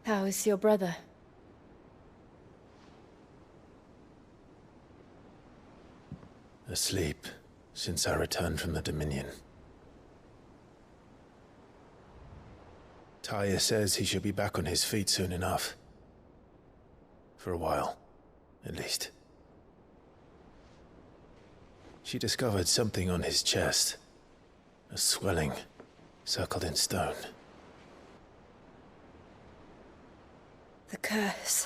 How is your brother? Asleep since I returned from the Dominion. Taya says he should be back on his feet soon enough. For a while, at least. She discovered something on his chest. A swelling, circled in stone. The curse.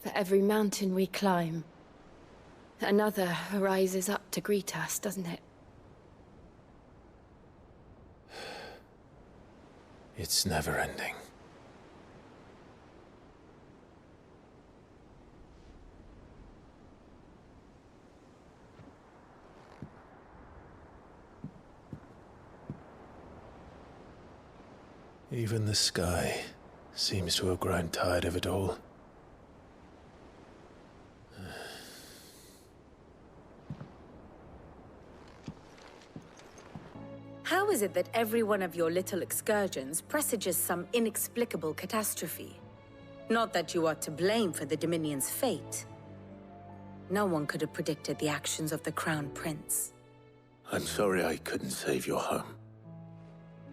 For every mountain we climb, another rises up to greet us, doesn't it? It's never ending. Even the sky seems to have grown tired of it all. How is it that every one of your little excursions presages some inexplicable catastrophe? Not that you are to blame for the Dominion's fate. No one could have predicted the actions of the Crown Prince. I'm sorry I couldn't save your home.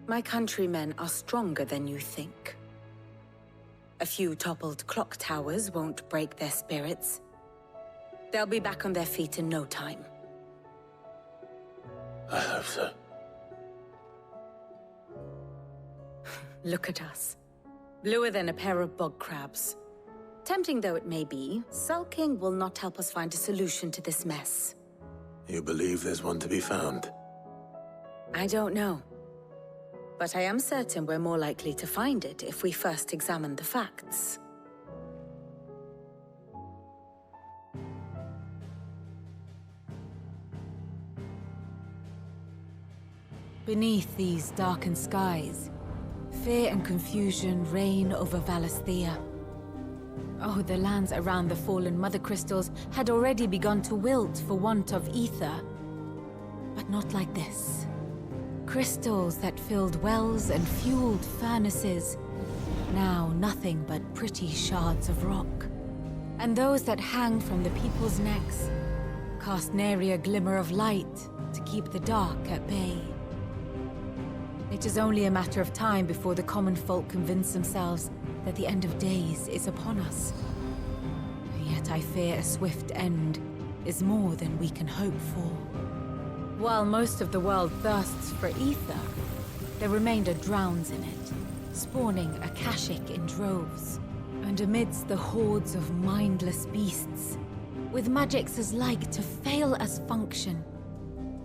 My countrymen are stronger than you think. A few toppled clock towers won't break their spirits. They'll be back on their feet in no time. I hope so. Look at us. Bluer than a pair of bog crabs. Tempting though it may be, sulking will not help us find a solution to this mess. You believe there's one to be found? I don't know. But I am certain we're more likely to find it if we first examine the facts. Beneath these darkened skies, fear and confusion reign over Valisthea. Oh, the lands around the fallen Mother Crystals had already begun to wilt for want of ether. But not like this. Crystals that filled wells and fueled furnaces, now nothing but pretty shards of rock. And those that hang from the people's necks cast nary a glimmer of light to keep the dark at bay. It is only a matter of time before the common folk convince themselves that the end of days is upon us. Yet I fear a swift end is more than we can hope for. While most of the world thirsts for ether, the remainder drowns in it, spawning Akashic in droves. And amidst the hordes of mindless beasts, with magics as like to fail as function,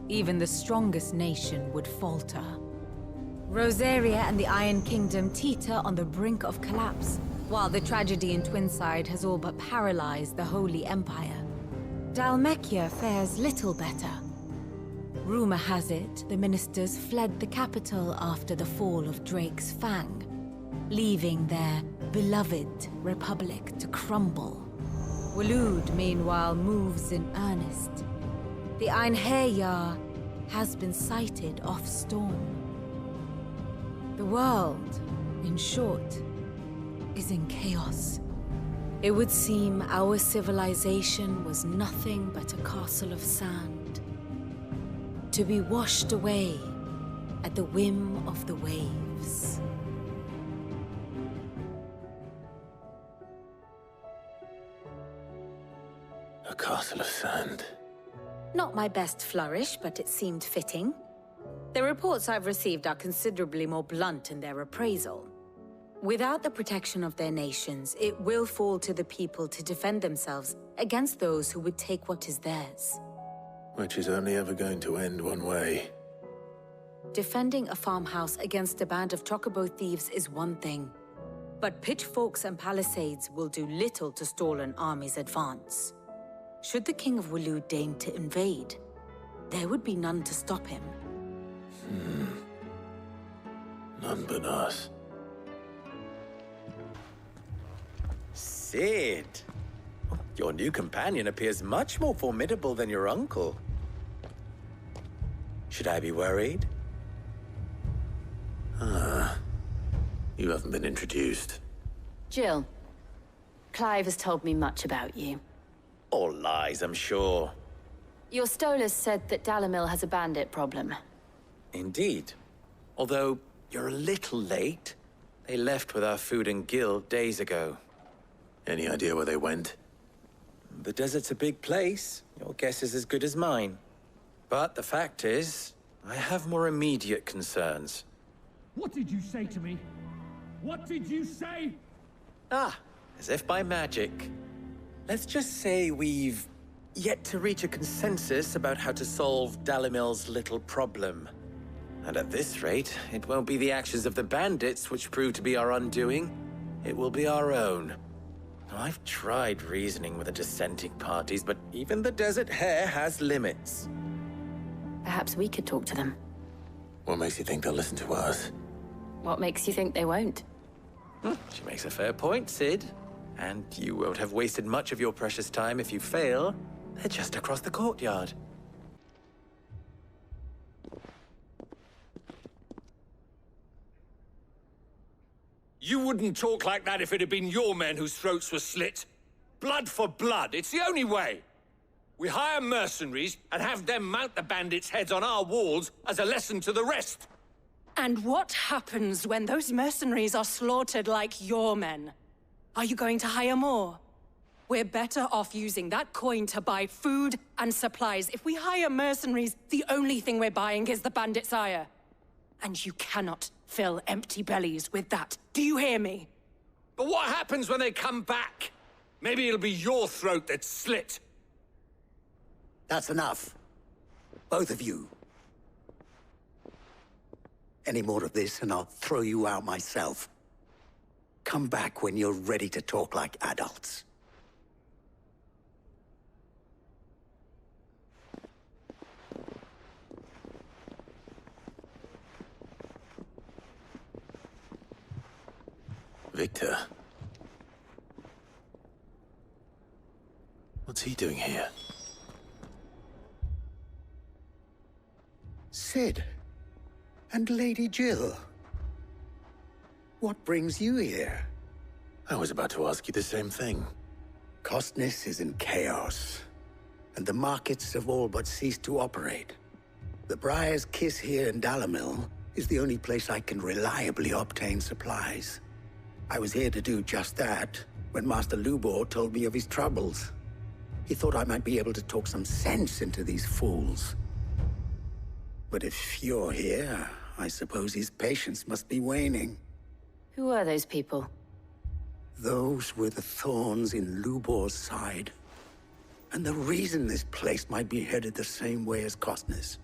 even the strongest nation would falter. Rosaria and the Iron Kingdom teeter on the brink of collapse, while the tragedy in Twinside has all but paralyzed the Holy Empire. Dalmekia fares little better. Rumor has it the ministers fled the capital after the fall of Drake's Fang, leaving their beloved republic to crumble. Waloed, meanwhile, moves in earnest. The Einherjar has been sighted off-storm. The world, in short, is in chaos. It would seem our civilization was nothing but a castle of sand, to be washed away at the whim of the waves. A castle of sand. Not my best flourish, but it seemed fitting. The reports I've received are considerably more blunt in their appraisal. Without the protection of their nations, it will fall to the people to defend themselves against those who would take what is theirs. Which is only ever going to end one way. Defending a farmhouse against a band of chocobo thieves is one thing, but pitchforks and palisades will do little to stall an army's advance. Should the King of Waloed deign to invade, there would be none to stop him. None but us. Sid! Your new companion appears much more formidable than your uncle. Should I be worried? You haven't been introduced. Jill. Clive has told me much about you. All lies, I'm sure. Your Stolas said that Dalamil has a bandit problem. Indeed. Although, you're a little late. They left with our food and guild days ago. Any idea where they went? The desert's a big place. Your guess is as good as mine. But the fact is, I have more immediate concerns. What did you say to me? What did you say? Ah, as if by magic. Let's just say we've yet to reach a consensus about how to solve Dalimil's little problem. And at this rate, it won't be the actions of the bandits which prove to be our undoing. It will be our own. Now, I've tried reasoning with the dissenting parties, but even the Desert Hare has limits. Perhaps we could talk to them. What makes you think they'll listen to us? What makes you think they won't? She makes a fair point, Sid. And you won't have wasted much of your precious time if you fail. They're just across the courtyard. You wouldn't talk like that if it had been your men whose throats were slit. Blood for blood, it's the only way. We hire mercenaries and have them mount the bandits' heads on our walls as a lesson to the rest. And what happens when those mercenaries are slaughtered like your men? Are you going to hire more? We're better off using that coin to buy food and supplies. If we hire mercenaries, the only thing we're buying is the bandit's ire. And you cannot fill empty bellies with that. Do you hear me? But what happens when they come back? Maybe it'll be your throat that's slit. That's enough. Both of you. Any more of this and I'll throw you out myself. Come back when you're ready to talk like adults. Victor. What's he doing here? Sid. And Lady Jill. What brings you here? I was about to ask you the same thing. Costness is in chaos, and the markets have all but ceased to operate. The Briar's Kiss here in Dalamil is the only place I can reliably obtain supplies. I was here to do just that when Master Lubor told me of his troubles. He thought I might be able to talk some sense into these fools. But if you're here, I suppose his patience must be waning. Who are those people? Those were the thorns in Lubor's side. And the reason this place might be headed the same way as Costness.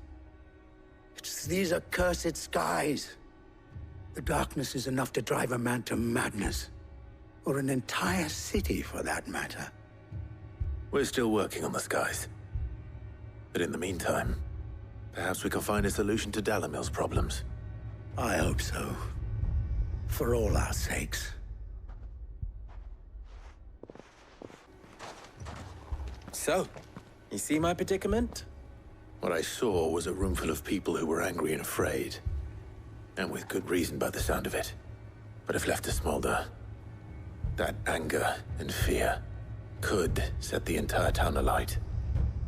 It's these accursed skies. The darkness is enough to drive a man to madness. Or an entire city, for that matter. We're still working on the skies. But in the meantime, perhaps we can find a solution to Dalamil's problems. I hope so. For all our sakes. So, you see my predicament? What I saw was a room full of people who were angry and afraid. And with good reason by the sound of it. But if left to smolder, that anger and fear could set the entire town alight.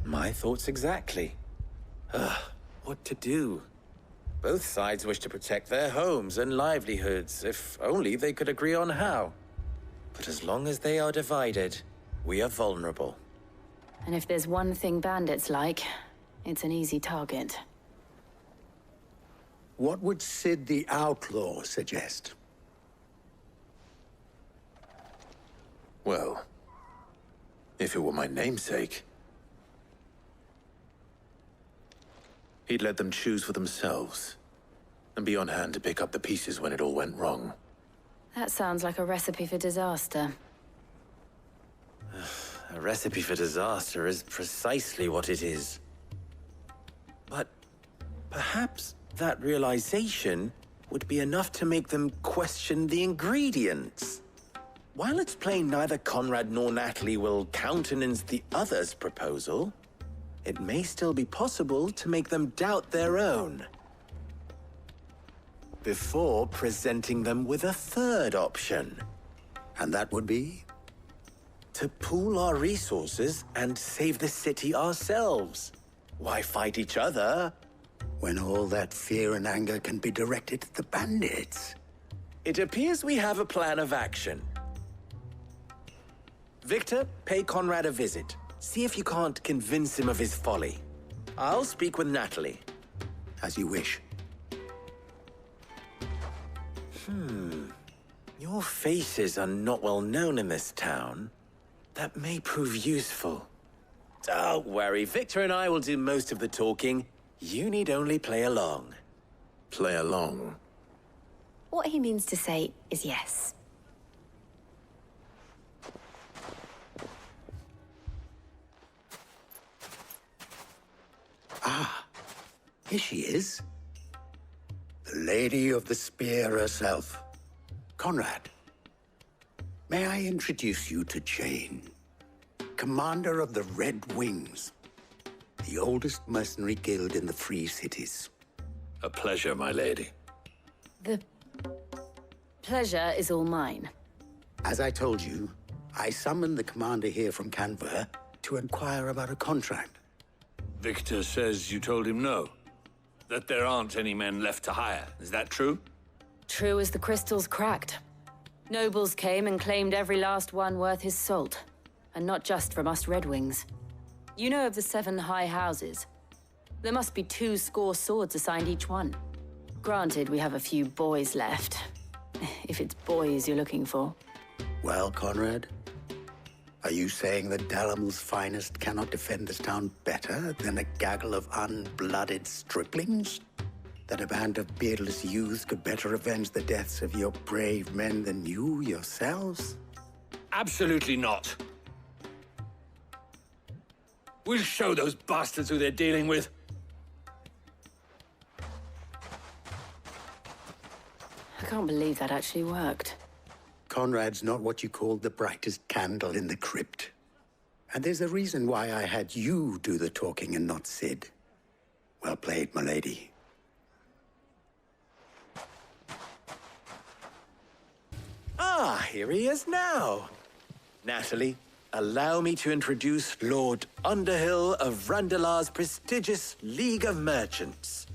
My thoughts exactly. What to do? Both sides wish to protect their homes and livelihoods, if only they could agree on how. But as long as they are divided, we are vulnerable. And if there's one thing bandits like, it's an easy target. What would Sid the Outlaw suggest? Well, if it were my namesake, he'd let them choose for themselves, and be on hand to pick up the pieces when it all went wrong. That sounds like a recipe for disaster. A recipe for disaster is precisely what it is. But perhaps that realization would be enough to make them question the ingredients. While it's plain neither Conrad nor Natalie will countenance the other's proposal, it may still be possible to make them doubt their own. Before presenting them with a third option. And that would be? To pool our resources and save the city ourselves. Why fight each other? When all that fear and anger can be directed at the bandits. It appears we have a plan of action. Victor, pay Conrad a visit. See if you can't convince him of his folly. I'll speak with Natalie. As you wish. Your faces are not well known in this town. That may prove useful. Don't worry, Victor and I will do most of the talking. You need only play along. Play along. What he means to say is yes. Here she is. The Lady of the Spear herself. Conrad. May I introduce you to Jane, commander of the Red Wings, the oldest mercenary guild in the Free Cities. A pleasure, my lady. The pleasure is all mine. As I told you, I summoned the commander here from Canver to inquire about a contract. Victor says you told him no. That there aren't any men left to hire. Is that true? True as the crystals cracked. Nobles came and claimed every last one worth his salt. And not just from us Red Wings. You know of the 7 high houses. There must be 2 swords assigned each one. Granted, we have a few boys left. If it's boys you're looking for. Well, Conrad, are you saying that Dalamil's finest cannot defend this town better than a gaggle of unblooded striplings? That a band of beardless youths could better avenge the deaths of your brave men than you yourselves? Absolutely not. We'll show those bastards who they're dealing with. I can't believe that actually worked. Conrad's not what you call the brightest candle in the crypt. And there's a reason why I had you do the talking and not Sid. Well played, my lady. Ah, here he is now. Natalie, allow me to introduce Lord Underhill of Randalar's prestigious League of Merchants.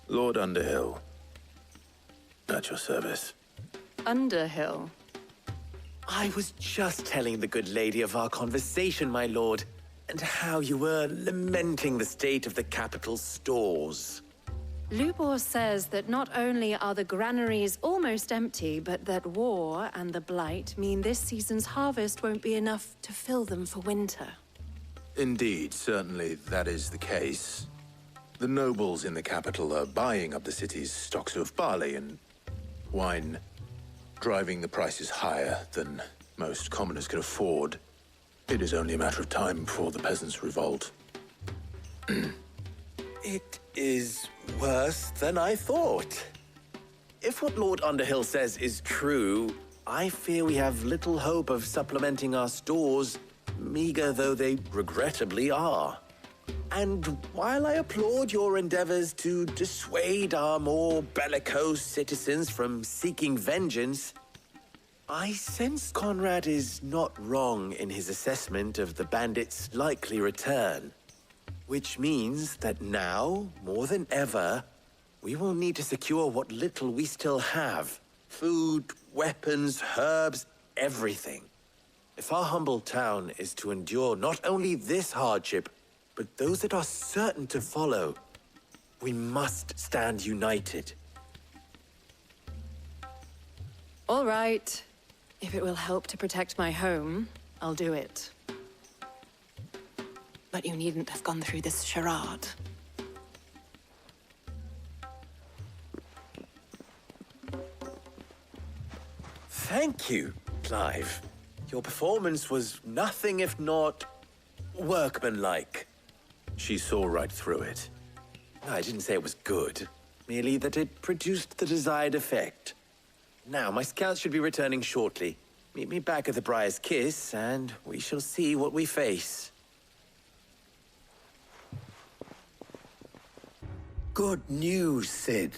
Lord Underhill. At your service. Underhill. I was just telling the good lady of our conversation, my lord, and how you were lamenting the state of the capital's stores. Lubor says that not only are the granaries almost empty, but that war and the Blight mean this season's harvest won't be enough to fill them for winter. Indeed, certainly that is the case. The nobles in the capital are buying up the city's stocks of barley and wine, driving the prices higher than most commoners can afford. It is only a matter of time before the peasants revolt. It is worse than I thought. If what Lord Underhill says is true, I fear we have little hope of supplementing our stores, meager though they regrettably are. And while I applaud your endeavors to dissuade our more bellicose citizens from seeking vengeance, I sense Conrad is not wrong in his assessment of the bandits' likely return. Which means that now, more than ever, we will need to secure what little we still have. Food, weapons, herbs, everything. If our humble town is to endure not only this hardship, but those that are certain to follow, we must stand united. All right. If it will help to protect my home, I'll do it. But you needn't have gone through this charade. Thank you, Clive. Your performance was nothing if not workmanlike. She saw right through it. I didn't say it was good, merely that it produced the desired effect. Now, my scouts should be returning shortly. Meet me back at the Briar's Kiss, and we shall see what we face. Good news, Sid.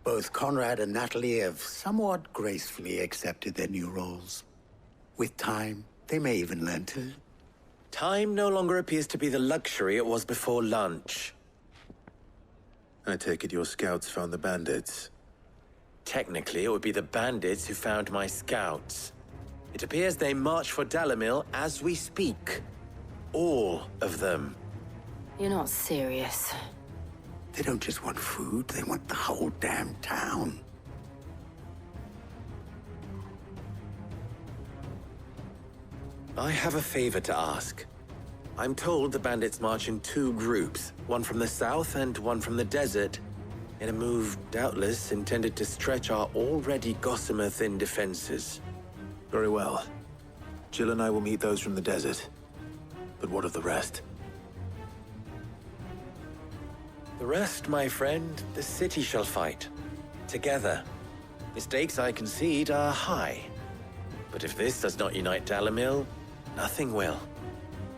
Both Conrad and Natalie have somewhat gracefully accepted their new roles. With time, they may even learn to. Time no longer appears to be the luxury it was before lunch. I take it your scouts found the bandits. Technically, it would be the bandits who found my scouts. It appears they march for Dalimil as we speak. All of them. You're not serious. They don't just want food, they want the whole damn town. I have a favor to ask. I'm told the bandits march in two groups, one from the south and one from the desert, in a move doubtless intended to stretch our already gossamer-thin defenses. Very well. Jill and I will meet those from the desert. But what of the rest? The rest, my friend, the city shall fight. Together. The stakes, I concede, are high. But if this does not unite Dalimil, nothing will.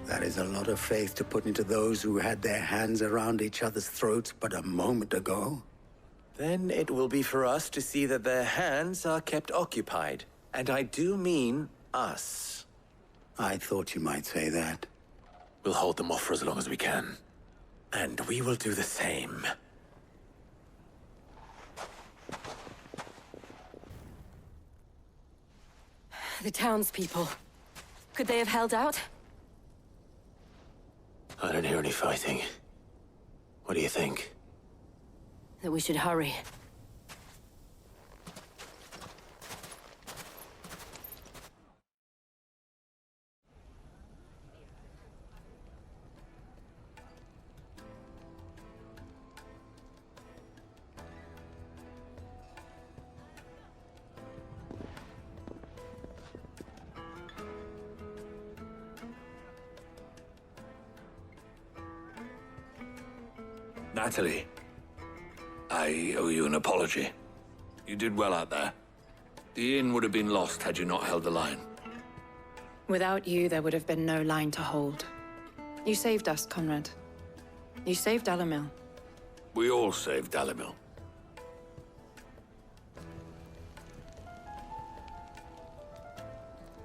That is a lot of faith to put into those who had their hands around each other's throats but a moment ago. Then it will be for us to see that their hands are kept occupied. And I do mean us. I thought you might say that. We'll hold them off for as long as we can. And we will do the same. The townspeople. Could they have held out? I don't hear any fighting. What do you think? That we should hurry. Natalie, I owe you an apology. You did well out there. The inn would have been lost had you not held the line. Without you, there would have been no line to hold. You saved us, Conrad. You saved Dalimil. We all saved Dalimil.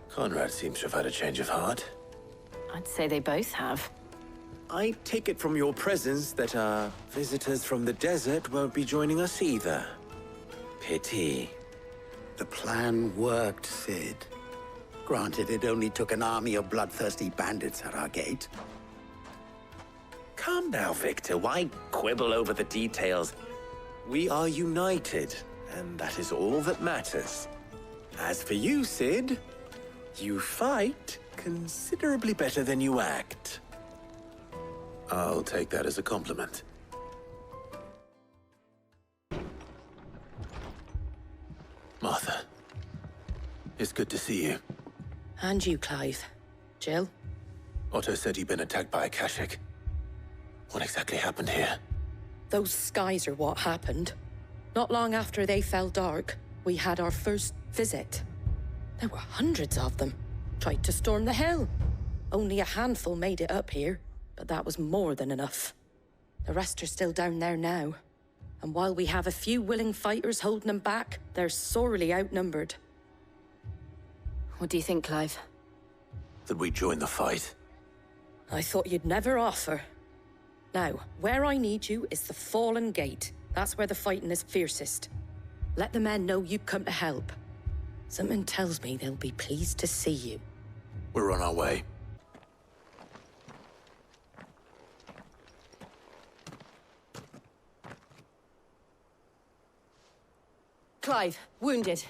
Conrad seems to have had a change of heart. I'd say they both have. I take it from your presence that our visitors from the desert won't be joining us either. Pity. The plan worked, Sid. Granted, it only took an army of bloodthirsty bandits at our gate. Come now, Victor. Why quibble over the details? We are united, and that is all that matters. As for you, Sid, you fight considerably better than you act. I'll take that as a compliment. Martha, it's good to see you. And you, Clive. Jill? Otto said you'd been attacked by a Kashik. What exactly happened here? Those skies are what happened. Not long after they fell dark, we had our first visit. There were hundreds of them. Tried to storm the hill. Only a handful made it up here, but that was more than enough. The rest are still down there now. And while we have a few willing fighters holding them back, they're sorely outnumbered. What do you think, Clive? That we join the fight? I thought you'd never offer. Now, where I need you is the Fallen Gate. That's where the fighting is fiercest. Let the men know you've come to help. Something tells me they'll be pleased to see you. We're on our way. Clive, wounded.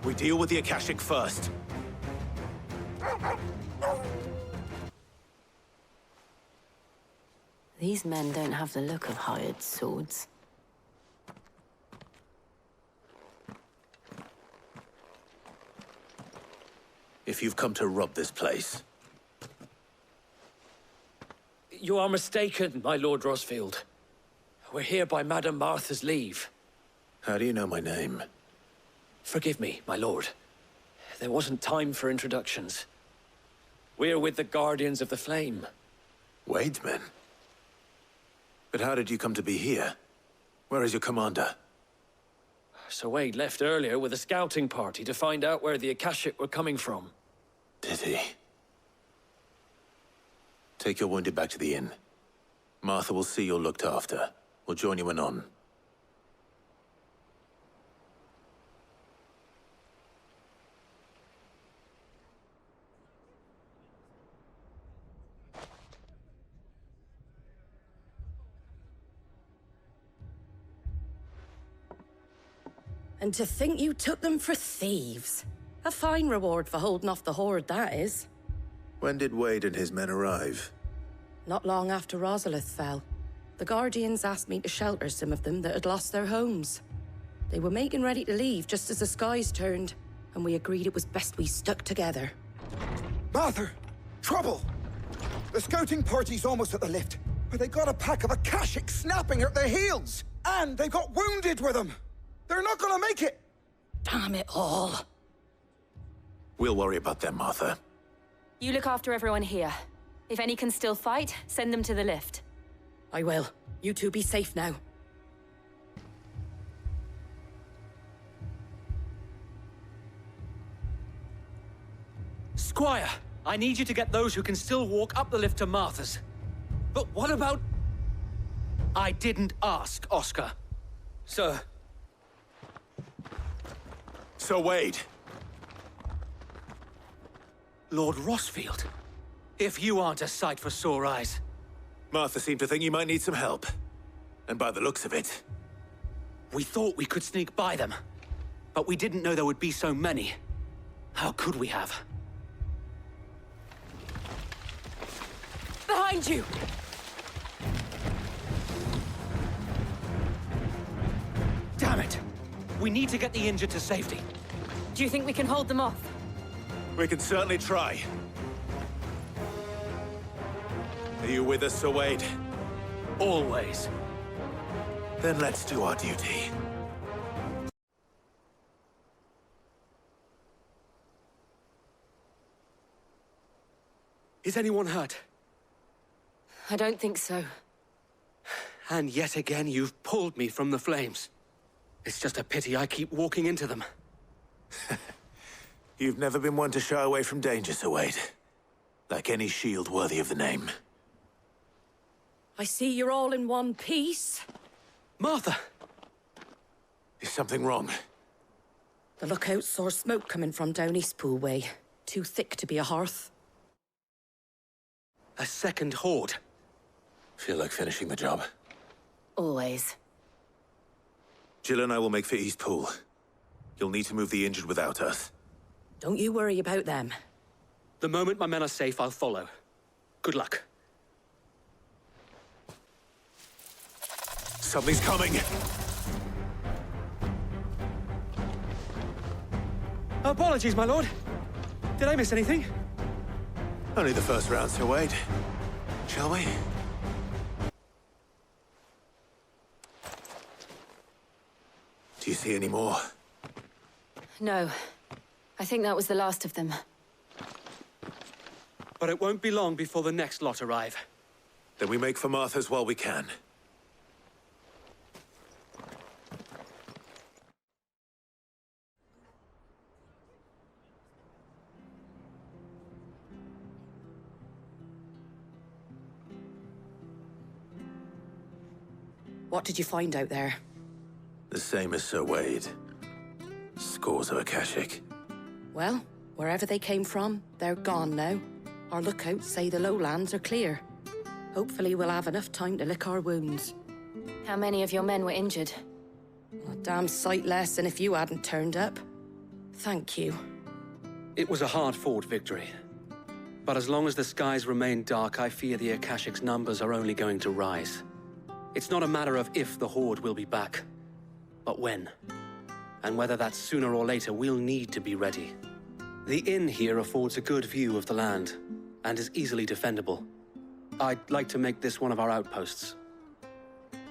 We deal with the Akashic first. These men don't have the look of hired swords. If you've come to rob this place, You are mistaken, my Lord Rosfield. We're here by Madame Martha's leave. how do you know my name? Forgive me, my lord. There wasn't time for introductions. We're with the Guardians of the Flame. Wade's men? But how did you come to be here? Where is your commander? Sir Wade left earlier with a scouting party to find out where the Akashic were coming from. Did he? Take your wounded back to the inn. Martha will see you're looked after. We'll join you anon. And to think you took them for thieves. A fine reward for holding off the horde, that is. When did Wade and his men arrive? Not long after Rosalith fell. The Guardians asked me to shelter some of them that had lost their homes. They were making ready to leave just as the skies turned, and we agreed it was best we stuck together. Martha! Trouble! The scouting party's almost at the lift, but they got a pack of Akashics snapping at their heels! And they got wounded with them! They're not gonna make it! Damn it all. We'll worry about them, Martha. You look after everyone here. If any can still fight, send them to the lift. I will. You two be safe now. Squire, I need you to get those who can still walk up the lift to Martha's. But what about... I didn't ask, Oscar. Sir. Sir Wade. Lord Rosfield. If you aren't a sight for sore eyes. Martha seemed to think you might need some help. And by the looks of it... We thought we could sneak by them. But we didn't know there would be so many. How could we have? Behind you! Damn it! We need to get the injured to safety. Do you think we can hold them off? We can certainly try. Are you with us, Sir Wade? Always. Then let's do our duty. Is anyone hurt? I don't think so. And yet again, you've pulled me from the flames. It's just a pity I keep walking into them. You've never been one to shy away from danger, Sir Wade. Like any shield worthy of the name. I see you're all in one piece. Martha! Is something wrong? The lookout saw smoke coming from down Eastpool way. Too thick to be a hearth. A second horde. Feel like finishing the job. Always. Jill and I will make for Eastpool. You'll need to move the injured without us. Don't you worry about them. The moment my men are safe, I'll follow. Good luck. Something's coming! Apologies, my lord. Did I miss anything? Only the first round, Sir Wade. Shall we? Do you see any more? No. I think that was the last of them. But it won't be long before the next lot arrive. Then we make for Martha's while we can. What did you find out there? The same as Sir Wade. Scores of Akashic. Well, wherever they came from, they're gone now. Our lookouts say the lowlands are clear. Hopefully we'll have enough time to lick our wounds. How many of your men were injured? A damn sight less than if you hadn't turned up. Thank you. It was a hard-fought victory. But as long as the skies remain dark, I fear the Akashic's numbers are only going to rise. It's not a matter of if the Horde will be back, but when. And whether that's sooner or later, we'll need to be ready. The inn here affords a good view of the land, and is easily defendable. I'd like to make this one of our outposts.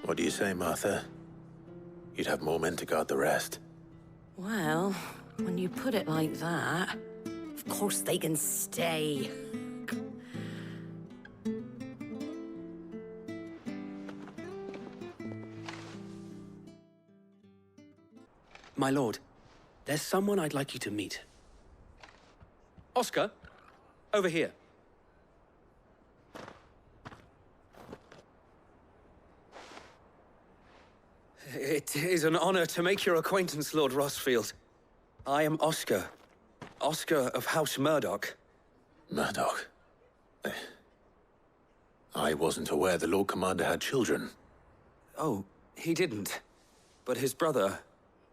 What do you say, Martha? You'd have more men to guard the rest. Well, when you put it like that, of course they can stay. My lord, there's someone I'd like you to meet. Oscar, over here. It is an honor to make your acquaintance, Lord Rossfield. I am Oscar. Oscar of House Murdoch. Murdoch? I wasn't aware the Lord Commander had children. Oh, he didn't. But his brother,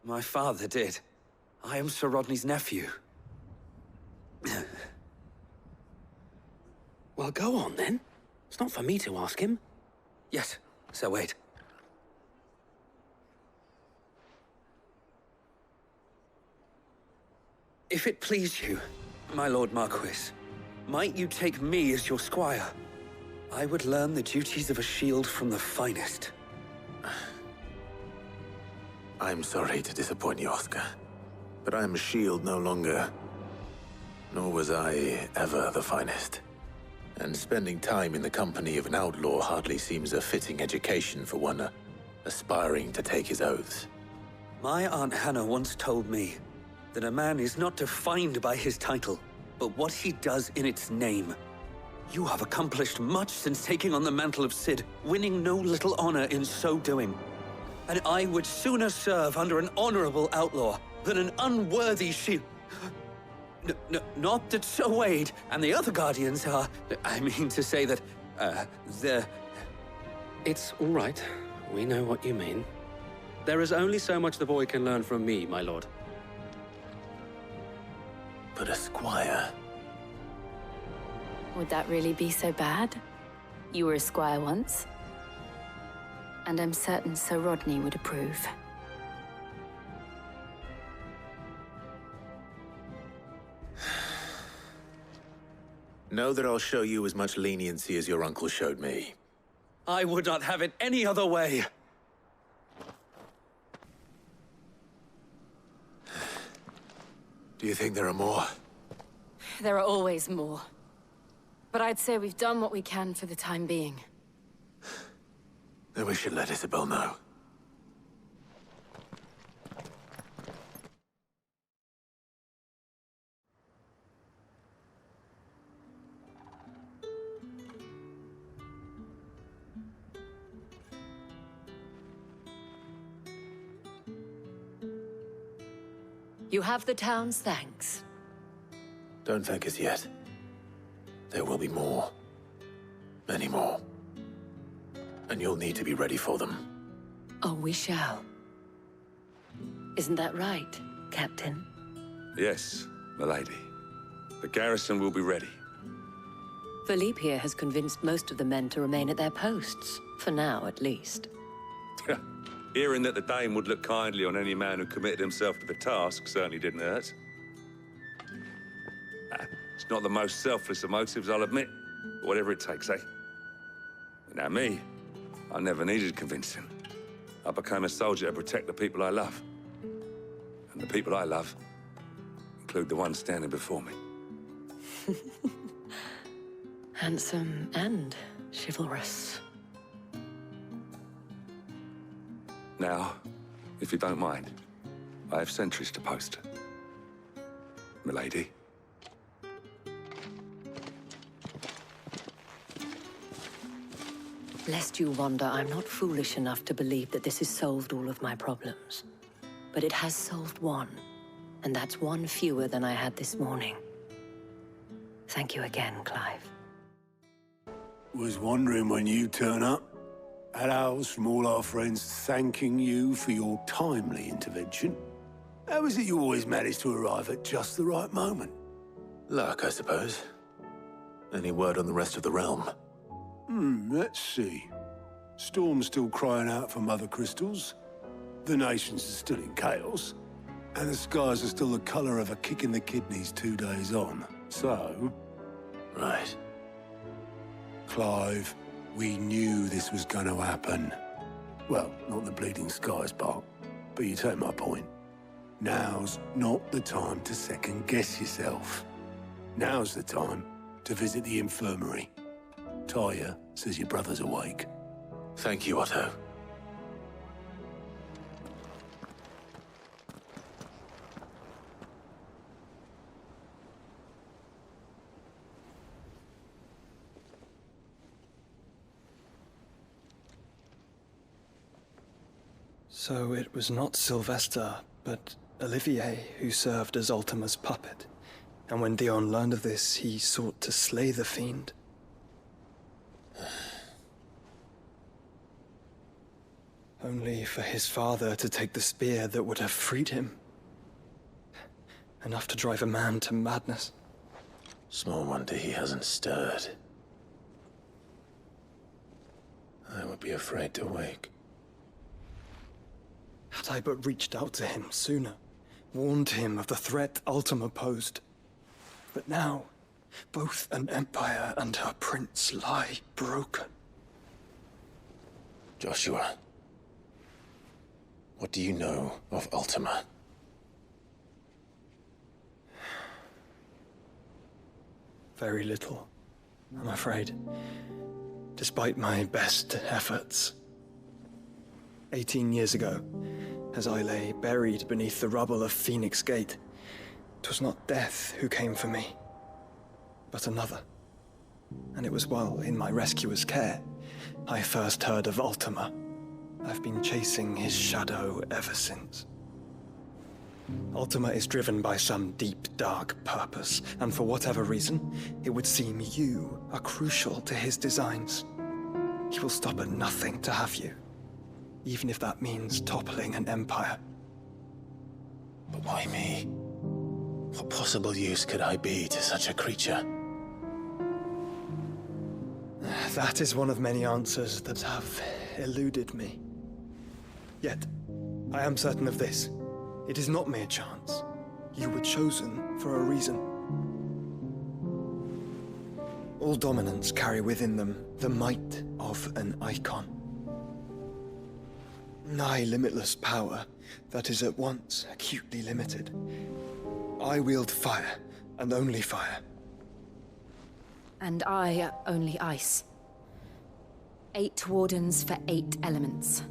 my father, did. I am Sir Rodney's nephew. Well, go on, then. It's not for me to ask him. Yes, Sir Wade. If it please you, my Lord Marquis, might you take me as your squire? I would learn the duties of a shield from the finest. I'm sorry to disappoint you, Oscar, but I'm a shield no longer. Nor was I ever the finest. And spending time in the company of an outlaw hardly seems a fitting education for one aspiring to take his oaths. My Aunt Hannah once told me that a man is not defined by his title, but what he does in its name. You have accomplished much since taking on the mantle of Cid, winning no little honor in so doing. And I would sooner serve under an honorable outlaw than an unworthy shield. Not that Sir Wade and the other Guardians are... I mean to say that, they're... It's all right. We know what you mean. There is only so much the boy can learn from me, my lord. But a squire... Would that really be so bad? You were a squire once. And I'm certain Sir Rodney would approve. Know that I'll show you as much leniency as your uncle showed me. I would not have it any other way. Do you think there are more? There are always more. But I'd say we've done what we can for the time being. Then we should let Isabel know. You have the town's thanks. Don't thank us yet. There will be more. Many more. And you'll need to be ready for them. Oh, we shall. Isn't that right, Captain? Yes, milady. The garrison will be ready. Philippe here has convinced most of the men to remain at their posts. For now, at least. Hearing that the Dane would look kindly on any man who committed himself to the task certainly didn't hurt. It's not the most selfless of motives, I'll admit. But whatever it takes, eh? Now me, I never needed convincing. I became a soldier to protect the people I love. And the people I love include the ones standing before me. Handsome and chivalrous. Now, if you don't mind, I have sentries to post. Milady. Lest you wonder, I'm not foolish enough to believe that this has solved all of my problems. But it has solved one, and that's one fewer than I had this morning. Thank you again, Clive. Was wondering when you'd turn up. Had owls from all our friends thanking you for your timely intervention. How is it you always manage to arrive at just the right moment? Luck, I suppose. Any word on the rest of the realm? Let's see. Storm's still crying out for mother crystals. The nations are still in chaos. And the skies are still the color of a kick in the kidneys 2 days on. So... Right. Clive, we knew this was going to happen. Well, not the bleeding skies part, but you take my point. Now's not the time to second-guess yourself. Now's the time to visit the infirmary. Talia says your brother's awake. Thank you, Otto. So it was not Sylvester, but Olivier who served as Ultima's puppet. And when Dion learned of this, he sought to slay the fiend. Only for his father to take the spear that would have freed him. Enough to drive a man to madness. Small wonder he hasn't stirred. I would be afraid to wake. Had I but reached out to him sooner, warned him of the threat Ultima posed. But now, both an empire and her prince lie broken. Joshua, what do you know of Ultima? Very little, I'm afraid. Despite my best efforts. 18 years ago, as I lay buried beneath the rubble of Phoenix Gate, 'twas not death who came for me, but another. And it was while in my rescuer's care I first heard of Ultima. I've been chasing his shadow ever since. Ultima is driven by some deep, dark purpose, and for whatever reason, it would seem you are crucial to his designs. He will stop at nothing to have you, even if that means toppling an empire. But why me? What possible use could I be to such a creature? That is one of many answers that have eluded me. Yet, I am certain of this. It is not mere chance. You were chosen for a reason. All dominants carry within them the might of an icon. Nigh limitless power that is at once acutely limited. I wield fire, and only fire. And I only ice. 8 wardens for 8 elements.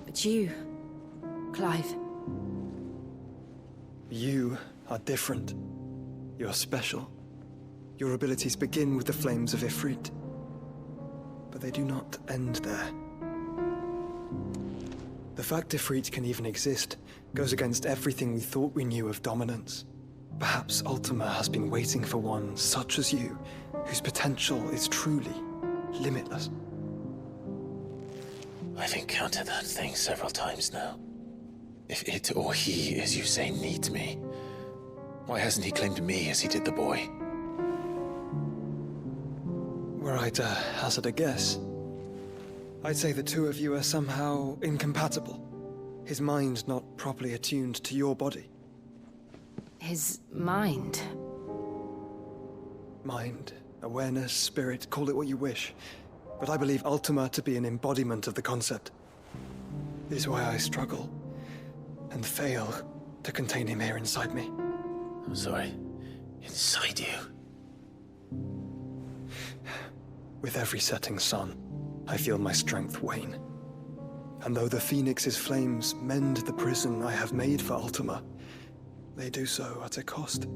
But you, Clive. You are different. You're special. Your abilities begin with the flames of Ifrit. But they do not end there. The fact Ifrit can even exist goes against everything we thought we knew of dominance. Perhaps Ultima has been waiting for one such as you, whose potential is truly limitless. I've encountered that thing several times now. If it or he, as you say, needs me, why hasn't he claimed me as he did the boy? Were I to hazard a guess, I'd say the two of you are somehow incompatible. His mind not properly attuned to your body. His mind? Mind, awareness, spirit, call it what you wish. But I believe Ultima to be an embodiment of the concept. It is why I struggle and fail to contain him here inside me. I'm sorry. Inside you? With every setting sun, I feel my strength wane. And though the Phoenix's flames mend the prison I have made for Ultima, they do so at a cost.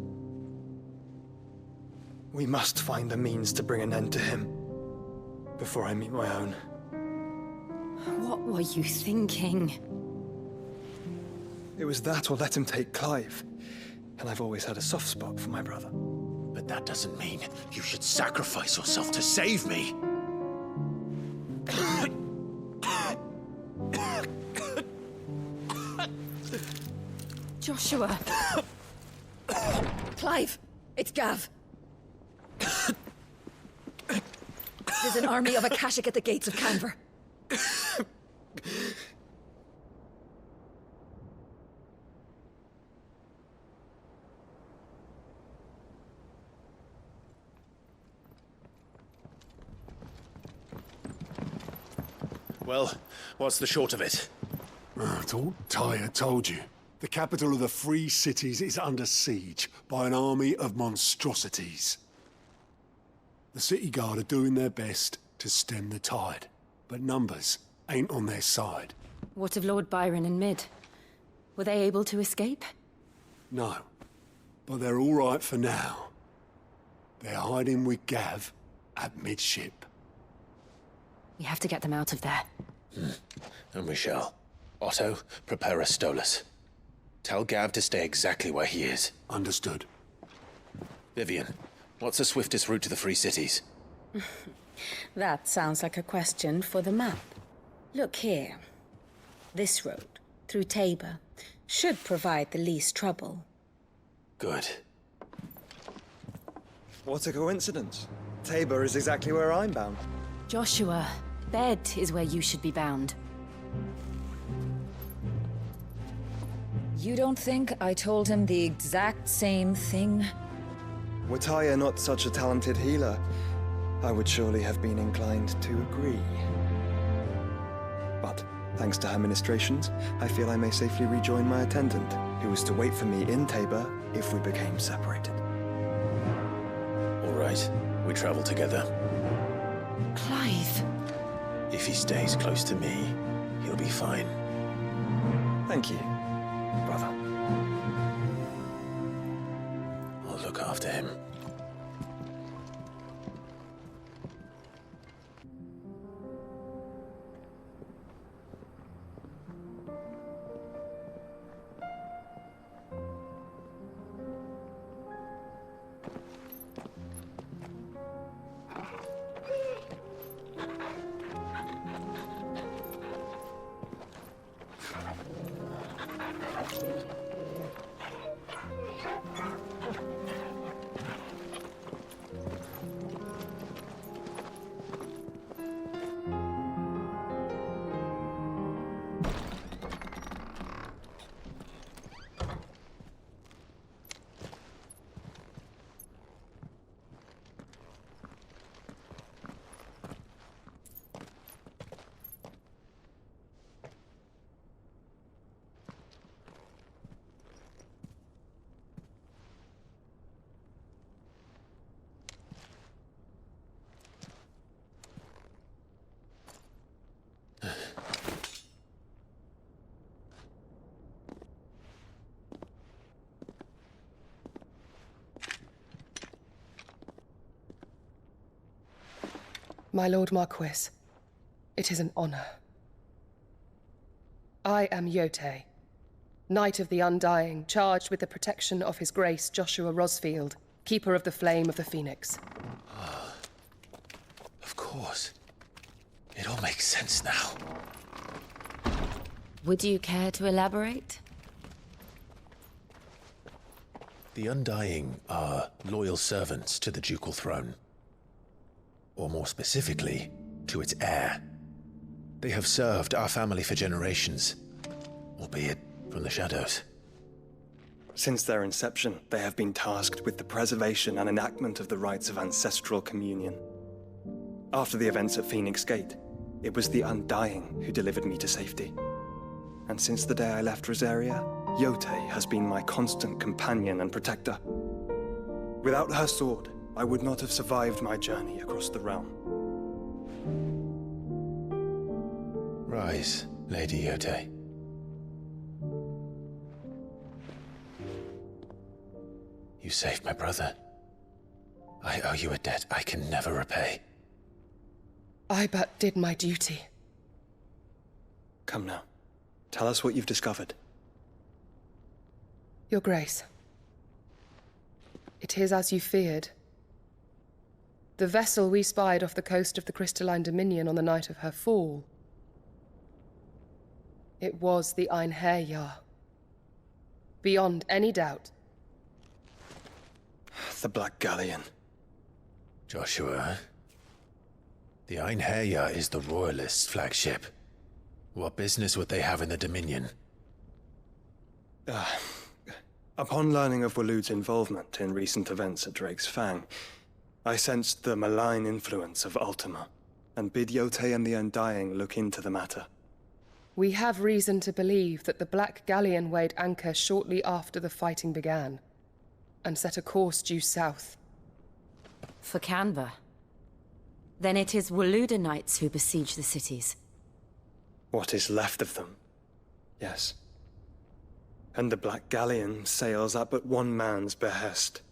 We must find a means to bring an end to him before I meet my own. What were you thinking? It was that or let him take Clive. And I've always had a soft spot for my brother. But that doesn't mean you should sacrifice yourself to save me. Joshua. Clive, it's Gav. There's an army of Akashic at the gates of Canver. Well, what's the short of it? Thought Tyre told you. The capital of the Free Cities is under siege by an army of monstrosities. The city guard are doing their best to stem the tide, but numbers ain't on their side. What of Lord Byron and Mid? Were they able to escape? No, but they're all right for now. They're hiding with Gav at midship. We have to get them out of there. And we shall. Otto, prepare a Stolas. Tell Gav to stay exactly where he is. Understood. Vivian, what's the swiftest route to the Free Cities? That sounds like a question for the map. Look here. This road, through Tabor, should provide the least trouble. Good. What a coincidence. Tabor is exactly where I'm bound. Joshua, bed is where you should be bound. You don't think I told him the exact same thing? Were Tyre not such a talented healer, I would surely have been inclined to agree. But, thanks to her ministrations, I feel I may safely rejoin my attendant, who was to wait for me in Tabor if we became separated. All right, we travel together. Clive. If he stays close to me, he'll be fine. Thank you, brother. I'll look after him. My Lord Marquis, it is an honor. I am Yote, Knight of the Undying, charged with the protection of His Grace Joshua Rosfield, Keeper of the Flame of the Phoenix. Of course. It all makes sense now. Would you care to elaborate? The Undying are loyal servants to the ducal throne. Or more specifically, to its heir. They have served our family for generations, albeit from the shadows. Since their inception, they have been tasked with the preservation and enactment of the rites of ancestral communion. After the events at Phoenix Gate, it was the Undying who delivered me to safety. And since the day I left Rosaria, Yote has been my constant companion and protector. Without her sword, I would not have survived my journey across the realm. Rise, Lady Yote. You saved my brother. I owe you a debt I can never repay. I but did my duty. Come now. Tell us what you've discovered. Your Grace. It is as you feared. The vessel we spied off the coast of the Crystalline Dominion on the night of her fall. It was the Einherjar. Beyond any doubt. The Black Galleon. Joshua, the Einherjar is the Royalists' flagship. What business would they have in the Dominion? Upon learning of Waloed's involvement in recent events at Drake's Fang, I sensed the malign influence of Ultima, and bid Yote and the Undying look into the matter. We have reason to believe that the Black Galleon weighed anchor shortly after the fighting began, and set a course due south. For Canva. Then it is Waloed knights who besiege the cities. What is left of them? Yes. And the Black Galleon sails at but one man's behest.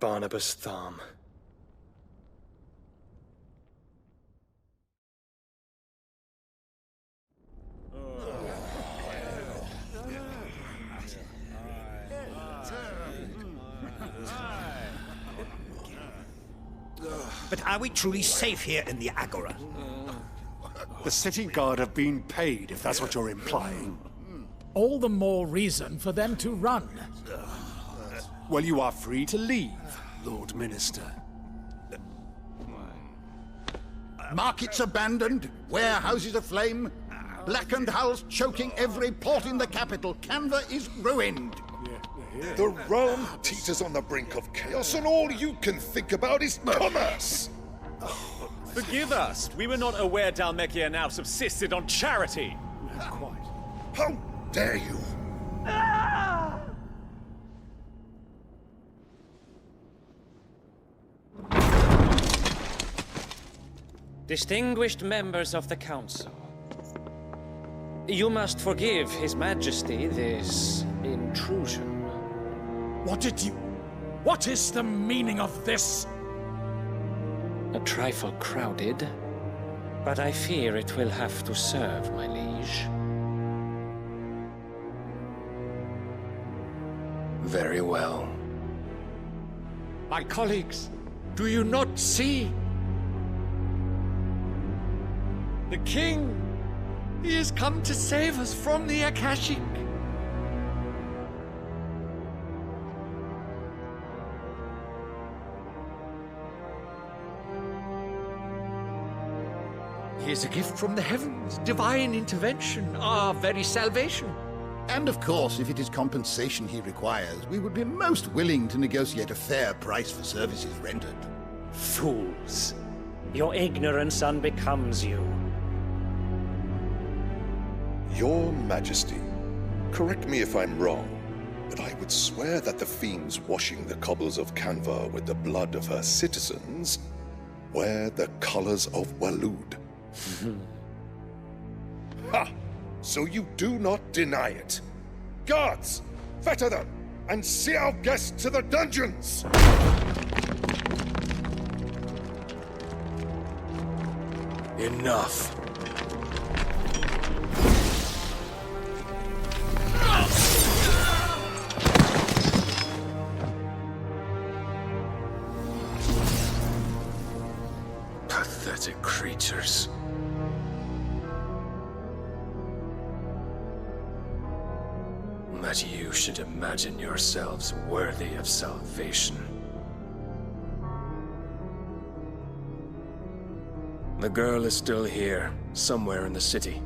Barnabas Tharm. But are we truly safe here in the Agora? The city guard have been paid, if that's what you're implying. All the more reason for them to run. Well, you are free to leave, Lord Minister. Markets abandoned, warehouses aflame, blackened hulls choking every port in the capital. Canva is ruined. The realm teeters on the brink of chaos, and all you can think about is commerce! Forgive us. We were not aware Dhalmekia now subsisted on charity. Quite. How dare you? Distinguished members of the Council, you must forgive His Majesty this intrusion. What is the meaning of this? A trifle crowded, but I fear it will have to serve, my liege. Very well. My colleagues, do you not see? The King! He has come to save us from the Akashic! He is a gift from the heavens, divine intervention, our very salvation. And of course, if it is compensation he requires, we would be most willing to negotiate a fair price for services rendered. Fools! Your ignorance unbecomes you. Your Majesty, correct me if I'm wrong, but I would swear that the fiends washing the cobbles of Canva with the blood of her citizens wear the colors of Waloed. Ha! So you do not deny it. Guards, fetter them, and see our guests to the dungeons! Enough. Pathetic creatures. That you should imagine yourselves worthy of salvation. The girl is still here, somewhere in the city.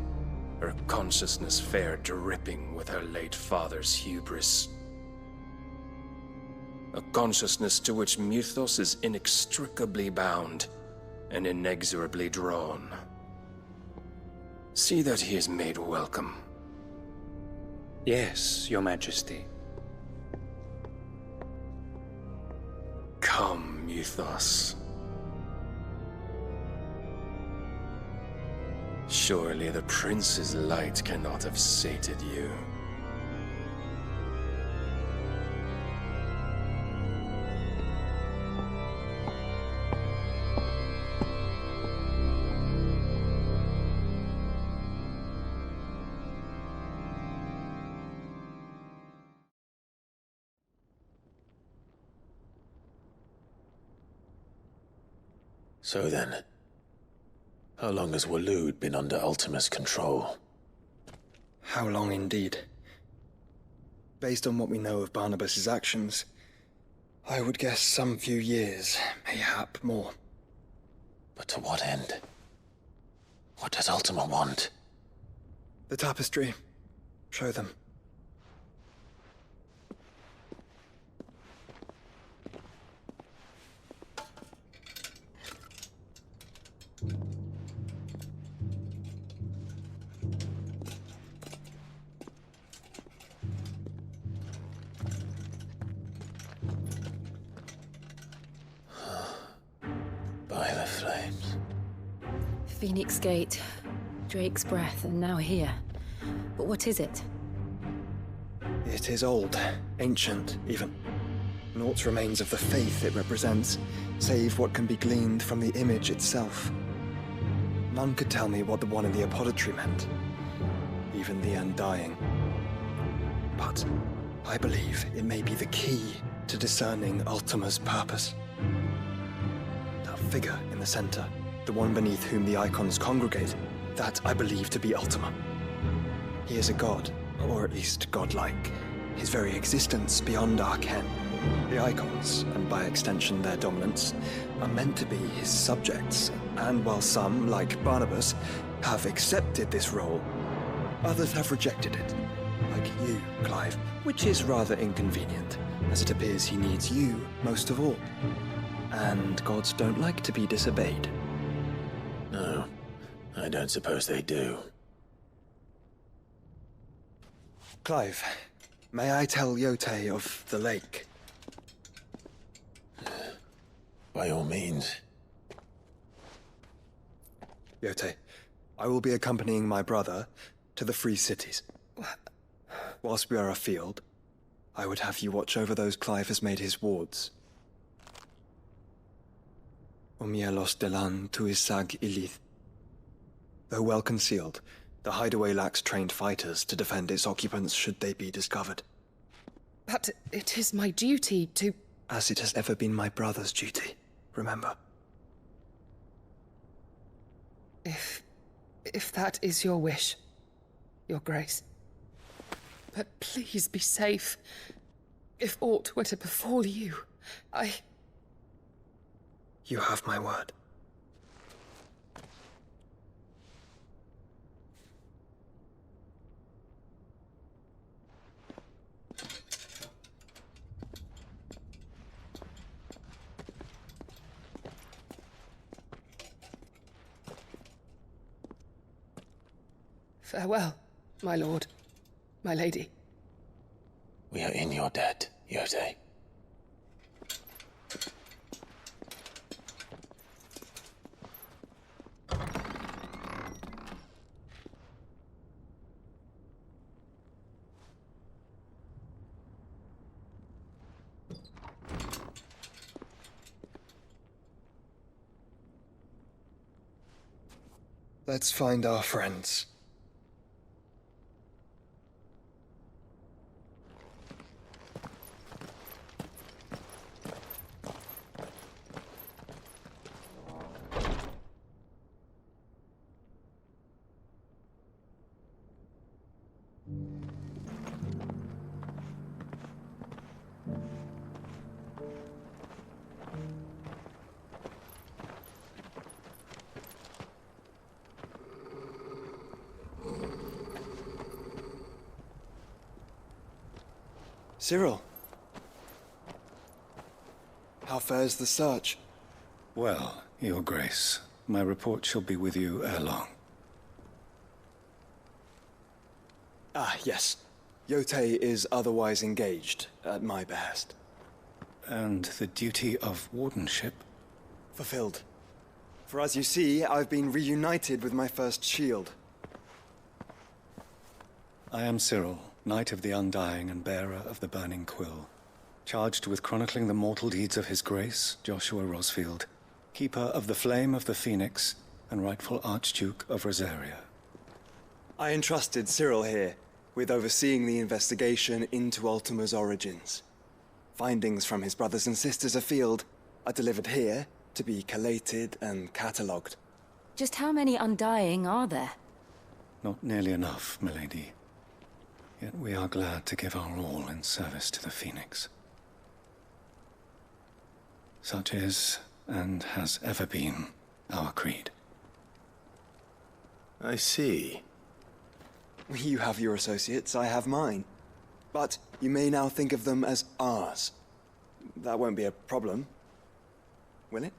Her consciousness fair dripping with her late father's hubris. A consciousness to which Mythos is inextricably bound and inexorably drawn. See that he is made welcome. Yes, Your Majesty. Come, Mythos. Surely the prince's light cannot have sated you. So then, how long has Waloed been under Ultima's control? How long indeed? Based on what we know of Barnabas's actions, I would guess some few years, mayhap more. But to what end? What does Ultima want? The tapestry. Show them. By the flames. Phoenix Gate, Drake's Breath, and now here. But what is it? It is old, ancient, even. Naught remains of the faith it represents, save what can be gleaned from the image itself. None could tell me what the one in the apothecary meant, even the Undying. But I believe it may be the key to discerning Ultima's purpose. That figure in the center, the one beneath whom the icons congregate, that I believe to be Ultima. He is a god, or at least godlike, his very existence beyond our ken. The icons, and by extension their dominants, are meant to be his subjects, and while some, like Barnabas, have accepted this role, others have rejected it, like you, Clive, which is rather inconvenient, as it appears he needs you most of all. And gods don't like to be disobeyed. No, I don't suppose they do. Clive, may I tell Yotei of the lake? By all means. Yotei, I will be accompanying my brother to the Free Cities. Whilst we are afield, I would have you watch over those Clive has made his wards. Omielos delan tuisag ilith. Though well concealed, the hideaway lacks trained fighters to defend its occupants should they be discovered. But it is my duty to... As it has ever been my brother's duty, remember. If that is your wish, Your Grace. But please be safe. If aught were to befall you, You have my word. Farewell, my lord, my lady. We are in your debt, Yotei. Let's find our friends. Cyril. How fares the search? Well, Your Grace, my report shall be with you ere long. Ah, yes. Yotei is otherwise engaged, at my behest. And the duty of wardenship? Fulfilled. For as you see, I've been reunited with my first shield. I am Cyril, Knight of the Undying and bearer of the Burning Quill, charged with chronicling the mortal deeds of His Grace, Joshua Rosfield, Keeper of the Flame of the Phoenix, and rightful Archduke of Rosaria. I entrusted Cyril here with overseeing the investigation into Ultima's origins. Findings from his brothers and sisters afield are delivered here to be collated and catalogued. Just how many Undying are there? Not nearly enough, milady. Yet we are glad to give our all in service to the Phoenix. Such is, and has ever been, our creed. I see. You have your associates, I have mine. But you may now think of them as ours. That won't be a problem, will it?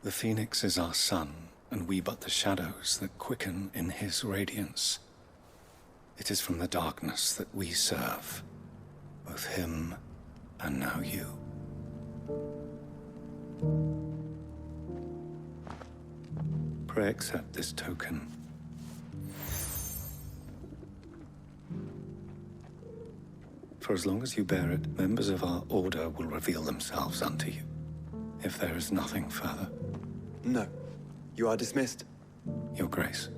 The Phoenix is our sun, and we but the shadows that quicken in his radiance. It is from the darkness that we serve, both him and now you. Pray accept this token. For as long as you bear it, members of our order will reveal themselves unto you, if there is nothing further. No. You are dismissed. Your Grace.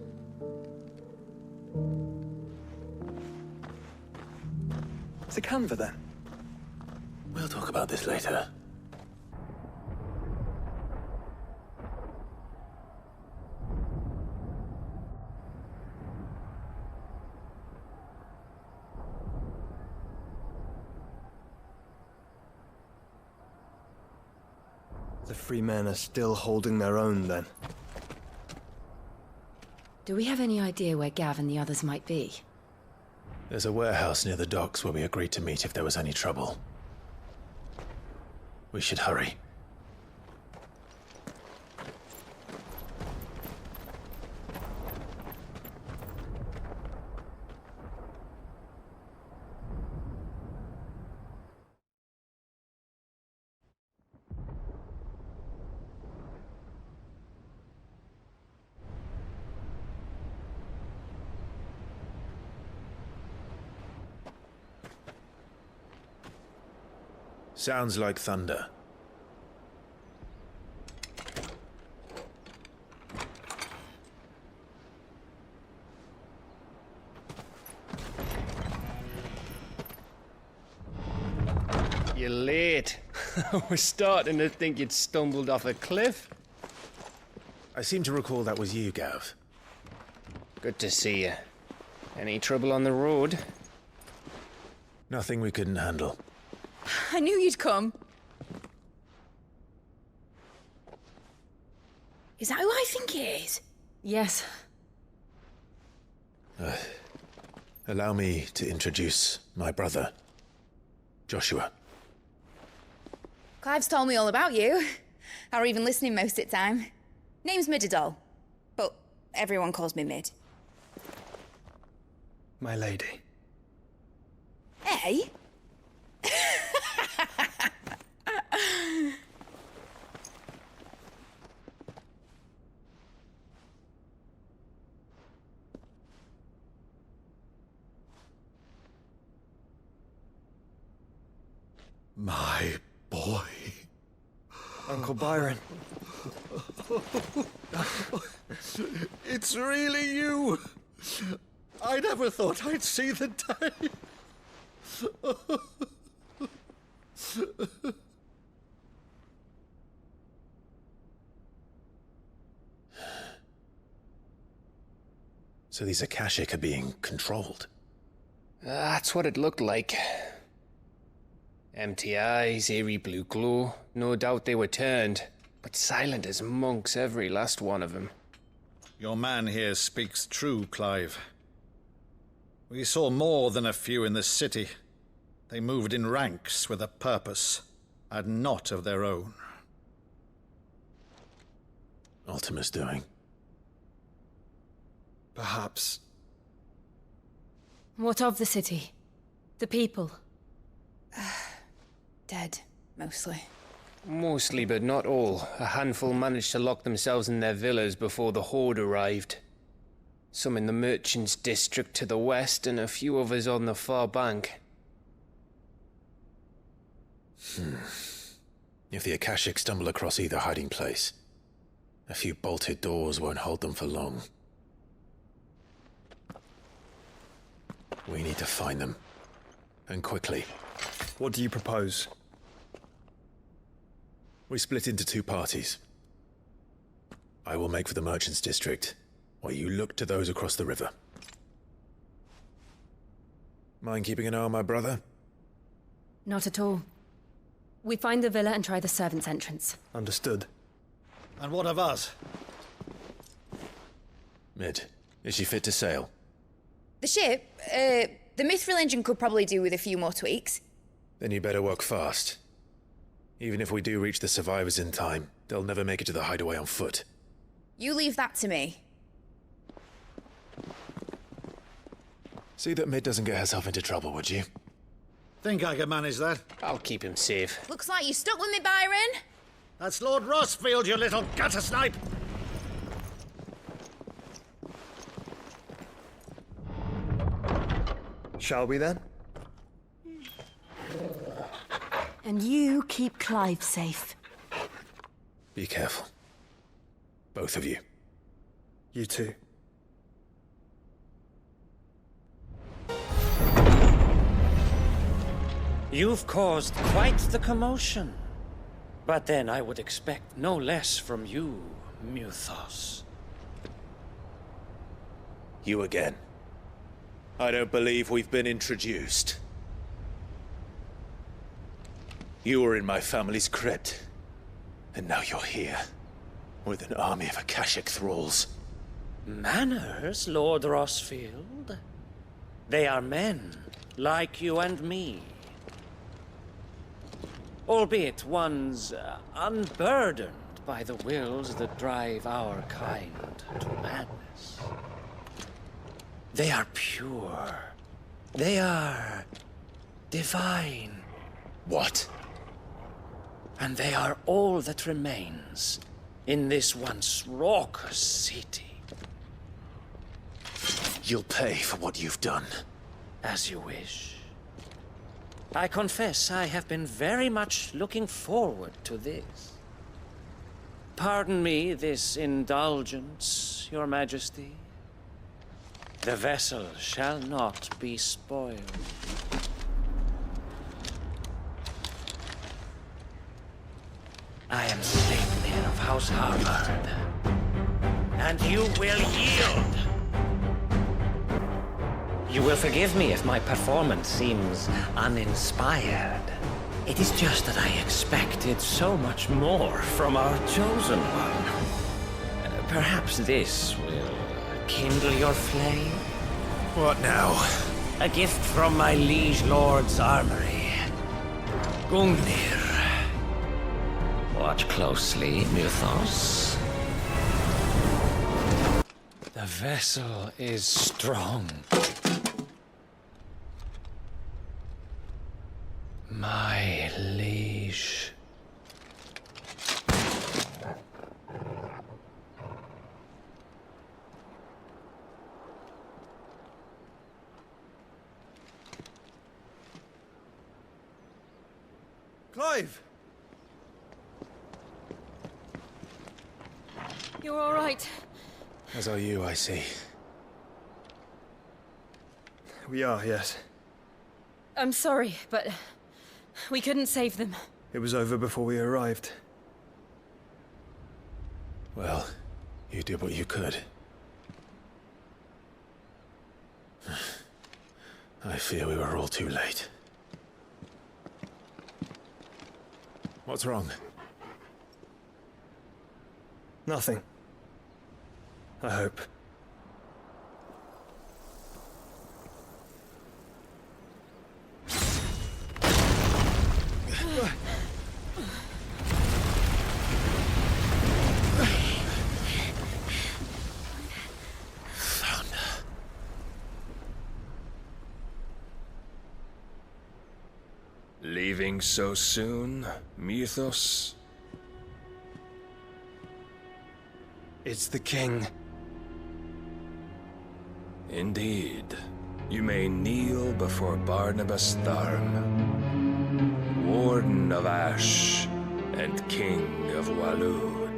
The Canva, then? We'll talk about this later. The free men are still holding their own, then. Do we have any idea where Gav and the others might be? There's a warehouse near the docks where we agreed to meet if there was any trouble. We should hurry. Sounds like thunder. You're late. I was starting to think you'd stumbled off a cliff. I seem to recall that was you, Gav. Good to see you. Any trouble on the road? Nothing we couldn't handle. I knew you'd come. Is that who I think it is? Yes. Allow me to introduce my brother, Joshua. Clive's told me all about you. Or even listening most of the time. Name's Midadol, but everyone calls me Mid. My lady. Hey? My boy. Uncle Byron. It's really you. I never thought I'd see the day. So these Akashic are being controlled? That's what it looked like. Empty eyes, eerie blue glow. No doubt they were turned, but silent as monks, every last one of them. Your man here speaks true, Clive. We saw more than a few in the city. They moved in ranks with a purpose, and not of their own. Ultima's doing. Perhaps. What of the city? The people? Dead, mostly. Mostly, but not all. A handful managed to lock themselves in their villas before the Horde arrived. Some in the merchants' district to the west, and a few others on the far bank. If the Akashic stumble across either hiding place, a few bolted doors won't hold them for long. We need to find them. And quickly. What do you propose? We split into two parties. I will make for the merchants' district, while you look to those across the river. Mind keeping an eye on my brother? Not at all. We find the villa and try the servants' entrance. Understood. And what of us? Mid, is she fit to sail? The ship, the Mithril engine could probably do with a few more tweaks. Then you better work fast. Even if we do reach the survivors in time, they'll never make it to the hideaway on foot. You leave that to me. See that Mid doesn't get herself into trouble, would you? Think I can manage that? I'll keep him safe. Looks like you stuck with me, Byron. That's Lord Rossfield, you little gutter snipe! Shall we then? And you keep Clive safe. Be careful. Both of you. You too. You've caused quite the commotion. But then I would expect no less from you, Muthos. You again. I don't believe we've been introduced. You were in my family's crypt. And now you're here, with an army of Akashic thralls. Manners, Lord Rosfield? They are men, like you and me. Albeit ones unburdened by the wills that drive our kind to madness. They are pure. They are divine. What? And they are all that remains in this once raucous city. You'll pay for what you've done. As you wish. I confess I have been very much looking forward to this. Pardon me this indulgence, Your Majesty. The vessel shall not be spoiled. I am Sleipnir of House Harvard, and you will yield. You will forgive me if my performance seems uninspired. It is just that I expected so much more from our chosen one. Perhaps this will kindle your flame? What now? A gift from my liege lord's armory. Gungnir. Watch closely, Mythos. The vessel is strong. My liege. Clive! You're all right. As are you, I see. We are, yes. I'm sorry, but we couldn't save them. It was over before we arrived. Well, you did what you could. I fear we were all too late. What's wrong? Nothing. I hope. Leaving so soon, Mythos? It's the king. Indeed. You may kneel before Barnabas Tharm, Warden of Ash and King of Waloed.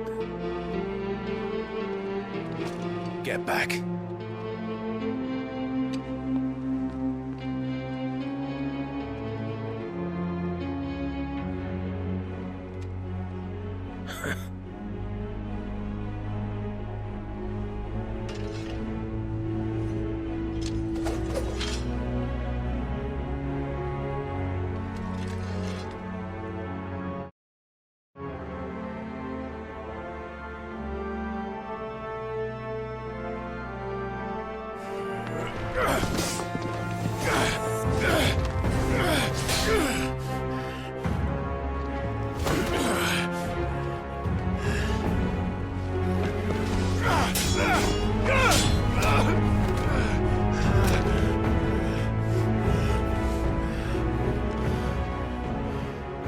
Get back.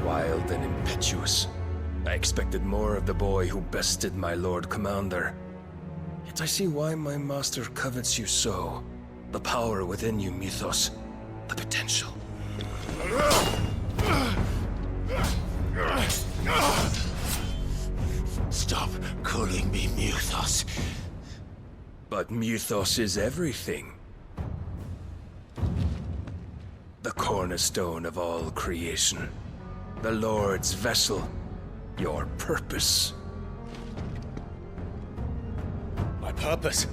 Wild and impetuous. I expected more of the boy who bested my Lord Commander. Yet I see why my master covets you so. The power within you, Mythos. The potential. Stop calling me Mythos. But Mythos is everything. The cornerstone of all creation. The Lord's vessel. Your purpose. My purpose?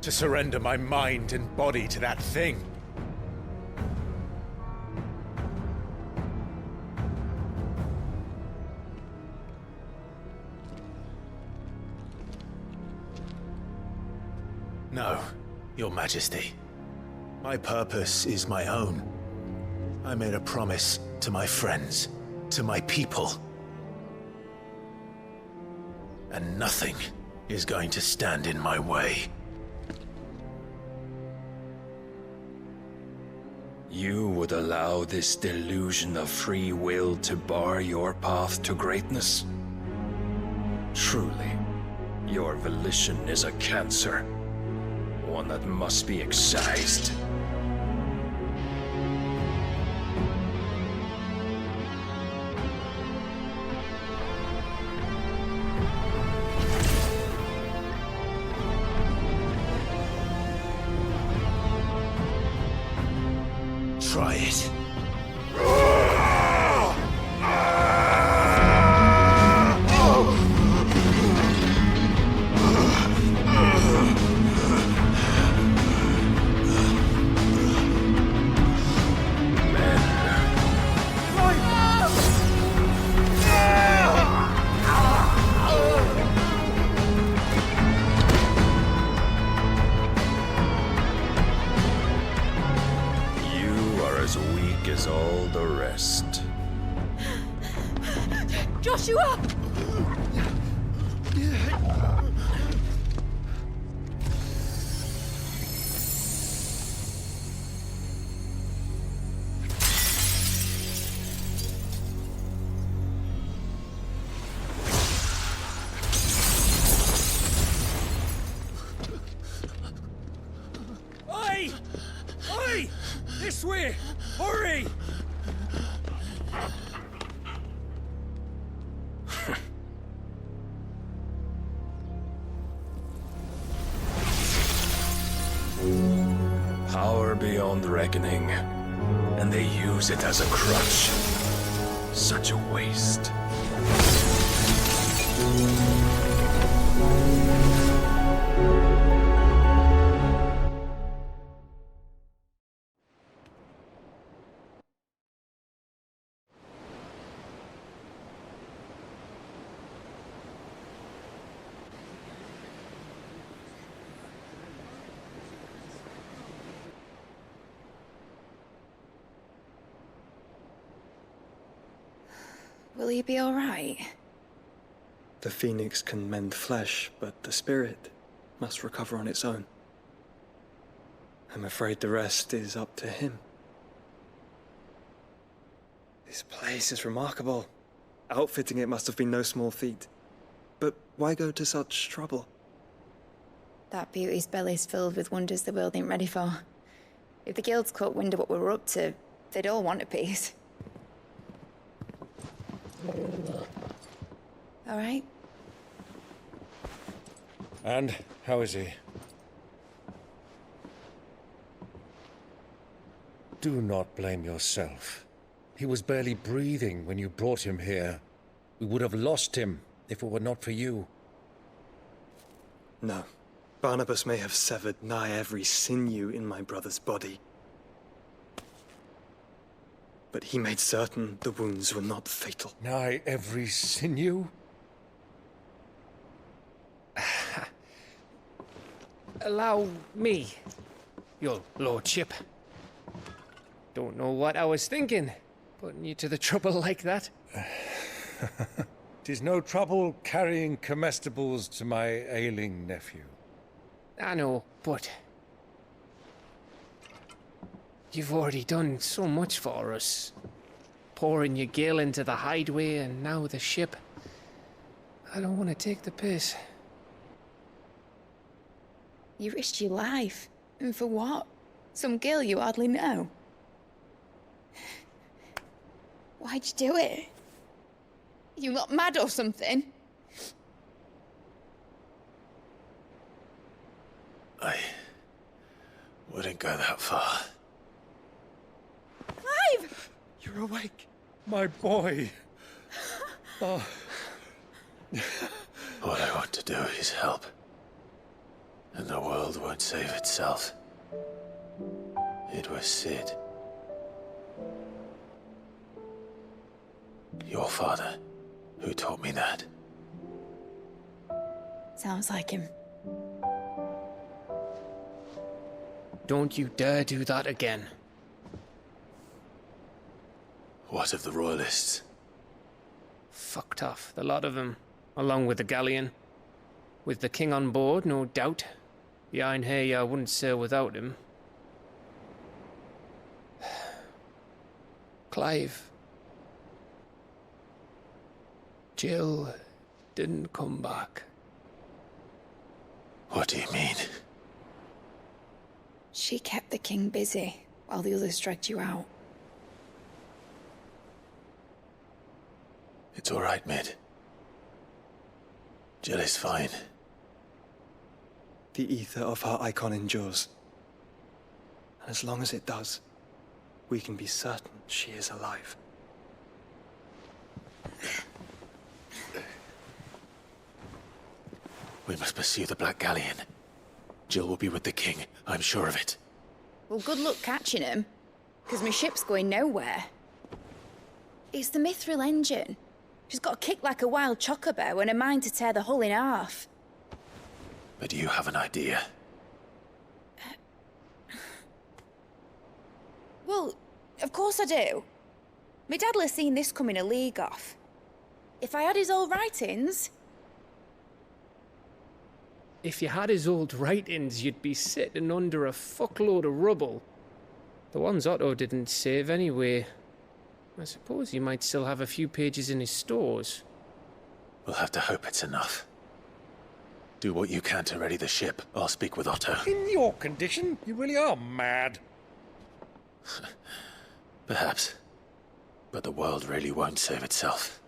To surrender my mind and body to that thing. No, Your Majesty. My purpose is my own. I made a promise to my friends, to my people. And nothing is going to stand in my way. You would allow this delusion of free will to bar your path to greatness? Truly, your volition is a cancer, one that must be excised. Try it. As all the rest. Joshua! Oi! Oi! This way! Hurry! Power beyond reckoning, and they use it as a crutch. Such a waste. Will he be all right? The Phoenix can mend flesh, but the spirit must recover on its own. I'm afraid the rest is up to him. This place is remarkable. Outfitting it must have been no small feat. But why go to such trouble? That beauty's belly's filled with wonders the world ain't ready for. If the guilds caught wind of what we were up to, they'd all want a piece. All right. And how is he? Do not blame yourself. He was barely breathing when you brought him here. We would have lost him if it were not for you. No. Barnabas may have severed nigh every sinew in my brother's body. But he made certain the wounds were not fatal. Nigh every sinew? Allow me, your lordship. Don't know what I was thinking, putting you to the trouble like that. 'Tis no trouble carrying comestibles to my ailing nephew. I know, but you've already done so much for us. Pouring your gil into the hideaway and now the ship. I don't want to take the piss. You risked your life. And for what? Some girl you hardly know. Why'd you do it? You not mad or something? I wouldn't go that far. Clive! You're awake. My boy. Oh. All I want to do is help. And the world won't save itself. It was Sid. Your father, who taught me that. Sounds like him. Don't you dare do that again. What of the Royalists? Fucked off, the lot of them, along with the galleon. With the king on board, no doubt. The Iron Hair wouldn't sail without him. Clive. Jill didn't come back. What do you mean? She kept the king busy while the others dragged you out. It's all right, Mid. Jill is fine. The ether of her icon endures. And as long as it does, we can be certain she is alive. We must pursue the Black Galleon. Jill will be with the king, I'm sure of it. Well, good luck catching him, because my ship's going nowhere. It's the Mithril engine. She's got a kick like a wild chocobo and a mind to tear the hull in half. But do you have an idea? Well, of course I do. My dad'll have seen this coming a league off. If I had his old writings... If you had his old writings, you'd be sitting under a fuckload of rubble. The ones Otto didn't save anyway. I suppose he might still have a few pages in his stores. We'll have to hope it's enough. Do what you can to ready the ship. I'll speak with Otto. In your condition, you really are mad. Perhaps. But the world really won't save itself.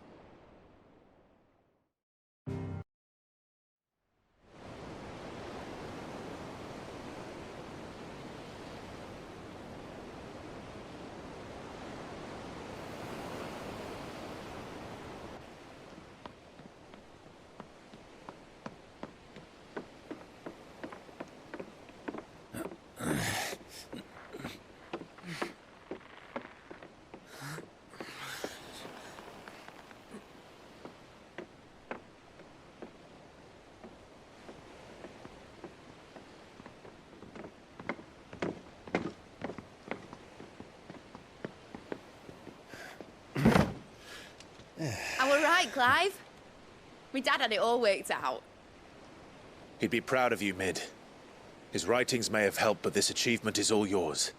I were right, Clive. My dad had it all worked out. He'd be proud of you, Mid. His writings may have helped, but this achievement is all yours.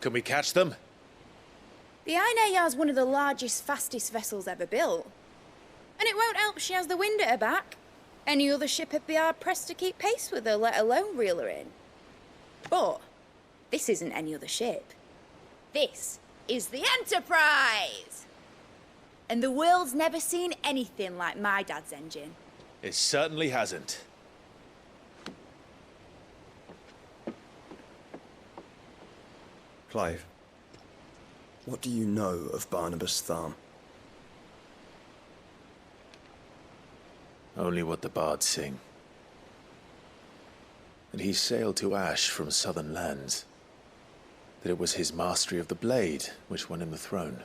Can we catch them? The Iron Yar's one of the largest, fastest vessels ever built. And it won't help she has the wind at her back. Any other ship would be hard-pressed to keep pace with her, let alone reel her in. But this isn't any other ship. This is the Enterprise! And the world's never seen anything like my dad's engine. It certainly hasn't. Clive, what do you know of Barnabas Tharm? Only what the bards sing. That he sailed to Ash from southern lands. That it was his mastery of the blade which won him the throne.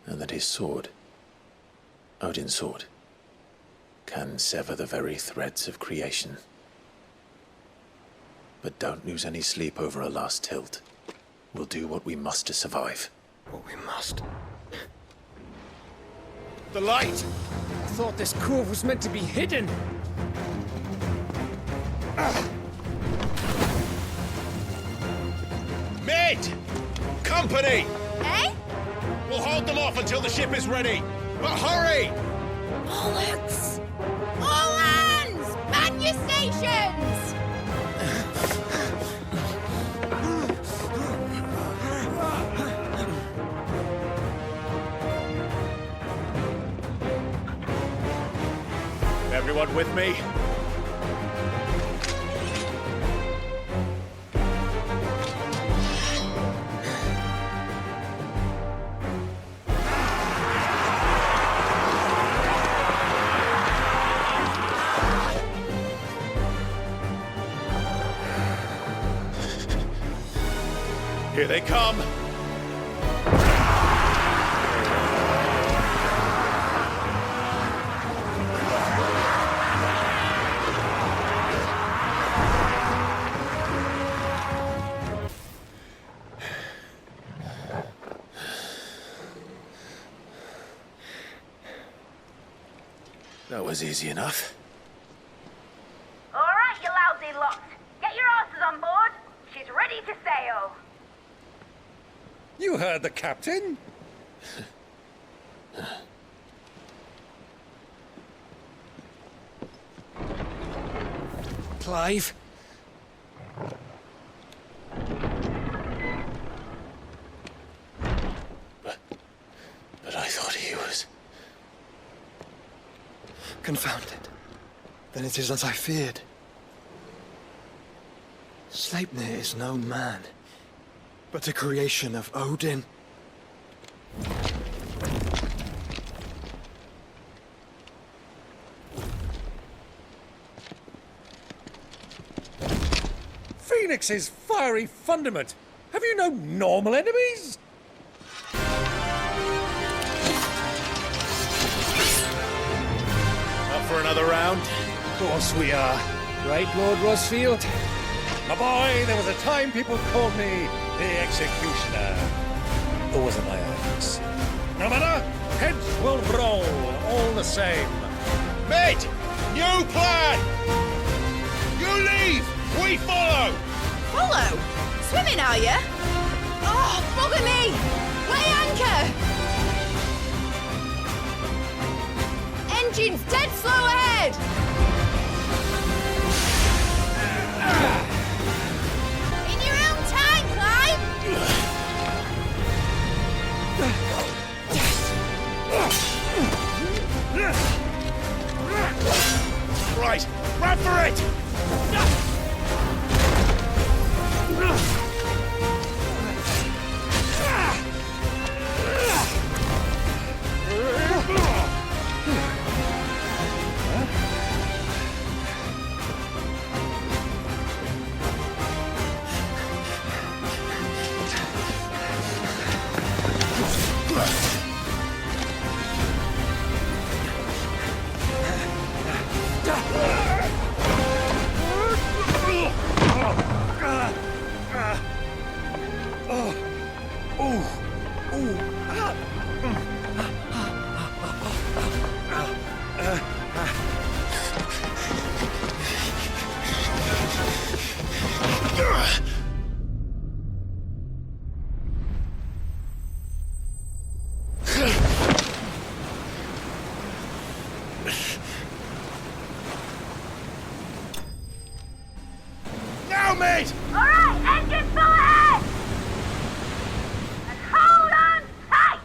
And that his sword, Odin's sword, can sever the very threads of creation. But don't lose any sleep over a last tilt. We'll do what we must to survive. What we must. The light! I thought this cove was meant to be hidden. Mid! Company! Eh? We'll hold them off until the ship is ready. But hurry! Bollocks! All hands! Man your stations! Everyone with me? Here they come! That was easy enough. All right, you lousy lot. Get your asses on board. She's ready to sail. You heard the captain? Clive? But I thought he was... Confounded. Then it is as I feared. Sleipnir is no man, but a creation of Odin. Phoenix's fiery fundament. Have you no normal enemies? Up for another round? Of course we are. Right, Lord Rosfield? My boy, there was a time people called me the Executioner. Or was it my axe? No matter, heads will roll, all the same. Mate! New plan! You leave! We follow! Follow? Swimming, are you? Oh, bugger me! Weigh anchor! Engine's dead slow ahead! In your own time, Clive! Right, run for it! Now, mate! All right, engine full ahead! And hold on tight!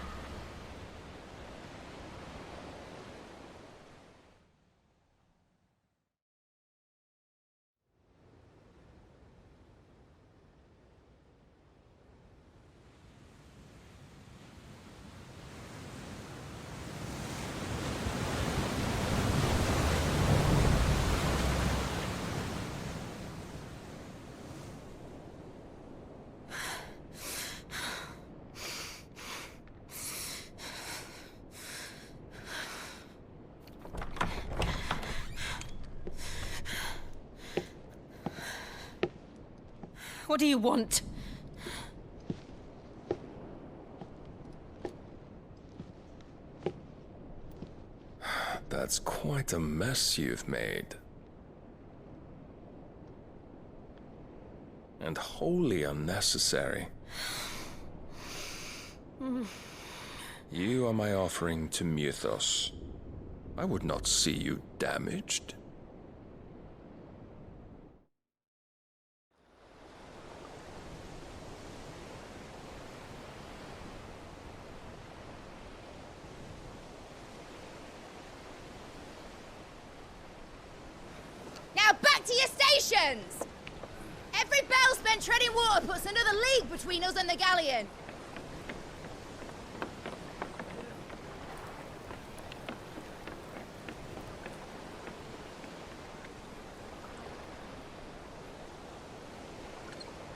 What do you want? That's quite a mess you've made. And wholly unnecessary. You are my offering to Mythos. I would not see you damaged. Now back to your stations! Every bell spent treading water puts another league between us and the galleon.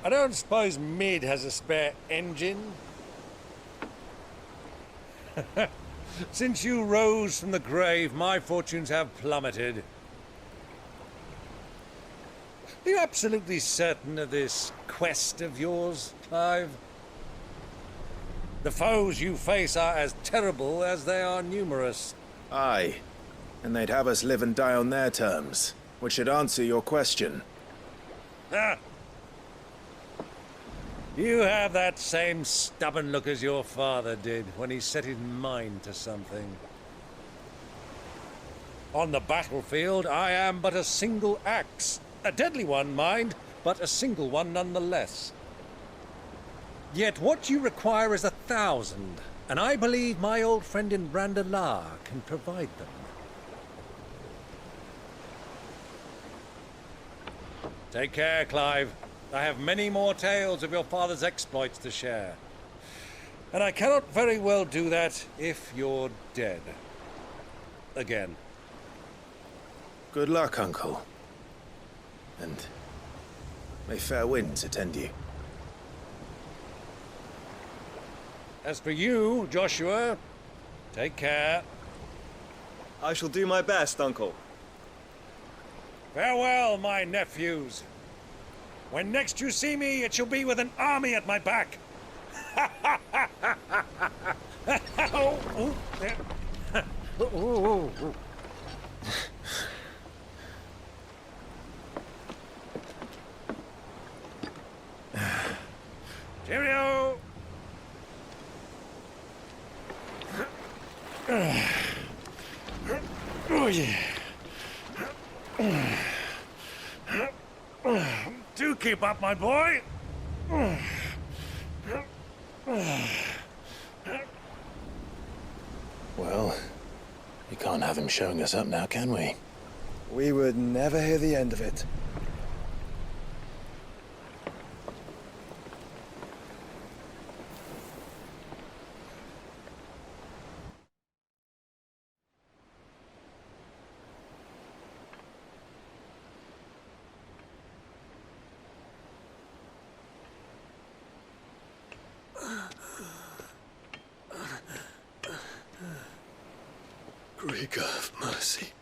I don't suppose Mid has a spare engine? Since you rose from the grave, my fortunes have plummeted. Are you absolutely certain of this quest of yours, Clive? The foes you face are as terrible as they are numerous. Aye. And they'd have us live and die on their terms, which should answer your question. Ah. You have that same stubborn look as your father did when he set his mind to something. On the battlefield, I am but a single axe. A deadly one, mind, but a single one nonetheless. Yet what you require is 1,000, and I believe my old friend in Randalar can provide them. Take care, Clive. I have many more tales of your father's exploits to share. And I cannot very well do that if you're dead. Again. Good luck, Uncle. And may fair winds attend you. As for you, Joshua, take care. I shall do my best, Uncle. Farewell, my nephews. When next you see me, it shall be with an army at my back. Cheerio! Oh, yeah. Do keep up, my boy. Well, we can't have him showing us up now, can we? We would never hear the end of it. Greek of mercy.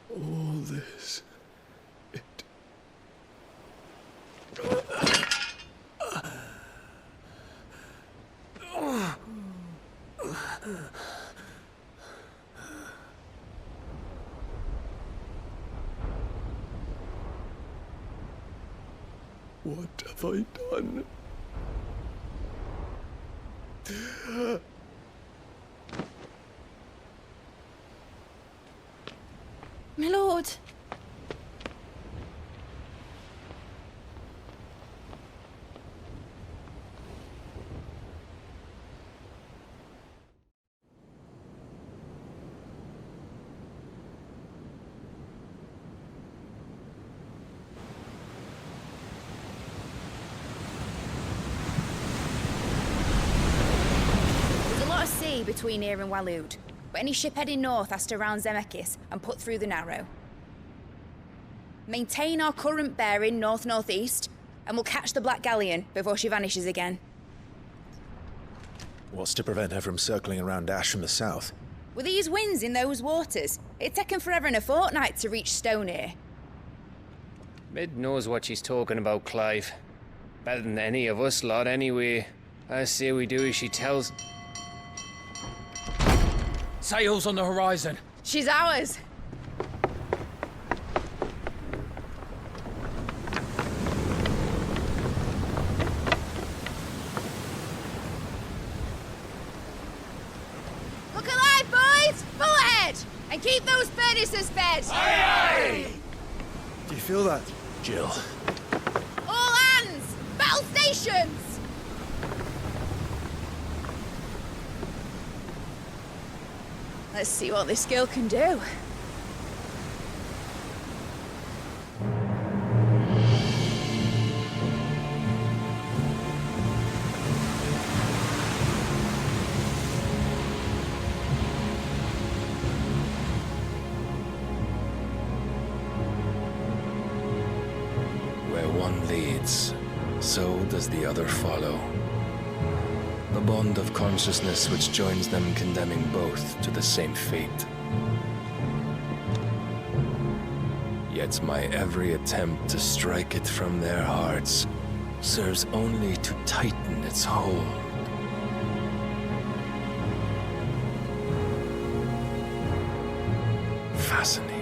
All this. What have I done? My lord. Between here and Waloed, but any ship heading north has to round Zemeckis and put through the Narrow. Maintain our current bearing north-northeast, and we'll catch the Black Galleon before she vanishes again. What's to prevent her from circling around Ash from the south? With these winds in those waters, it'd taken forever and a fortnight to reach Stonehere. Mid knows what she's talking about, Clive. Better than any of us lot, anyway. I say we do as she tells. Sails on the horizon. She's ours. Look alive, boys! Full ahead! And keep those furnaces fed! Aye, aye! Do you feel that? Jill. All hands! Battle stations! Let's see what this girl can do. Where one leads, so does the other follow. The bond of consciousness which joins them condemning both to the same fate. Yet my every attempt to strike it from their hearts serves only to tighten its hold. Fascinating.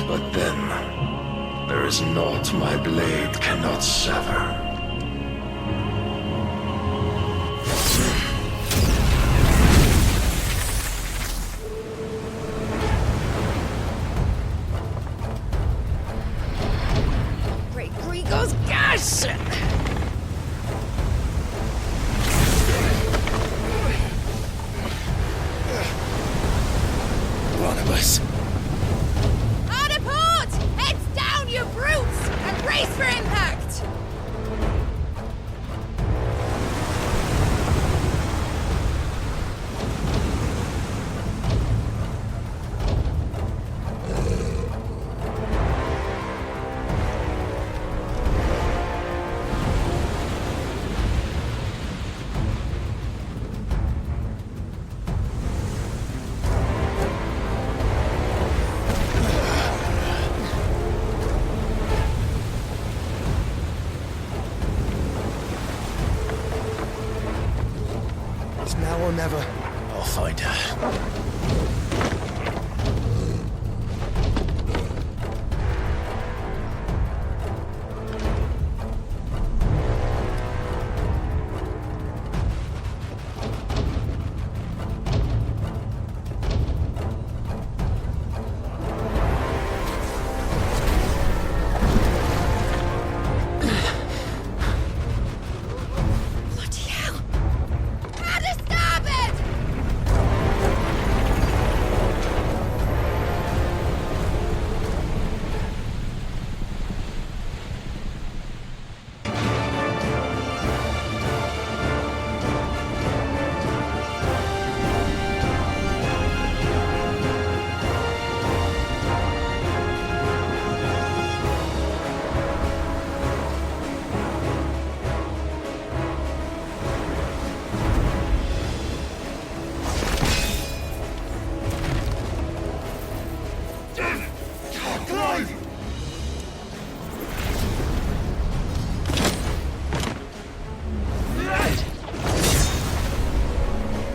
But then, there is naught my blade cannot sever. Great Grigor's gas! Barnabas. Hard a port! Heads down, you brutes! And brace for impact! It's now or never. I'll find her. Bloody hell! How to stop it!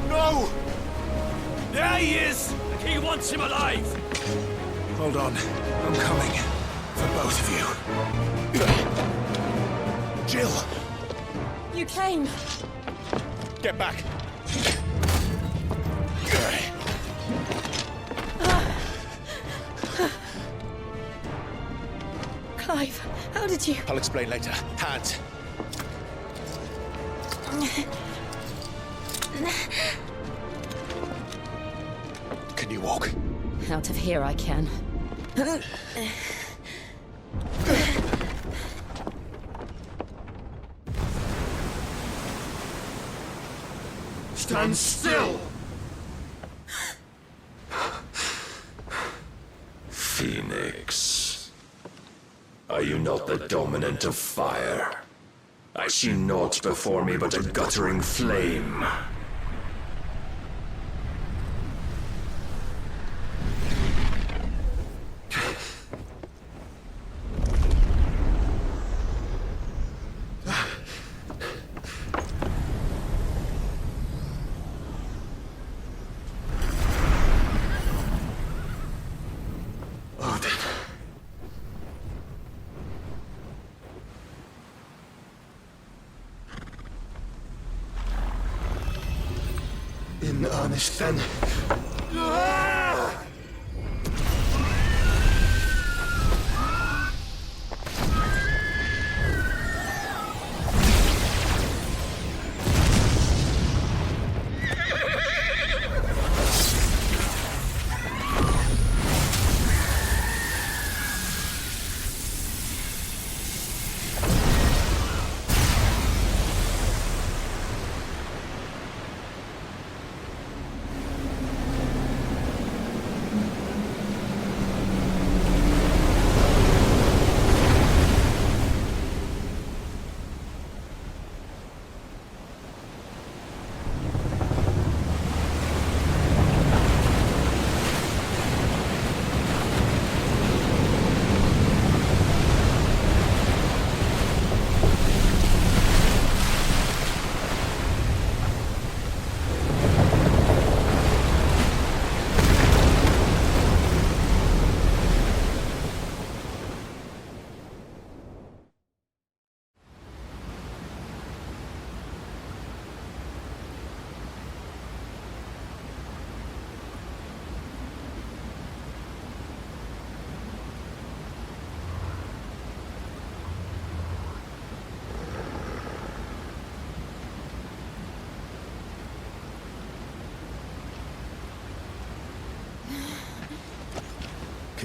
No! There he is! He wants him alive! Hold on. I'm coming. For both of you. Jill! You came. Get back! Clive, how did you... I'll explain later. Hands. Can you walk? Out of here I can. Stand still! Phoenix. Are you not the dominant of fire? I see naught before me but a guttering flame. In earnest, then.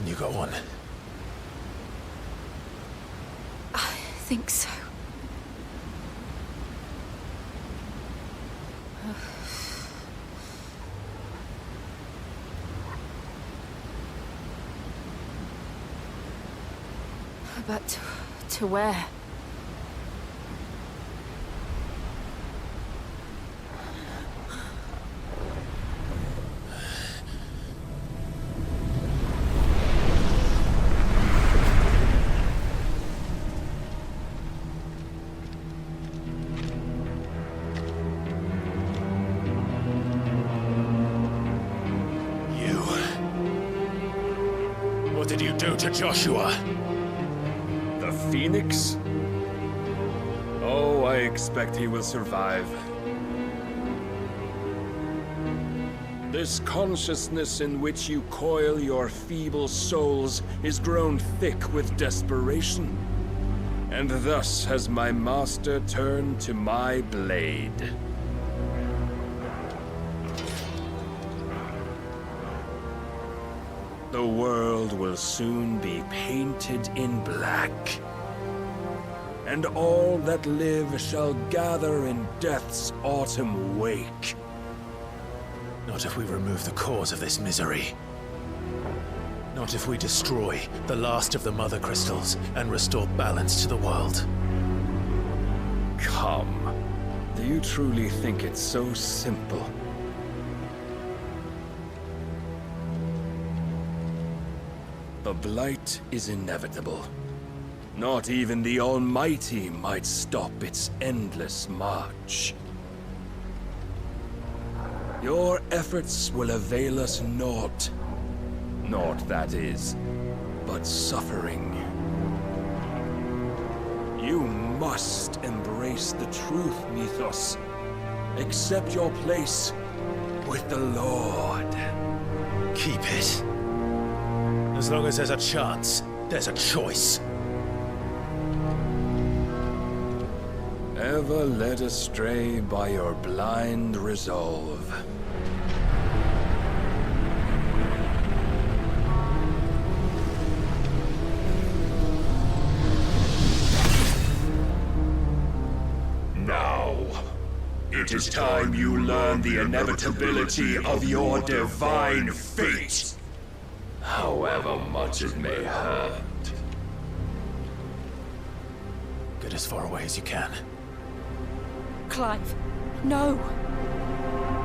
You got one? I think so. But to where? What did you do to Joshua? The Phoenix? Oh, I expect he will survive. This consciousness in which you coil your feeble souls is grown thick with desperation. And thus has my master turned to my blade. The world will soon be painted in black. And all that live shall gather in death's autumn wake. Not if we remove the cause of this misery. Not if we destroy the last of the Mother Crystals and restore balance to the world. Come. Do you truly think it's so simple? The Blight is inevitable. Not even the Almighty might stop its endless march. Your efforts will avail us naught. Naught, that is, but suffering. You must embrace the truth, Mythos. Accept your place with the Lord. Keep it. As long as there's a chance, there's a choice. Ever led astray by your blind resolve. Now, it is time you learn the inevitability of your divine fate. However much it may hurt. Get as far away as you can. Clive, no!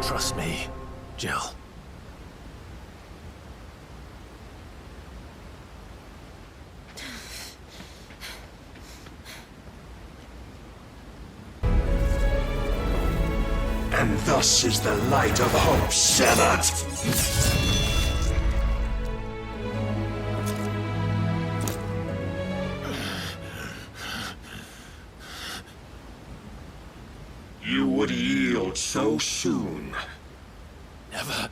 Trust me, Jill. And thus is the light of hope severed. You would yield so soon. Never.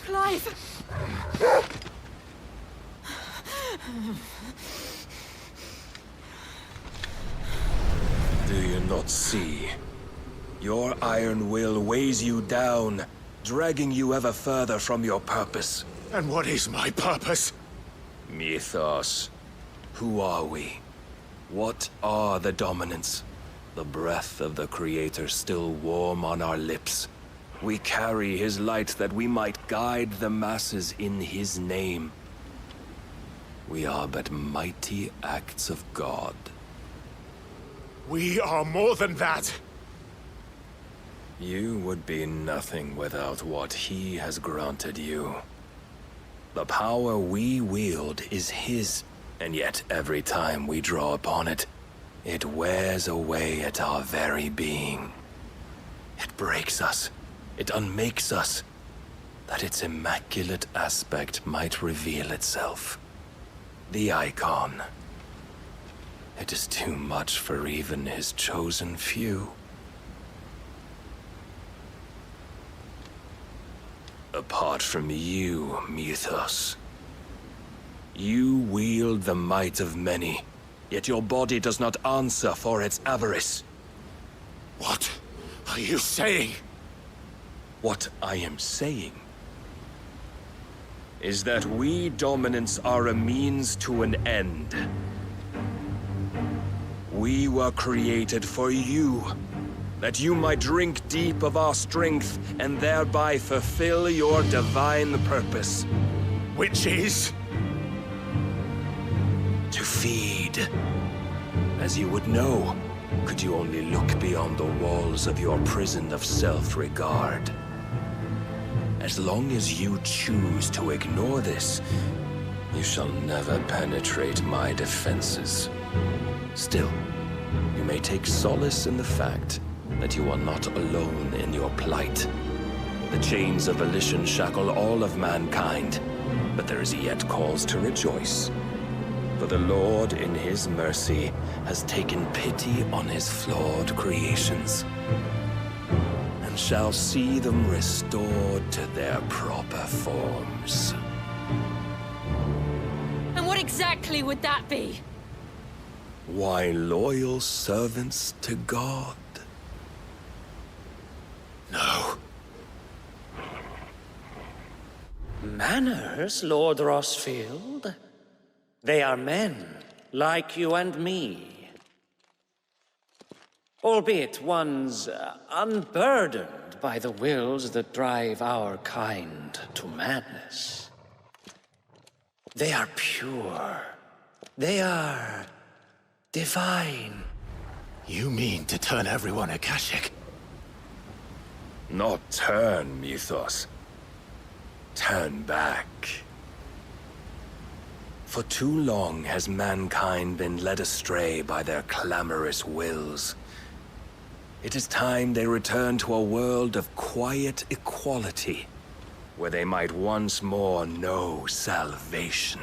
Clive! Do you not see? Your iron will weighs you down, dragging you ever further from your purpose. And what is my purpose? Mythos. Who are we? What are the dominants? The breath of the Creator still warm on our lips. We carry his light that we might guide the masses in his name. We are but mighty acts of God. We are more than that! You would be nothing without what he has granted you. The power we wield is his, and yet every time we draw upon it, it wears away at our very being. It breaks us, it unmakes us, that its immaculate aspect might reveal itself. The icon. It is too much for even his chosen few. Apart from you, Mythos. You wield the might of many, yet your body does not answer for its avarice. What are you saying? What I am saying is that we dominants are a means to an end. We were created for you, that you might drink deep of our strength and thereby fulfill your divine purpose. Which is? To feed. As you would know, could you only look beyond the walls of your prison of self-regard. As long as you choose to ignore this, you shall never penetrate my defenses. Still, you may take solace in the fact that you are not alone in your plight. The chains of volition shackle all of mankind, but there is yet cause to rejoice. For the Lord, in his mercy, has taken pity on his flawed creations, and shall see them restored to their proper forms. And what exactly would that be? Why, loyal servants to God. No. Manners, Lord Rosfield? They are men, like you and me. Albeit ones unburdened by the wills that drive our kind to madness. They are pure. They are divine. You mean to turn everyone Akashic? Not turn, Mythos. Turn back. For too long has mankind been led astray by their clamorous wills. It is time they return to a world of quiet equality, where they might once more know salvation.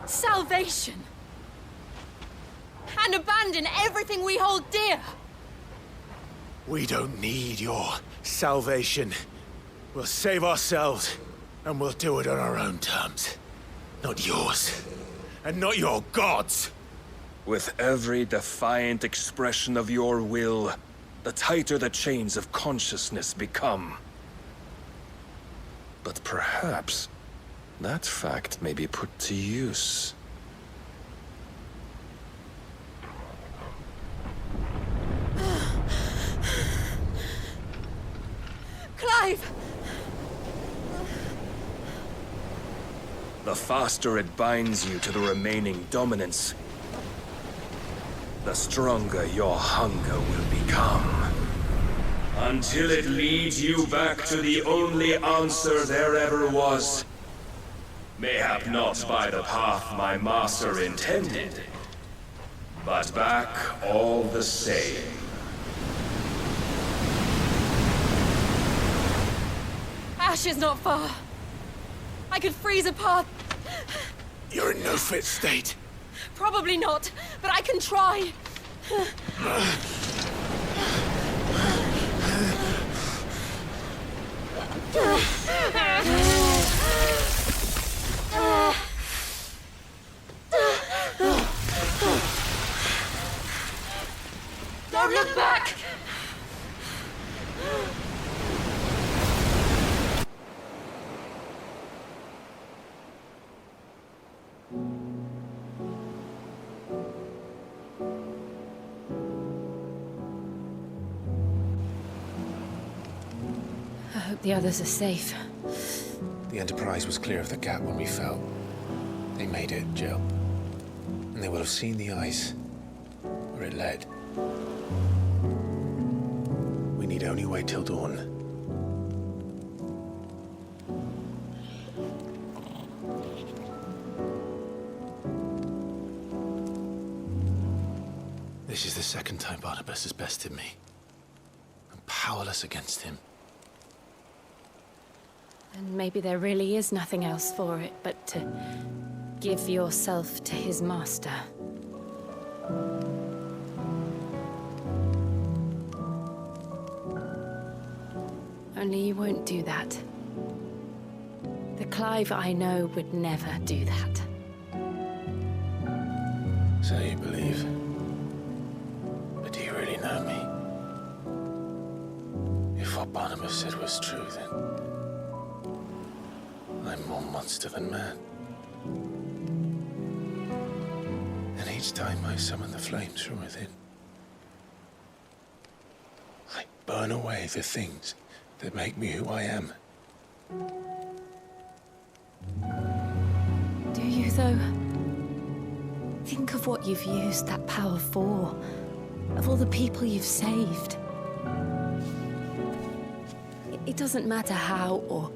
Salvation? And abandon everything we hold dear? We don't need your salvation. We'll save ourselves, and we'll do it on our own terms. Not yours. And not your gods! With every defiant expression of your will, the tighter the chains of consciousness become. But perhaps that fact may be put to use. Clive! The faster it binds you to the remaining dominance, the stronger your hunger will become. Until it leads you back to the only answer there ever was. Mayhap not by the path my master intended, but back all the same. Ash is not far. I could freeze a path. You're in no fit state. Probably not, but I can try. Don't look back! I hope the others are safe. The Enterprise was clear of the gap when we fell. They made it, Jill. And they will have seen the ice, where it led. We need only wait till dawn. This is the second time Barnabas has bested me. I'm powerless against him. And maybe there really is nothing else for it but to give yourself to his master. Only you won't do that. The Clive I know would never do that. So you believe? But do you really know me? If what Barnabas said was true, then I'm more monster than man. And each time I summon the flames from within, I burn away the things that make me who I am. Do you, though? Think of what you've used that power for, of all the people you've saved. It doesn't matter how or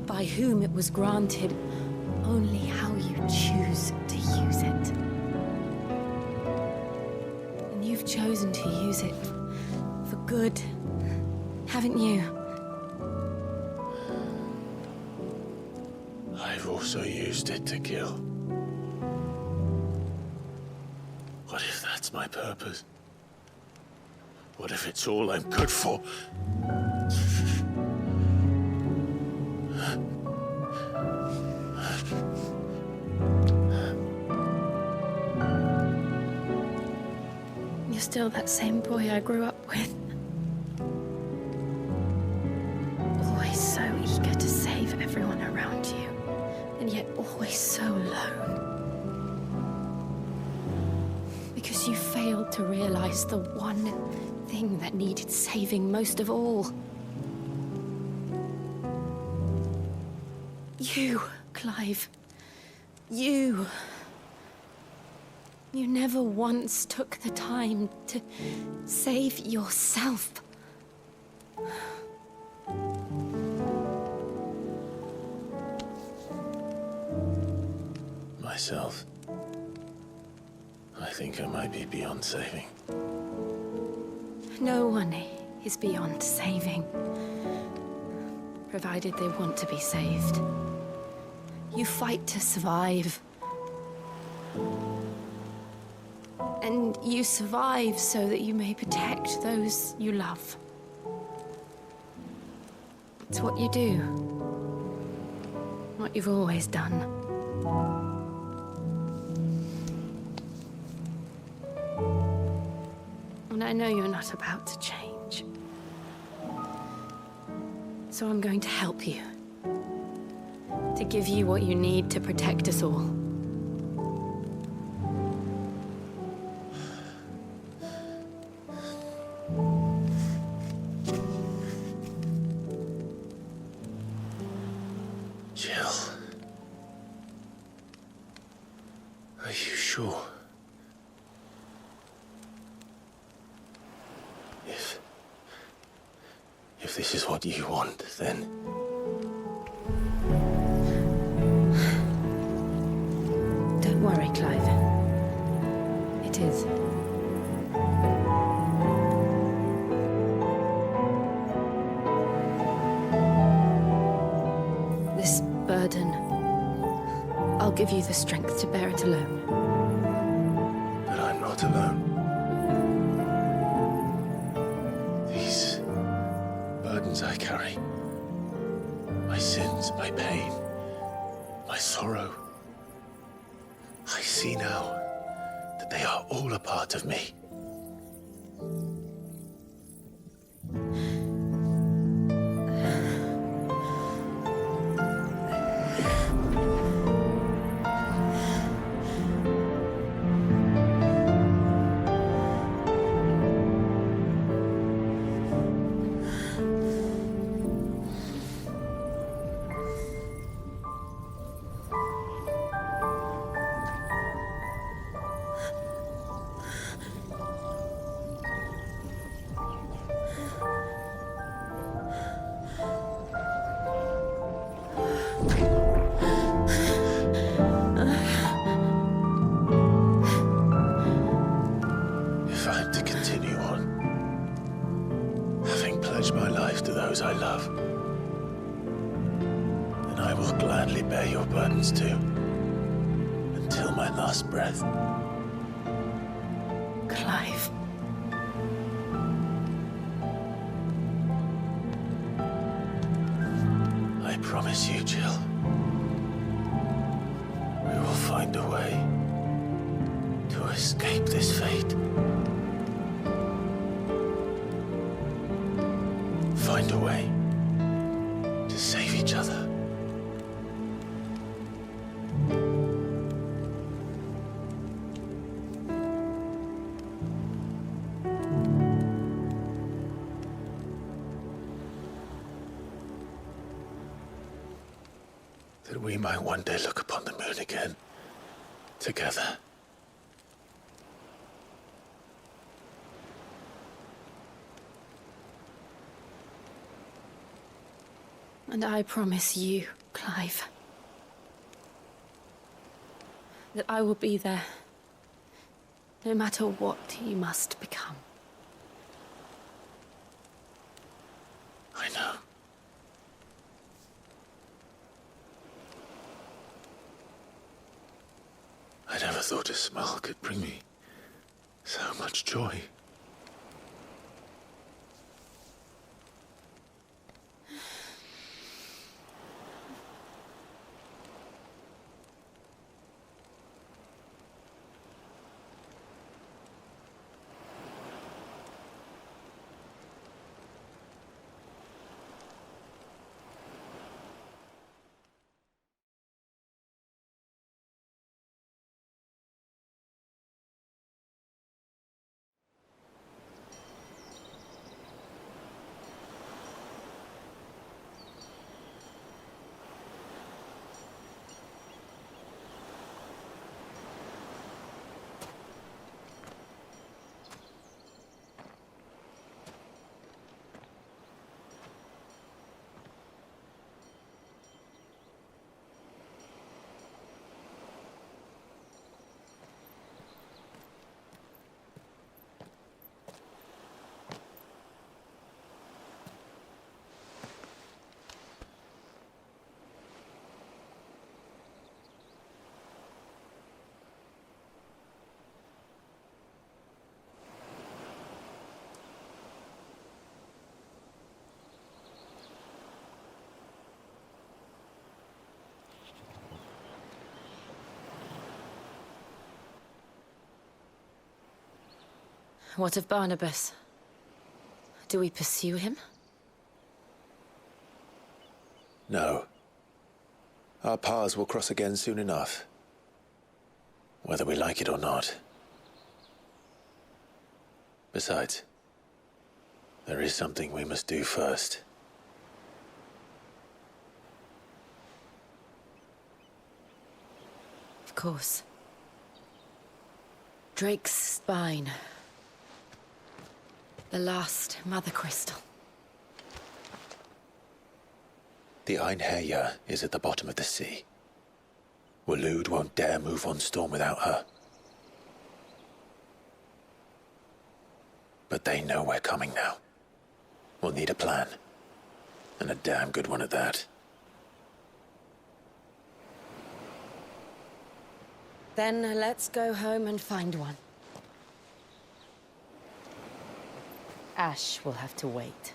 by whom it was granted, only how you choose to use it. And you've chosen to use it for good, haven't you? I've also used it to kill. What if that's my purpose? What if it's all I'm good for? You're still that same boy I grew up with. Always so eager to save everyone around you, and yet always so alone. Because you failed to realize the one thing that needed saving most of all. You, Clive. You. You never once took the time to save yourself. Myself. I think I might be beyond saving. No one is beyond saving, provided they want to be saved. You fight to survive. And you survive so that you may protect those you love. It's what you do. What you've always done. And I know you're not about to change. So I'm going to help you. To give you what you need to protect us all. Jill. Are you sure? If this is what you want, then... Don't worry, Clive. It is. This burden, I'll give you the strength to bear it alone. But I'm not alone. These burdens I carry, my sins, my pain, my sorrow, I see now that they are all a part of me. If I'm to continue on, having pledged my life to those I love, then I will gladly bear your burdens too, until my last breath. Clive. I promise you, Jill, we will find a way to escape this fate. Find a way to save each other. that we might one day look upon the moon again, together. And I promise you, Clive, that I will be there, no matter what you must become. I know. I never thought a smile could bring me so much joy. What of Barnabas? Do we pursue him? No. Our paths will cross again soon enough, whether we like it or not. Besides, there is something we must do first. Of course. Drake's spine. The last Mother Crystal. The Einherjar is at the bottom of the sea. Waloed won't dare move on Storm without her. But they know we're coming now. We'll need a plan. And a damn good one at that. Then let's go home and find one. Ash will have to wait.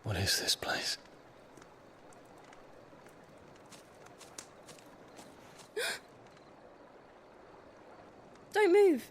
What is this place? Don't move.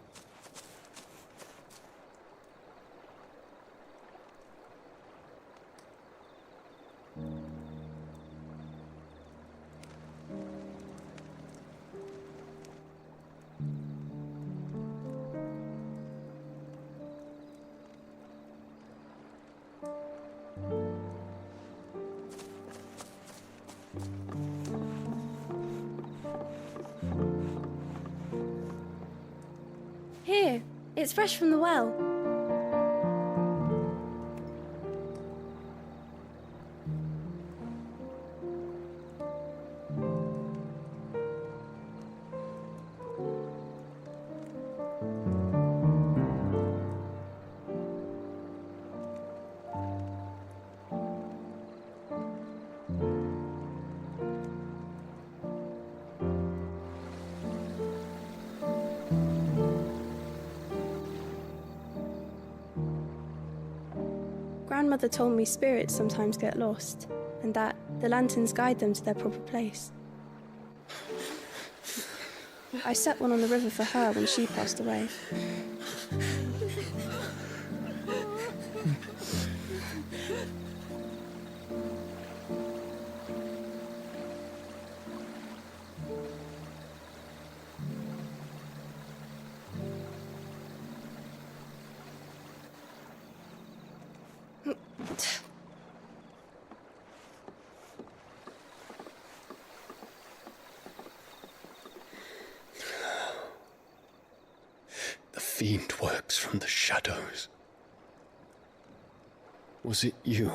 It's fresh from the well. Grandmother told me spirits sometimes get lost, and that the lanterns guide them to their proper place. I set one on the river for her when she passed away. The fiend works from the shadows. Was it you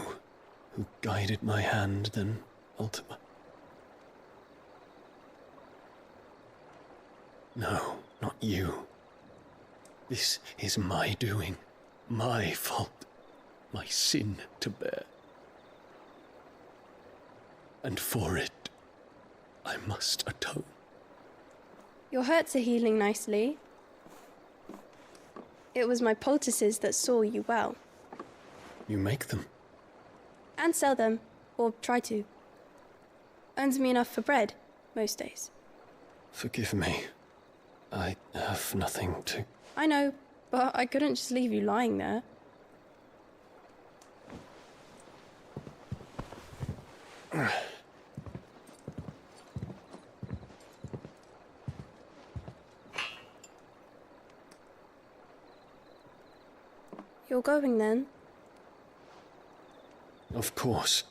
who guided my hand then, Ultima? No, not you. This is my doing, my fault, my sin to bear. And for it, I must atone. Your hurts are healing nicely. It was my poultices that saw you well. You make them? And sell them, or try to. Earns me enough for bread, most days. Forgive me. I have nothing to... I know, but I couldn't just leave you lying there. You're going then? Of course.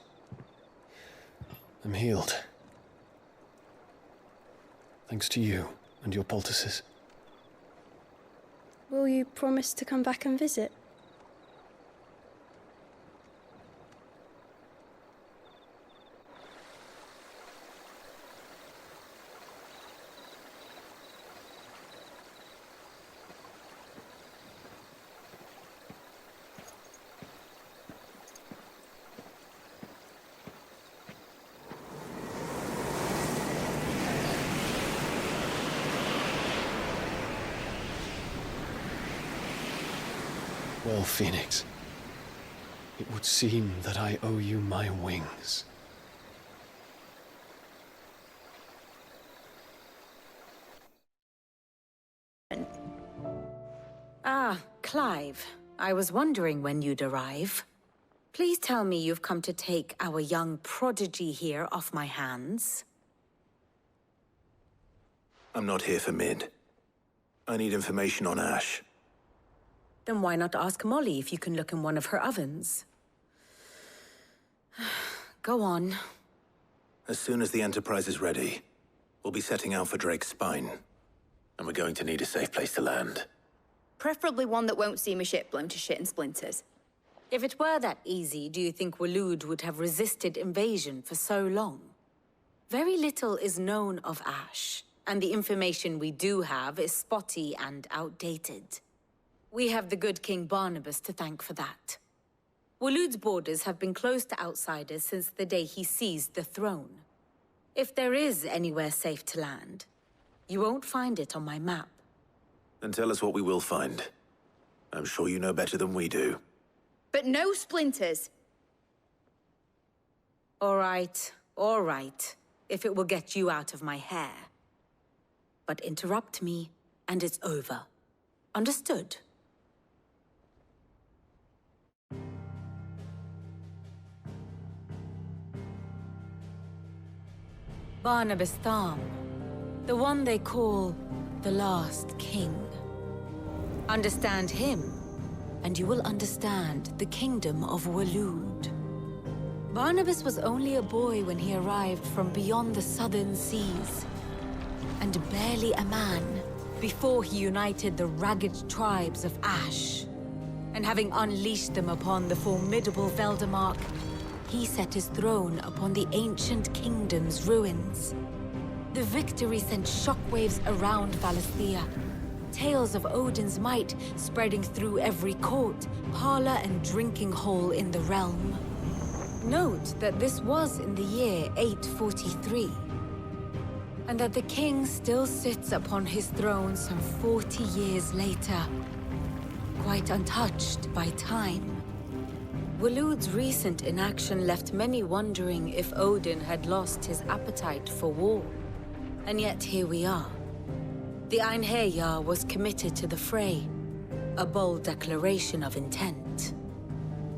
I'm healed. Thanks to you and your poultices. Will you promise to come back and visit? Well, Phoenix, it would seem that I owe you my wings. Ah, Clive. I was wondering when you'd arrive. Please tell me you've come to take our young prodigy here off my hands. I'm not here for Mid. I need information on Ash. Then why not ask Molly if you can look in one of her ovens? Go on. As soon as the Enterprise is ready, we'll be setting out for Drake's Spine. And we're going to need a safe place to land. Preferably one that won't see my ship blown to shit and splinters. If it were that easy, do you think Waloed would have resisted invasion for so long? Very little is known of Ash, and the information we do have is spotty and outdated. We have the good King Barnabas to thank for that. Waloed's borders have been closed to outsiders since the day he seized the throne. If there is anywhere safe to land, you won't find it on my map. Then tell us what we will find. I'm sure you know better than we do. But no splinters. All right. If it will get you out of my hair. But interrupt me, and it's over. Understood? Barnabas Tharm, the one they call the Last King. Understand him, and you will understand the kingdom of Waloed. Barnabas was only a boy when he arrived from beyond the southern seas, and barely a man before he united the ragged tribes of Ash. And having unleashed them upon the formidable Veldemark, he set his throne upon the ancient kingdom's ruins. The victory sent shockwaves around Valisthea, tales of Odin's might spreading through every court, parlor, and drinking hole in the realm. Note that this was in the year 843, and that the king still sits upon his throne some 40 years later, quite untouched by time. Waloed's recent inaction left many wondering if Odin had lost his appetite for war. And yet here we are. The Einherjar was committed to the fray, a bold declaration of intent.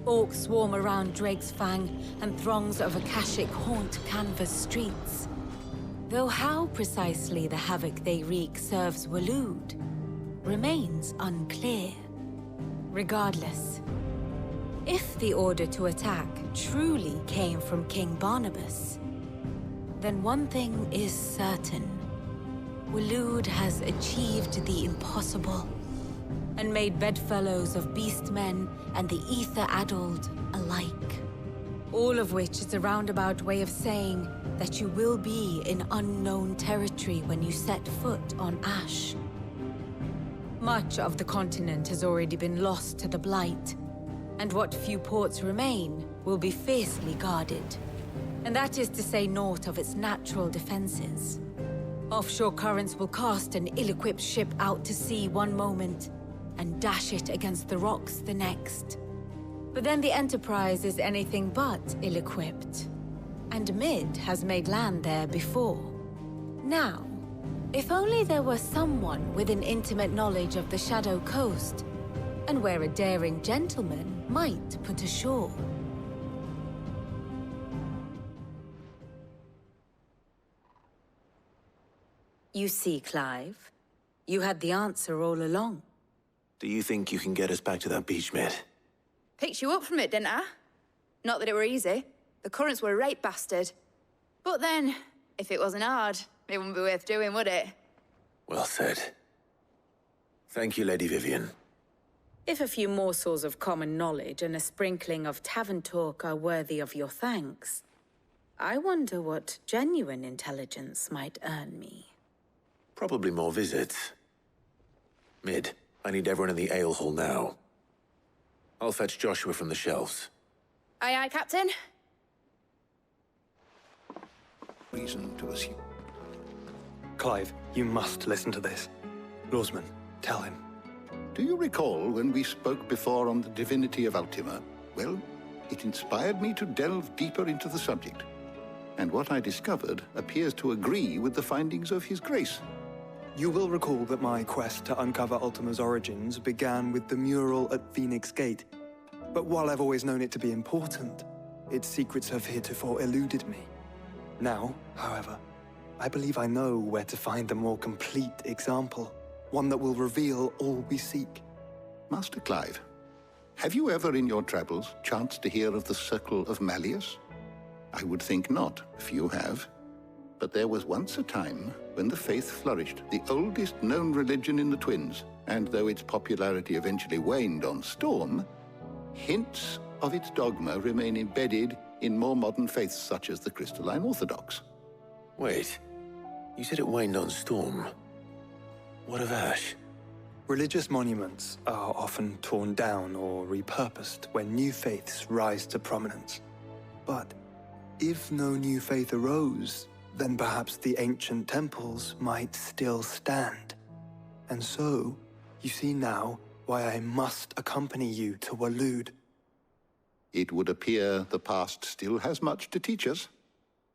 Orcs swarm around Drake's Fang, and throngs of Akashic haunt canvas streets. Though how precisely the havoc they wreak serves Waloed remains unclear. Regardless, if the order to attack truly came from King Barnabas, then one thing is certain. Waloed has achieved the impossible, and made bedfellows of beastmen and the ether-addled alike. All of which is a roundabout way of saying that you will be in unknown territory when you set foot on Ash. Much of the continent has already been lost to the Blight, and what few ports remain will be fiercely guarded. And that is to say naught of its natural defenses. Offshore currents will cast an ill-equipped ship out to sea one moment, and dash it against the rocks the next. But then the Enterprise is anything but ill-equipped. And Mid has made land there before. Now, if only there were someone with an intimate knowledge of the Shadow Coast, and where a daring gentleman might put ashore. You see, Clive, you had the answer all along. Do you think you can get us back to that beach, Mid? Picked you up from it, didn't I? Not that it were easy. The currents were a right bastard. But then, if it wasn't hard, it wouldn't be worth doing, would it? Well said. Thank you, Lady Vivian. If a few morsels of common knowledge and a sprinkling of tavern talk are worthy of your thanks, I wonder what genuine intelligence might earn me. Probably more visits. Mid, I need everyone in the ale hall now. I'll fetch Joshua from the shelves. Aye, aye, Captain. Reason to assume. Clive, you must listen to this. Lawsman, tell him. Do you recall when we spoke before on the divinity of Ultima? Well, it inspired me to delve deeper into the subject. And what I discovered appears to agree with the findings of His Grace. You will recall that my quest to uncover Ultima's origins began with the mural at Phoenix Gate. But while I've always known it to be important, its secrets have heretofore eluded me. Now, however, I believe I know where to find the more complete example. One that will reveal all we seek. Master Clive, have you ever in your travels chanced to hear of the Circle of Malleus? I would think not, if you have. But there was once a time when the faith flourished, the oldest known religion in the Twins, and though its popularity eventually waned on Storm, hints of its dogma remain embedded in more modern faiths such as the Crystalline Orthodox. Wait, you said it waned on Storm. What of Ash? Religious monuments are often torn down or repurposed when new faiths rise to prominence. But if no new faith arose, then perhaps the ancient temples might still stand. And so, you see now why I must accompany you to Waloed. It would appear the past still has much to teach us,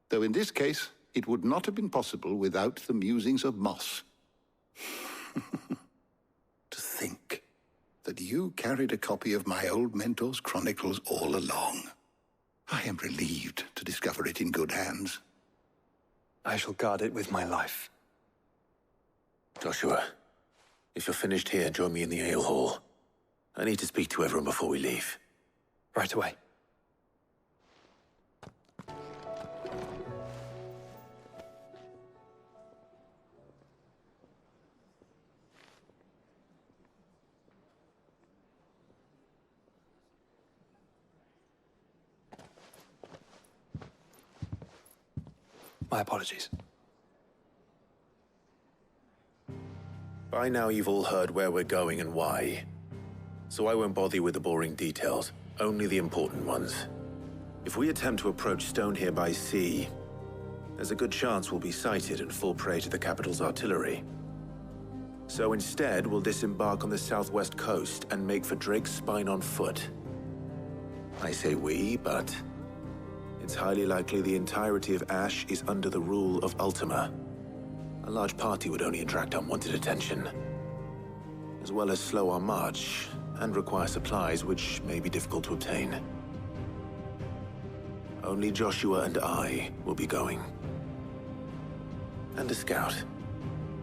though in this case, it would not have been possible without the musings of Moss. To think that you carried a copy of my old mentor's chronicles all along. I am relieved to discover it in good hands. I shall guard it with my life. Joshua, if you're finished here, join me in the ale hall. I need to speak to everyone before we leave. Right away. My apologies. By now you've all heard where we're going and why. So I won't bother you with the boring details, only the important ones. If we attempt to approach Stone here by sea, there's a good chance we'll be sighted and fall prey to the capital's artillery. So instead, we'll disembark on the southwest coast and make for Drake's Spine on foot. I say we, but it's highly likely the entirety of Ash is under the rule of Ultima. A large party would only attract unwanted attention, as well as slow our march and require supplies which may be difficult to obtain. Only Joshua and I will be going. And a scout.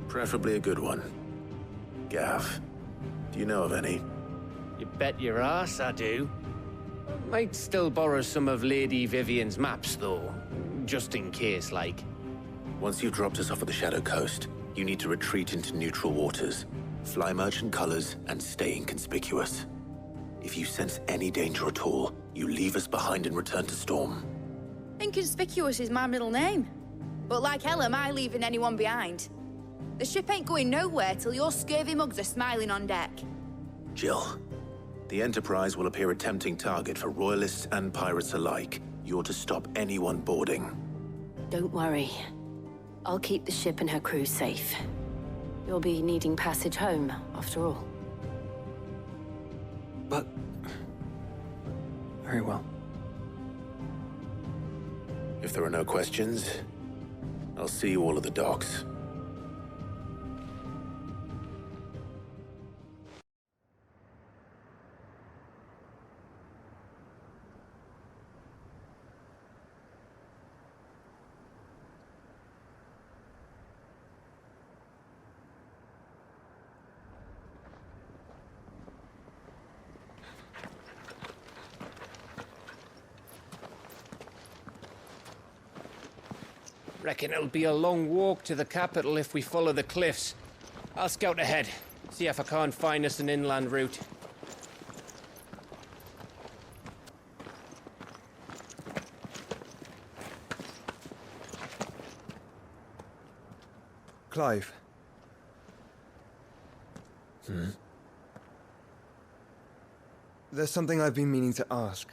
Preferably a good one. Gav, do you know of any? You bet your ass I do. Might still borrow some of Lady Vivian's maps, though. Just in case, like. Once you've dropped us off at the Shadow Coast, you need to retreat into neutral waters, fly merchant colors, and stay inconspicuous. If you sense any danger at all, you leave us behind and return to Storm. Inconspicuous is my middle name. But like hell am I leaving anyone behind. The ship ain't going nowhere till your scurvy mugs are smiling on deck. Jill, the Enterprise will appear a tempting target for royalists and pirates alike. You're to stop anyone boarding. Don't worry. I'll keep the ship and her crew safe. You'll be needing passage home, after all. But... very well. If there are no questions, I'll see you all at the docks. Reckon it'll be a long walk to the capital if we follow the cliffs. I'll scout ahead, see if I can't find us an inland route. Clive. There's something I've been meaning to ask.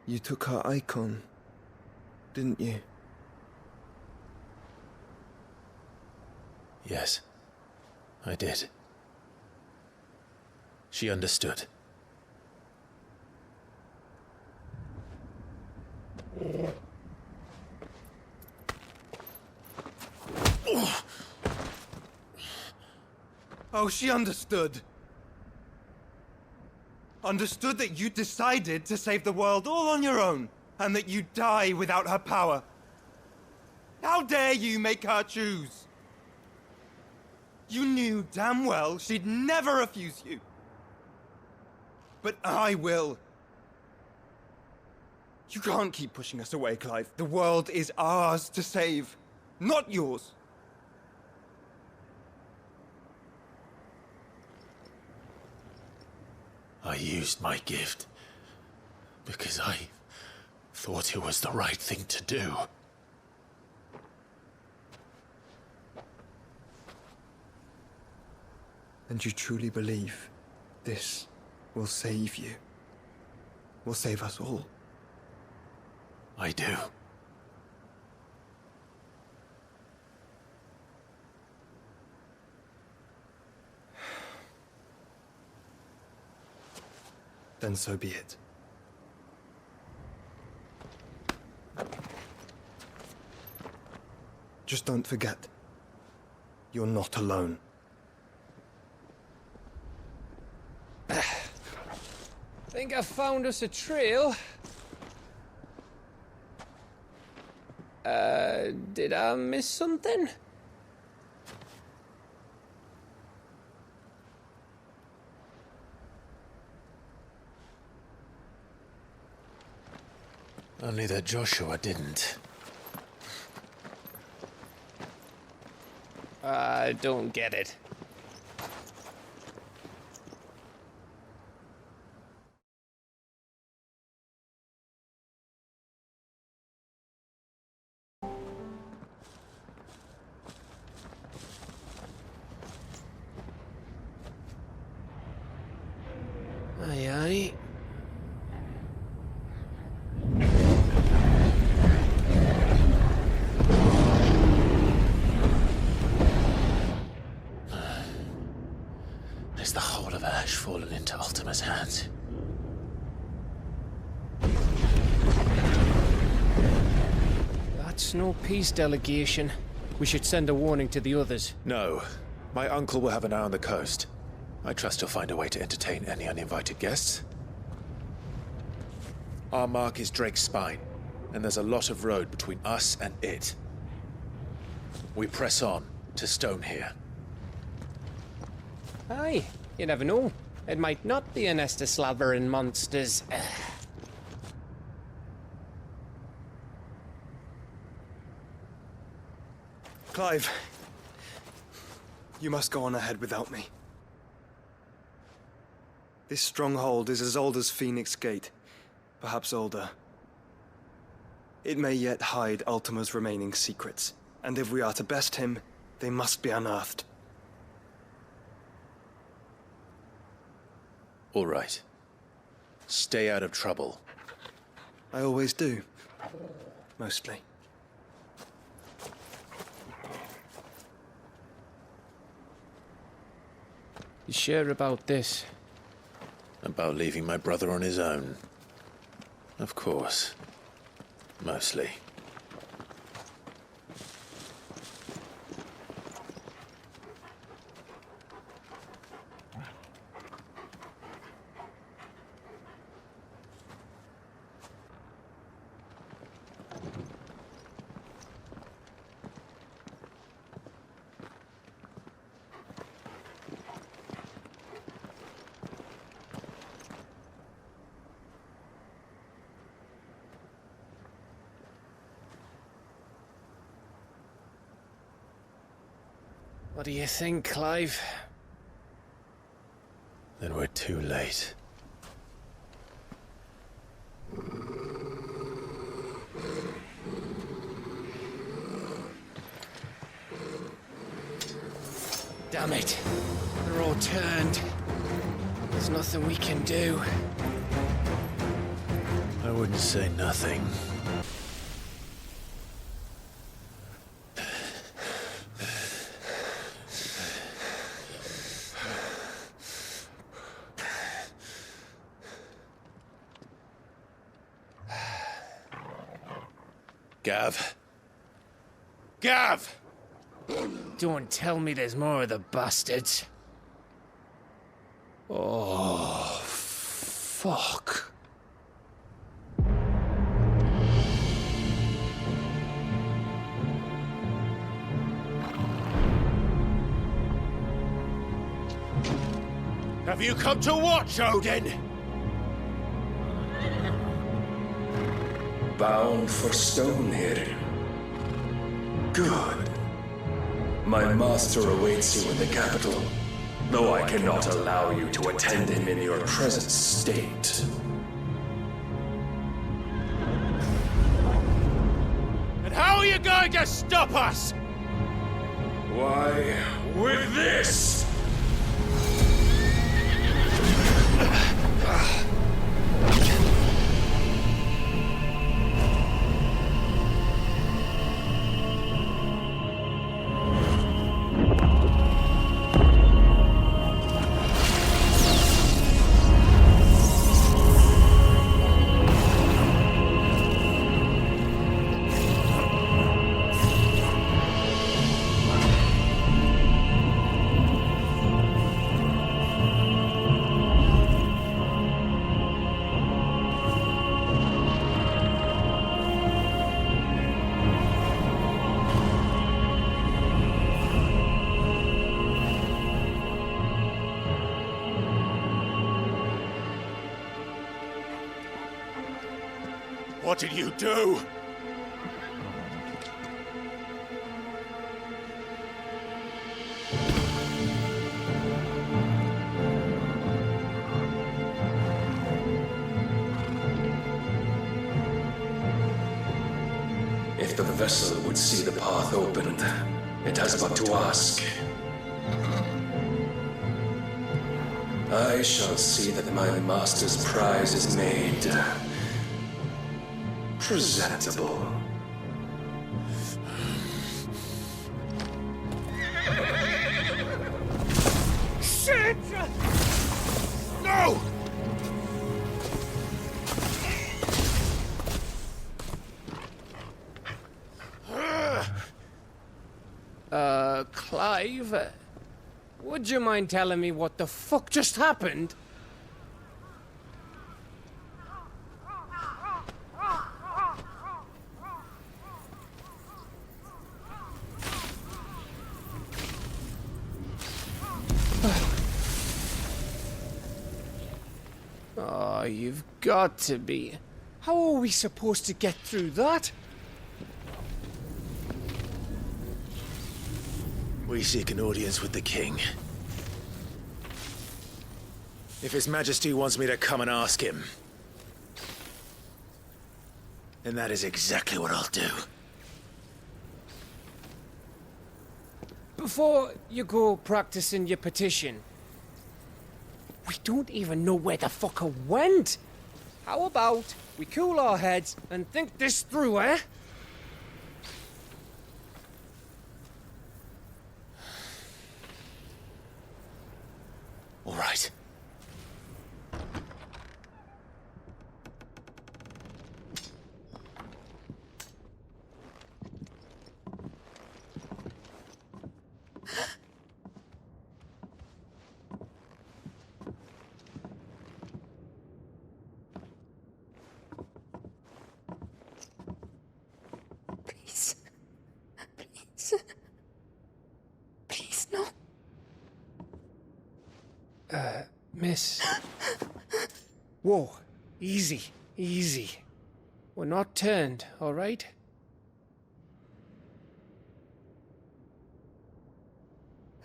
You took her icon, didn't you? Yes, I did. She understood. Oh, she understood. Understood that you decided to save the world all on your own, and that you'd die without her power. How dare you make her choose? You knew damn well she'd never refuse you. But I will. You can't keep pushing us away, Clive. The world is ours to save, not yours. I used my gift because I thought it was the right thing to do. And you truly believe this will save you? Will save us all? I do. Then so be it. Just don't forget, you're not alone. Think I found us a trail. Did I miss something? Only that Joshua didn't. I don't get it. aye. Is the whole of Ash fallen into Ultima's hands? That's no peace delegation. We should send a warning to the others. No. My uncle will have an eye on the coast. I trust he'll find a way to entertain any uninvited guests. Our mark is Drake's Spine, and there's a lot of road between us and it. We press on to Stone here. Aye, you never know. It might not be a nest of slavering monsters. Clive, you must go on ahead without me. This stronghold is as old as Phoenix Gate, perhaps older. It may yet hide Ultima's remaining secrets, and if we are to best him, they must be unearthed. All right. Stay out of trouble. I always do. Mostly. You sure about this? About leaving my brother on his own? Of course. Mostly. What do you think, Clive? Then we're too late. Damn it. They're all turned. There's nothing we can do. I wouldn't say nothing. Gav? Gav! Don't tell me there's more of the bastards. Oh, fuck. Have you come to watch, Odin? Bound for Stone here. Good. My master awaits you in the capital, though I cannot allow you to attend him in your present state. And how are you going to stop us? Why, with this! What did you do? If the vessel would see the path opened, it has but to ask. I shall see that my master's prize is made presentable. Shit! No! Clive, would you mind telling me what the fuck just happened? Oh, you've got to be. How are we supposed to get through that? We seek an audience with the king. If His Majesty wants me to come and ask him, then that is exactly what I'll do. Before you go practicing your petition, we don't even know where the fucker went. How about we cool our heads and think this through, eh? All right. Please. Please. Please, no. Miss. Whoa. Easy. Easy. We're not turned, all right?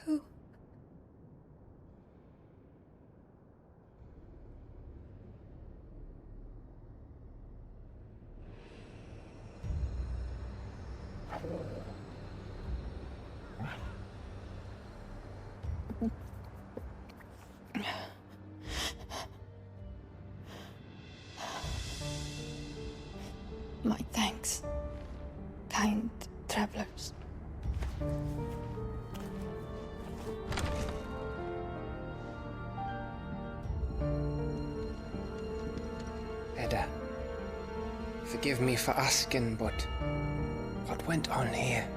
Who? My thanks, kind travelers. Edda, forgive me for asking, but what went on here?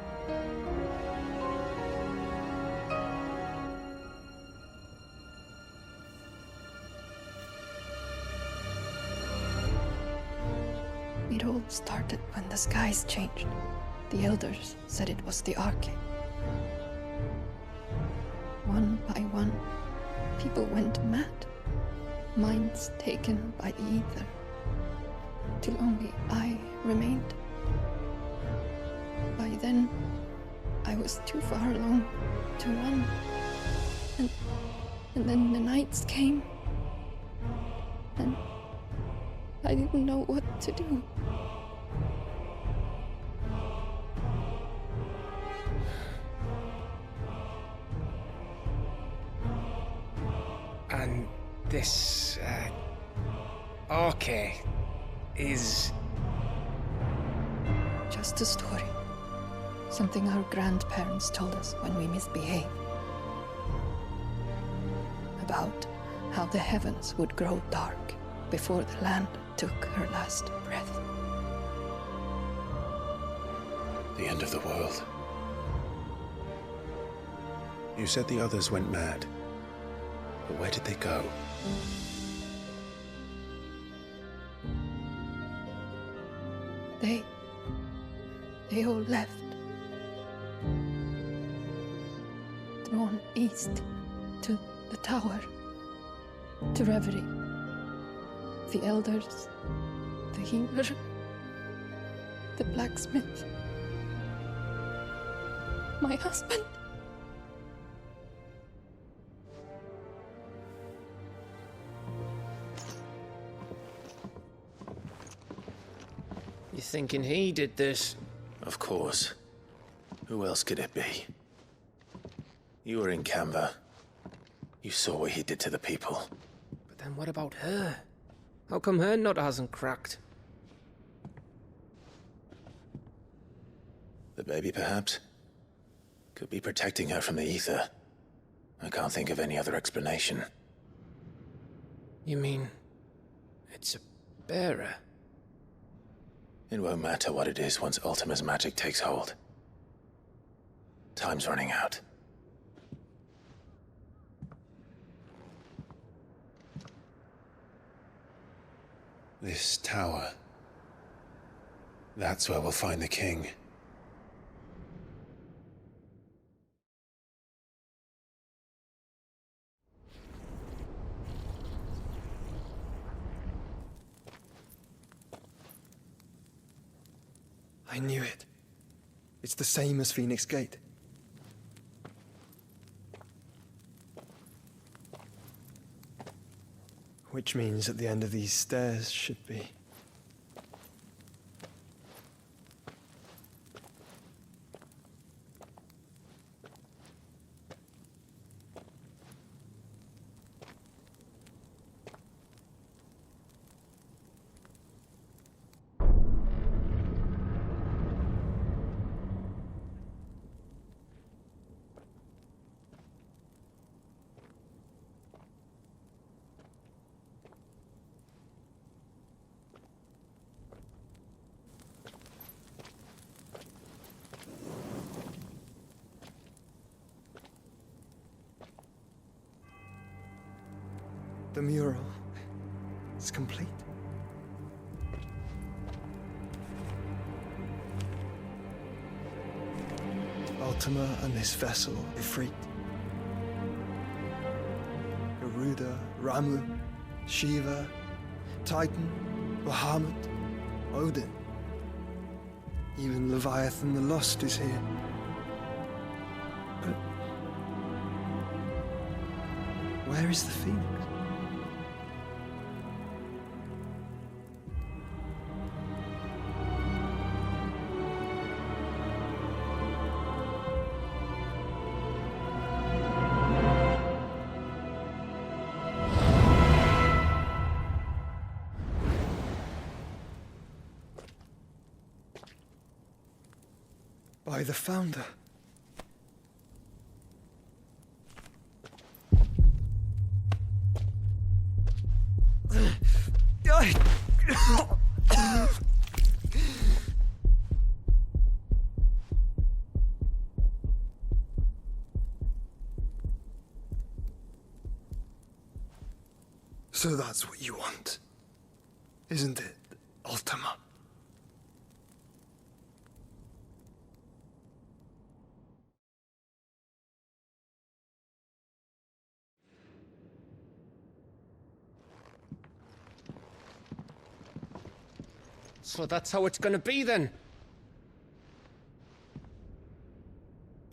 It all started when the skies changed. The elders said it was the Arcade. One by one, people went mad. Minds taken by the ether. Till only I remained. By then, I was too far along to run. And then the nights came. And I didn't know what to do. And this, Arcade is... Just a story. Something our grandparents told us when we misbehaved. About how the heavens would grow dark before the land took her last breath. The end of the world. You said the others went mad. But where did they go? They all left. Drawn east to the tower, to reverie. The elders, the healer, the blacksmith, my husband. You thinking he did this? Of course. Who else could it be? You were in Canva. You saw what he did to the people. But then what about her? How come her nut hasn't cracked? The baby, perhaps? Could be protecting her from the ether. I can't think of any other explanation. You mean... it's a bearer? It won't matter what it is once Ultima's magic takes hold. Time's running out. This tower. That's where we'll find the king. I knew it. It's the same as Phoenix Gate. Which means at the end of these stairs should be... The mural is complete. Ultima and this vessel, Ifrit. Garuda, Ramu, Shiva, Titan, Bahamut, Odin. Even Leviathan the Lost is here. But where is the Phoenix? By the Founder. So that's what you want, isn't it, Ultima? So that's how it's gonna be then?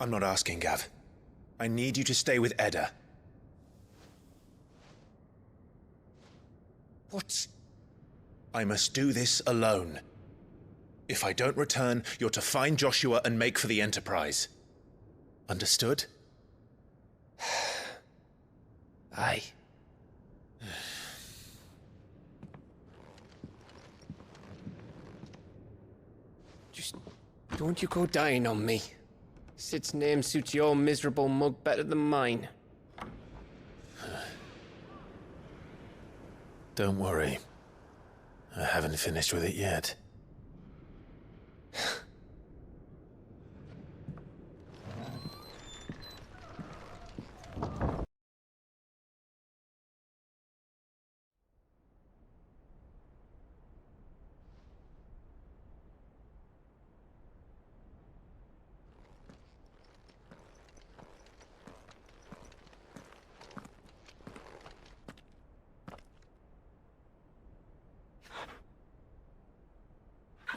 I'm not asking, Gav. I need you to stay with Edda. What? I must do this alone. If I don't return, you're to find Joshua and make for the Enterprise. Understood? Aye. Just don't you go dying on me. Sid's name suits your miserable mug better than mine. Don't worry. I haven't finished with it yet.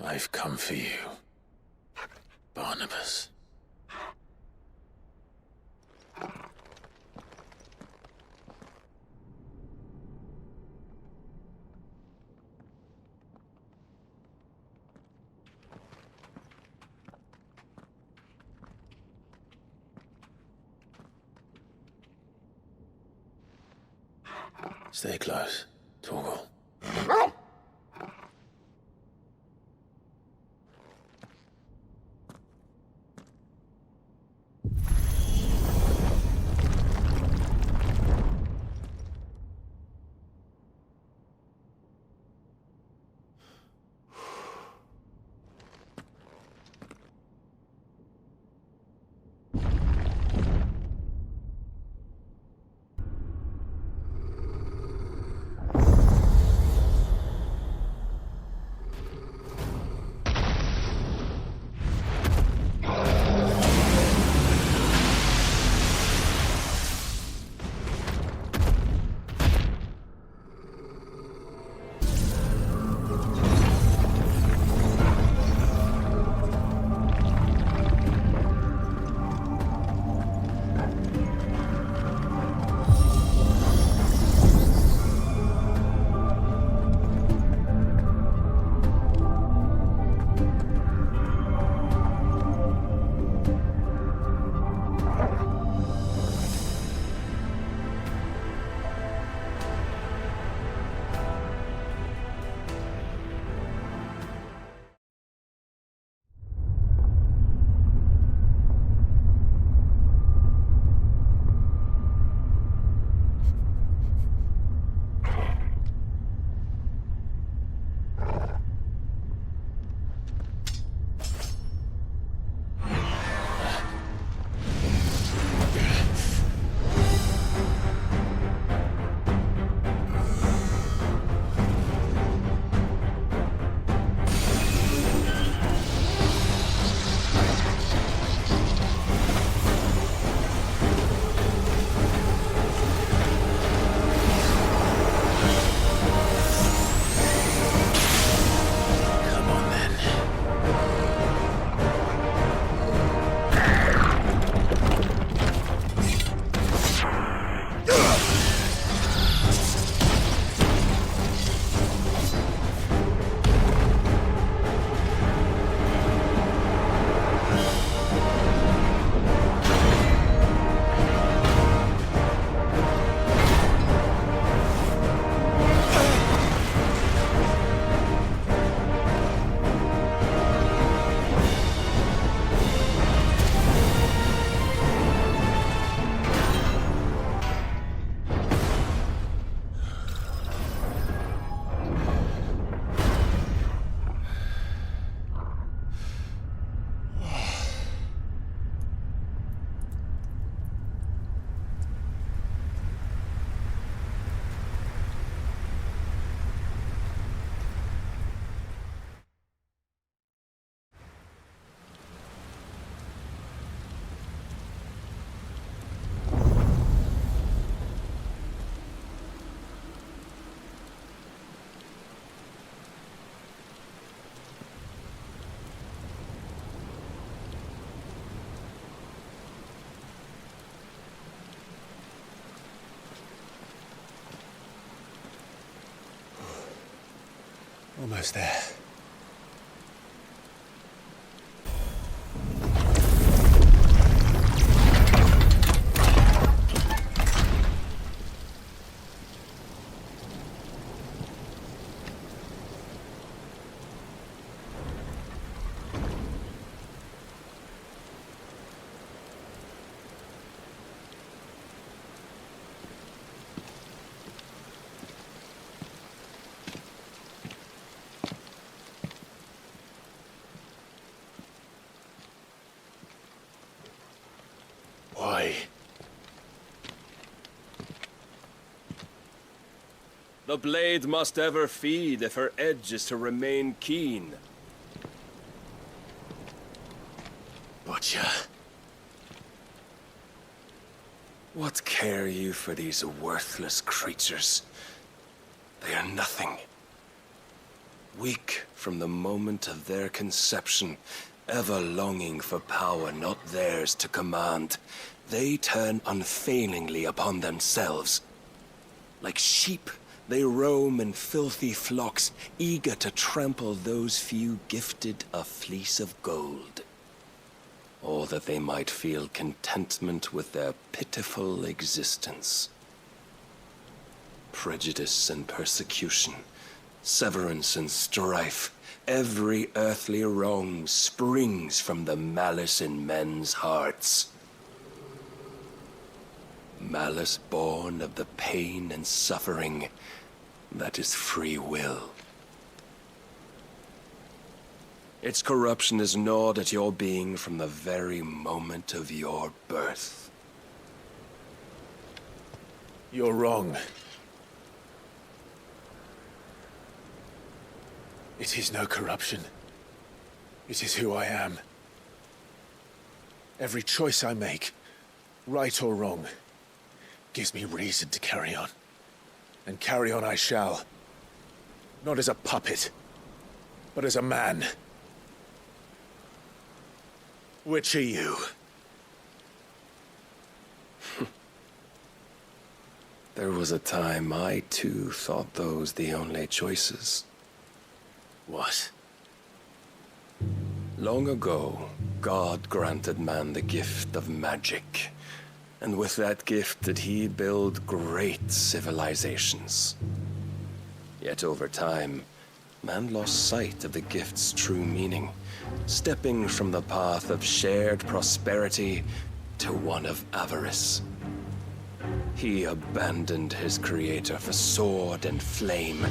I've come for you, Barnabas. Stay close, Torgal. Almost there. Why? The blade must ever feed if her edge is to remain keen. Butcher. What care you for these worthless creatures? They are nothing. Weak from the moment of their conception, ever longing for power not theirs to command, they turn unfailingly upon themselves. Like sheep, they roam in filthy flocks, eager to trample those few gifted a fleece of gold. Or that they might feel contentment with their pitiful existence. Prejudice and persecution, severance and strife, every earthly wrong springs from the malice in men's hearts. Malice born of the pain and suffering that is free will. Its corruption is gnawed at your being from the very moment of your birth. You're wrong. It is no corruption. It is who I am. Every choice I make, right or wrong, gives me reason to carry on. And carry on I shall. Not as a puppet, but as a man. Which are you? There was a time I too thought those the only choices. What? Long ago, God granted man the gift of magic. And with that gift did he build great civilizations. Yet over time, man lost sight of the gift's true meaning, stepping from the path of shared prosperity to one of avarice. He abandoned his creator for sword and flame,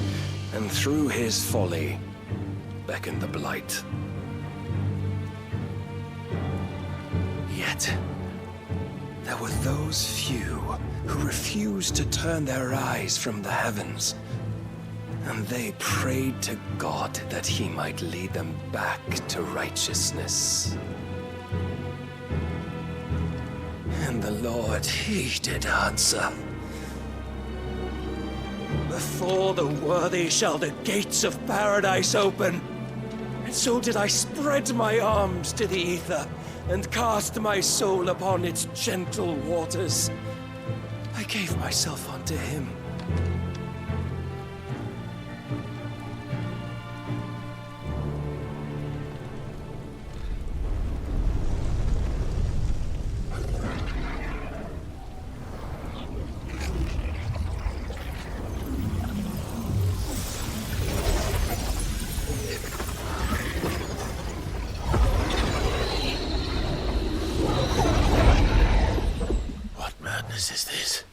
and through his folly, beckoned the blight. Yet, there were those few who refused to turn their eyes from the heavens, and they prayed to God that he might lead them back to righteousness. And the Lord, he did answer. Before the worthy shall the gates of paradise open. And so did I spread my arms to the ether, and cast my soul upon its gentle waters. I gave myself unto him. Is this?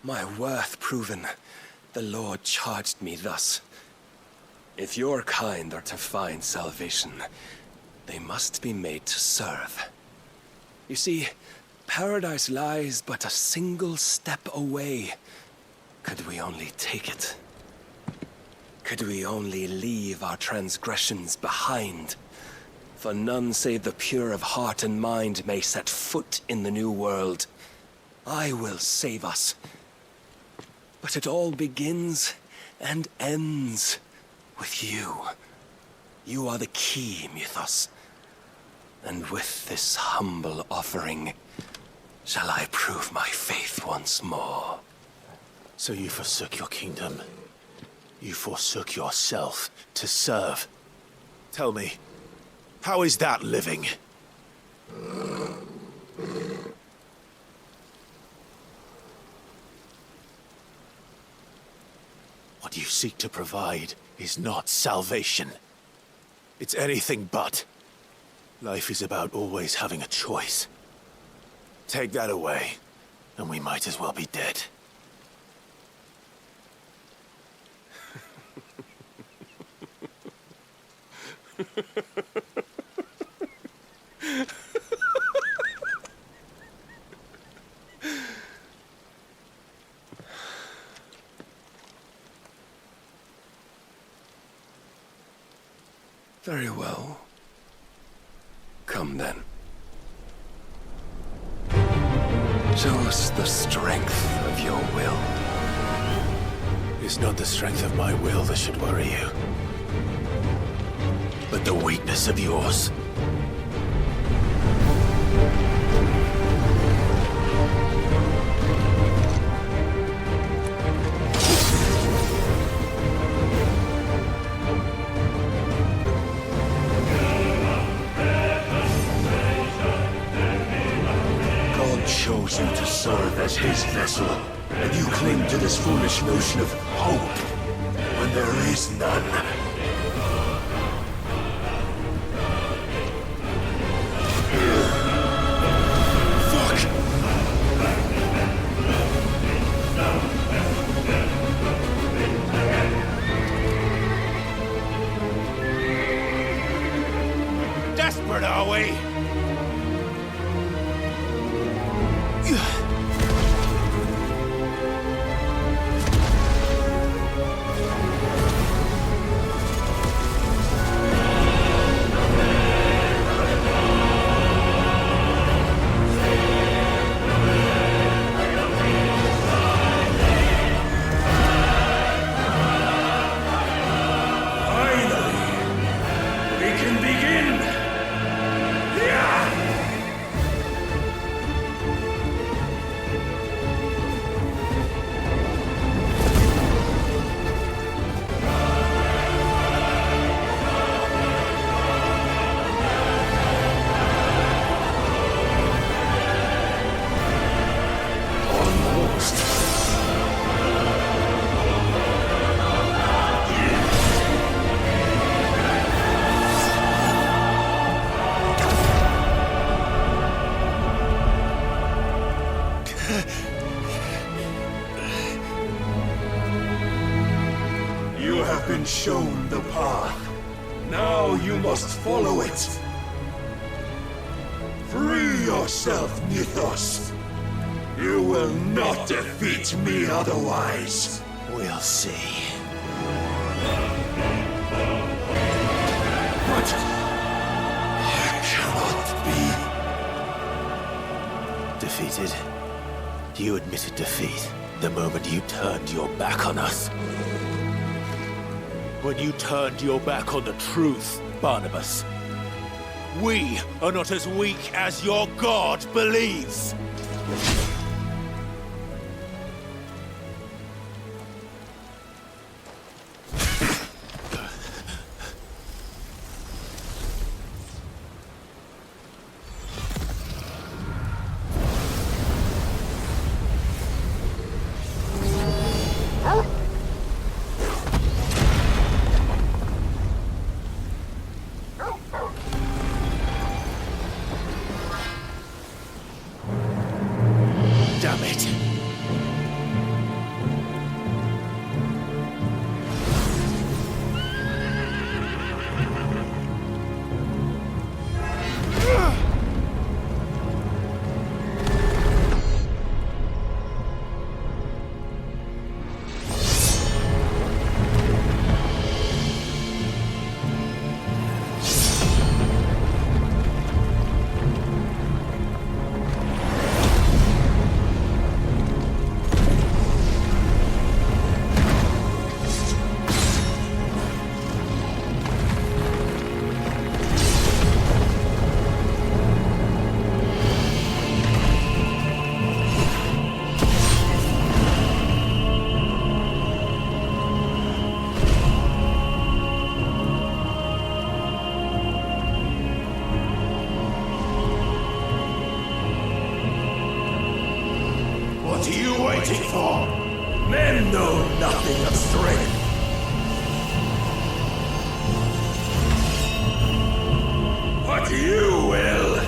My worth proven, the Lord charged me thus. If your kind are to find salvation, they must be made to serve. You see, paradise lies but a single step away. Could we only take it? Could we only leave our transgressions behind? For none save the pure of heart and mind may set foot in the new world. I will save us. But it all begins and ends with you. You are the key, Mythos. And with this humble offering, shall I prove my faith once more. So you forsook your kingdom. You forsook yourself to serve. Tell me, how is that living? What you seek to provide is not salvation. It's anything but. Life is about always having a choice. Take that away, and we might as well be dead. Very well. Come then. Show us the strength of your will. It's not the strength of my will that should worry you, but the weakness of yours. God chose you to serve as his vessel. And you cling to this foolish notion of hope when there is none. Desperate, are we? You have been shown the path. Now you must follow it. Free yourself, Mythos. You will not defeat me otherwise. We'll see. But I cannot be defeated. You admitted defeat the moment you turned your back on us. When you turned your back on the truth, Barnabas. We are not as weak as your god believes. Damn it. What are you waiting for? Men know nothing of strength. But you will.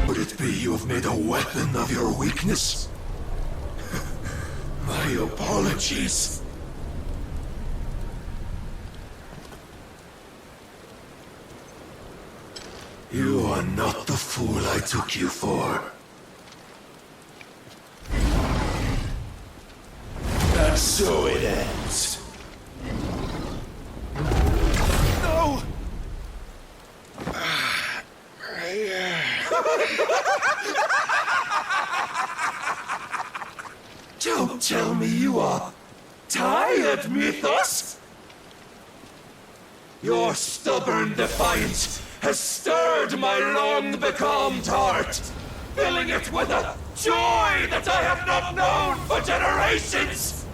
Would it be you have made a weapon of your weakness? My apologies. You are not the fool I took you for. And so it ends. No! Don't tell me you are tired, Mythos! Your stubborn defiance has stirred my long-becalmed heart. filling it with a joy that I have not known for generations!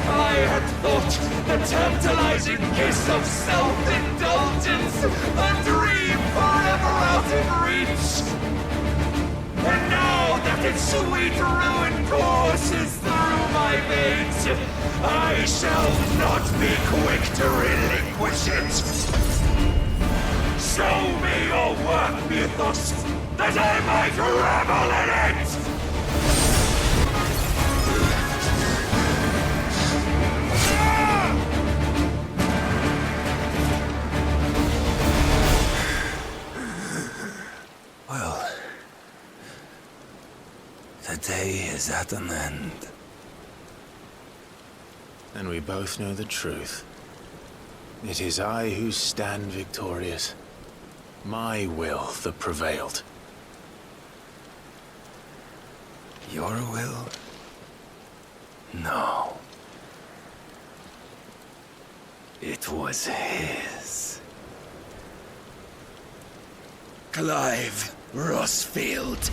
I had thought the tantalizing kiss of self-indulgence a dream forever out of reach. And now that its sweet ruin courses through my veins, I shall not be quick to relinquish it. Show me your work, Mythos, that I might revel in it! Well, the day is at an end. And we both know the truth. It is I who stand victorious. My will that prevailed. Your will? No. It was his. Clive Rossfield.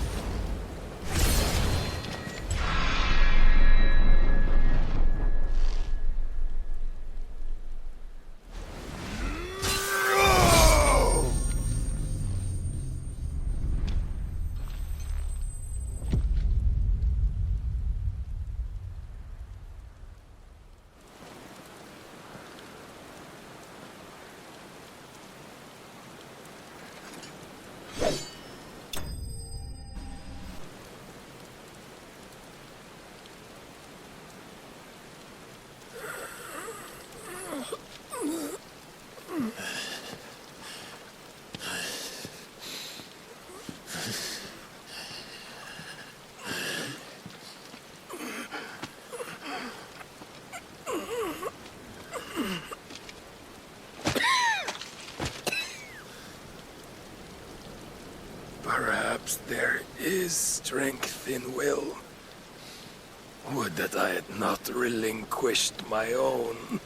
Perhaps there is strength in will. Would that I had not relinquished my own.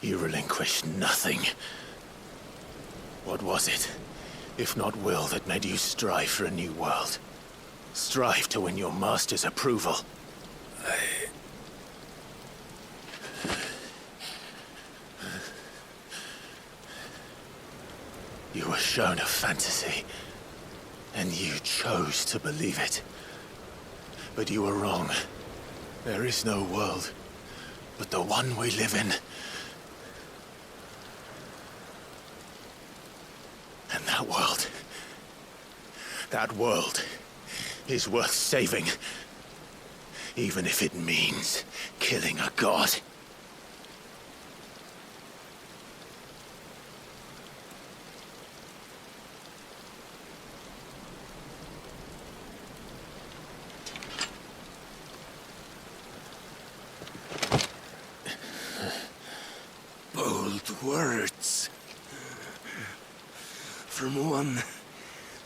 You relinquished nothing. What was it, if not will, that made you strive for a new world? Strive to win your master's approval? You were shown a fantasy, and you chose to believe it. But you were wrong. There is no world, but the one we live in. And that world is worth saving, even if it means killing a god. Bold words from one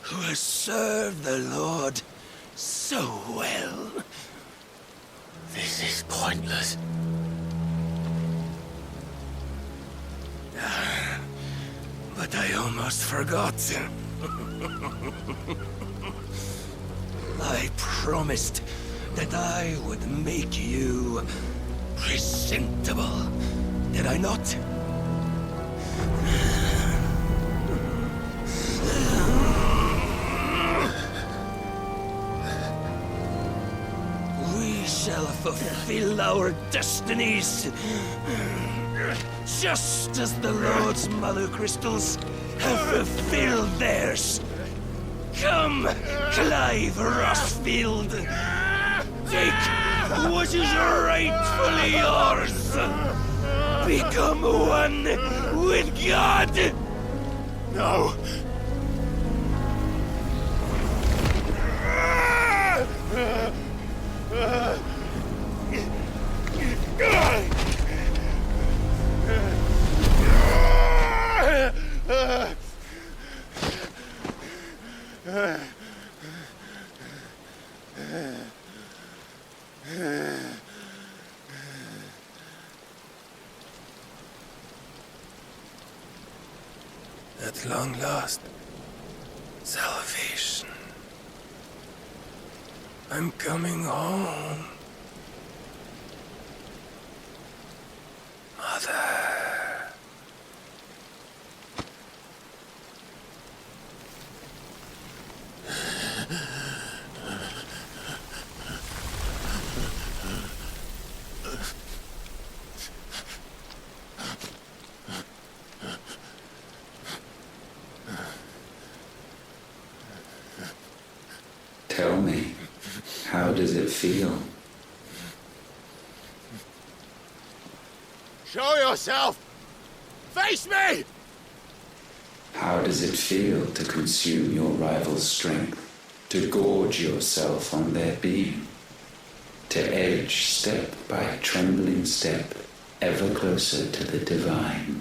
who has served the Lord so well. This is pointless. But I almost forgot. I promised that I would make you presentable. Did I not? We shall fulfill our destinies, just as the Lord's Mother Crystals have fulfilled theirs. Come, Clive Rossfield. Take what is rightfully yours. Become one with God. No. At long last, salvation. I'm coming home. Mother. Tell me, how does it feel? Show yourself! Face me! How does it feel to consume your rival's strength, to gorge yourself on their beam, to edge step by trembling step ever closer to the divine?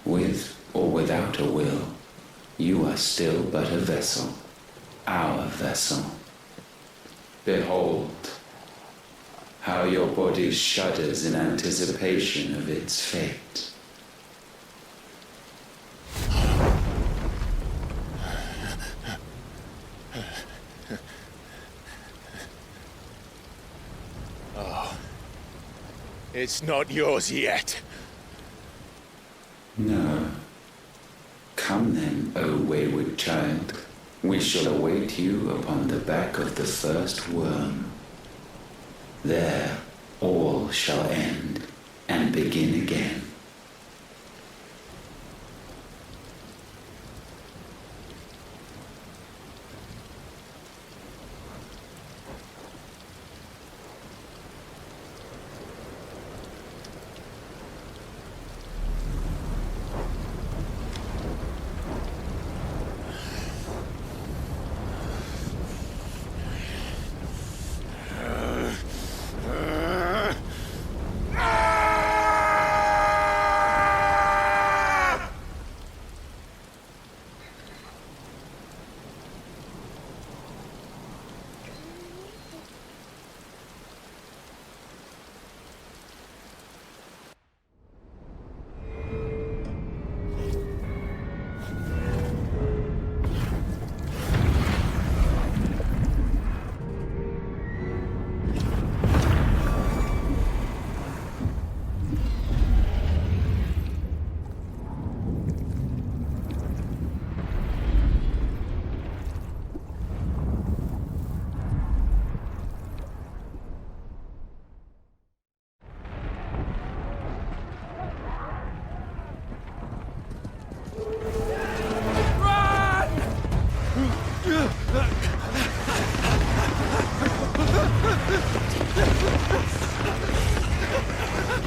With or without a will, you are still but a vessel, our vessel. Behold, how your body shudders in anticipation of its fate. Oh, it's not yours yet. No. Come then, O wayward child. We shall await you upon the back of the first worm. There all shall end and begin again.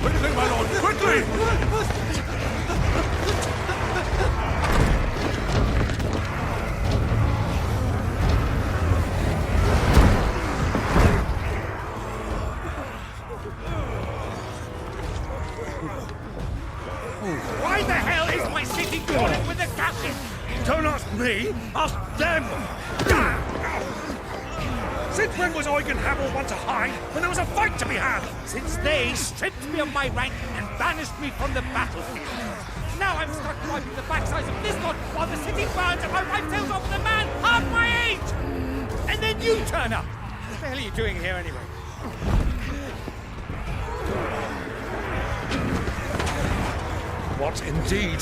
Anything, my lord! Quickly! Why the hell is my city crawling with the captain? Don't ask me, ask them! Since when was Eugen Hamel one to hide when there was a fight to be had? Since they stripped me of my rank and banished me from the battlefield. Now I'm stuck wiping the backsides of this lot while the city burns and my wife tells off the man half my age! And then you turn up! What the hell are you doing here anyway? What indeed?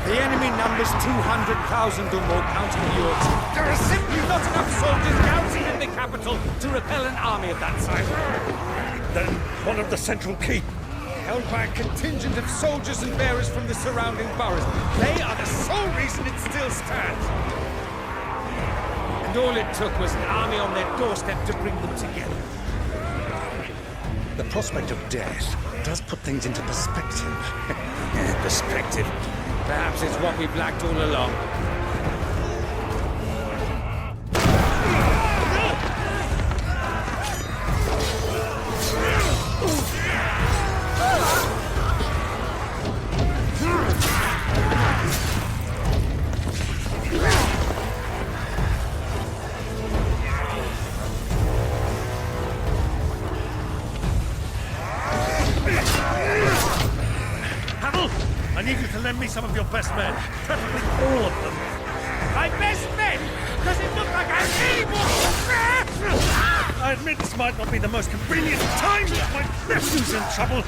The enemy numbers 200,000 or more, counting yours. There are simply not enough soldiers garrisoned in the capital to repel an army of that size. Then one of the central keep. Held by a contingent of soldiers and bearers from the surrounding boroughs. They are the sole reason it still stands. And all it took was an army on their doorstep to bring them together. The prospect of death does put things into perspective. Perspective. Perhaps it's what we've lacked all along. Hamel, I need you to lend me some of your best men, preferably all of them. My best men? Does it look like I need more? I admit this might not be the most convenient time, but my nephew's in trouble,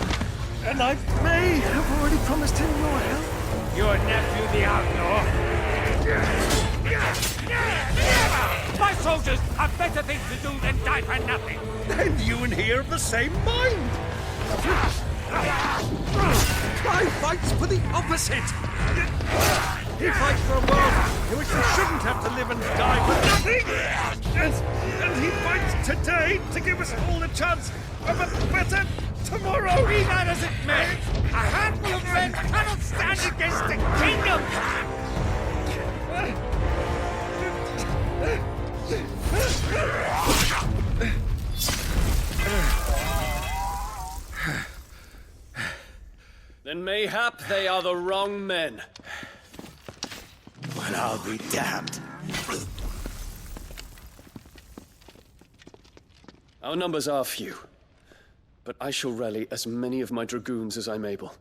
and I may have already promised him your help. Your nephew, the outlaw? Never! My soldiers have better things to do than die for nothing. And you and he are of the same mind. Clive fights for the opposite. He fights for a world in which we shouldn't have to live and die for nothing. And he fights today to give us all a chance of a better tomorrow. Be that as it may, a handful of men cannot stand against a kingdom. Then mayhap they are the wrong men. Well, I'll be damned. Our numbers are few, but I shall rally as many of my dragoons as I'm able.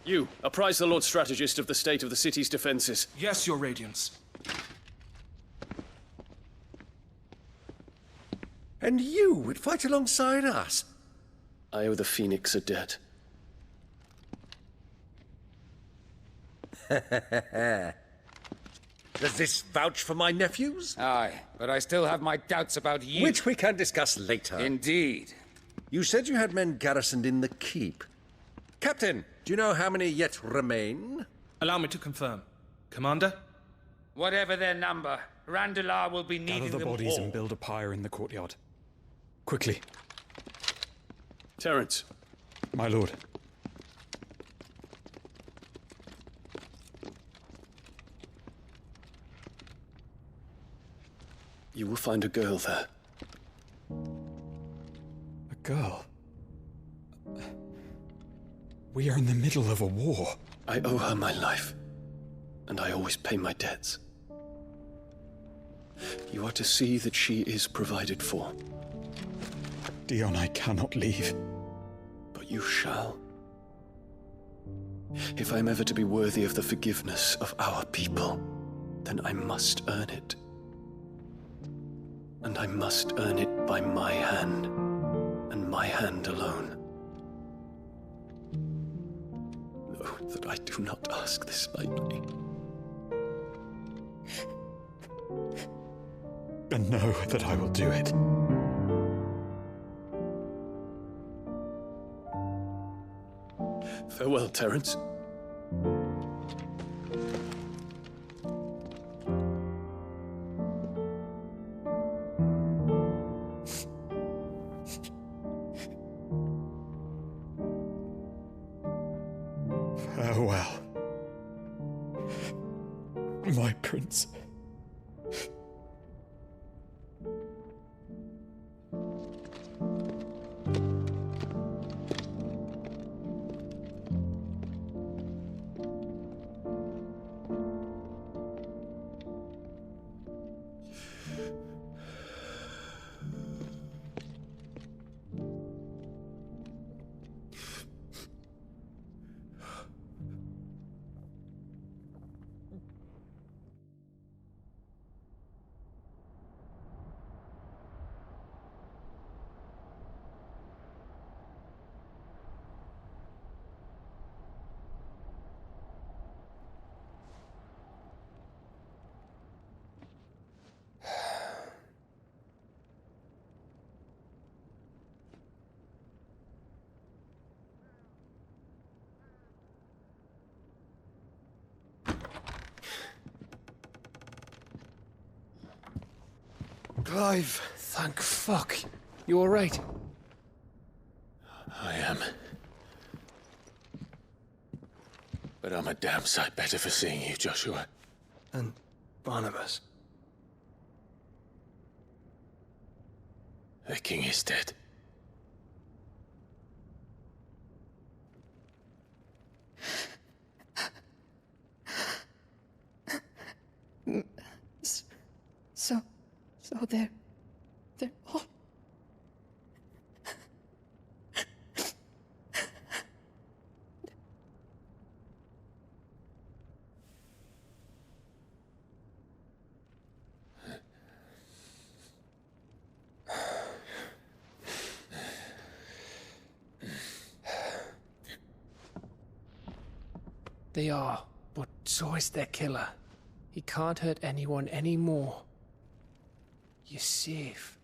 You, apprise the Lord Strategist of the state of the city's defenses. Yes, Your Radiance. And you would fight alongside us? I owe the Phoenix a debt. Does this vouch for my nephews? Aye, but I still have my doubts about you. Which we can discuss later. Indeed. You said you had men garrisoned in the keep. Captain, do you know how many yet remain? Allow me to confirm. Commander? Whatever their number, Randalar will be needing Gather the them bodies all. and build a pyre in the courtyard. Quickly. Terence. My lord. You will find a girl there. A girl? We are in the middle of a war. I owe her my life, and I always pay my debts. You are to see that she is provided for. Dion, I cannot leave. But you shall. If I am ever to be worthy of the forgiveness of our people, then I must earn it. And I must earn it by my hand, and my hand alone. Know that I do not ask this lightly. And know that I will do it. Farewell, Terence. Farewell, my prince. Clive! Thank fuck. You alright? I am. But I'm a damn sight better for seeing you, Joshua. And Barnabas. The king is dead. So they're all... They are, but so is their killer. He can't hurt anyone anymore. You're safe.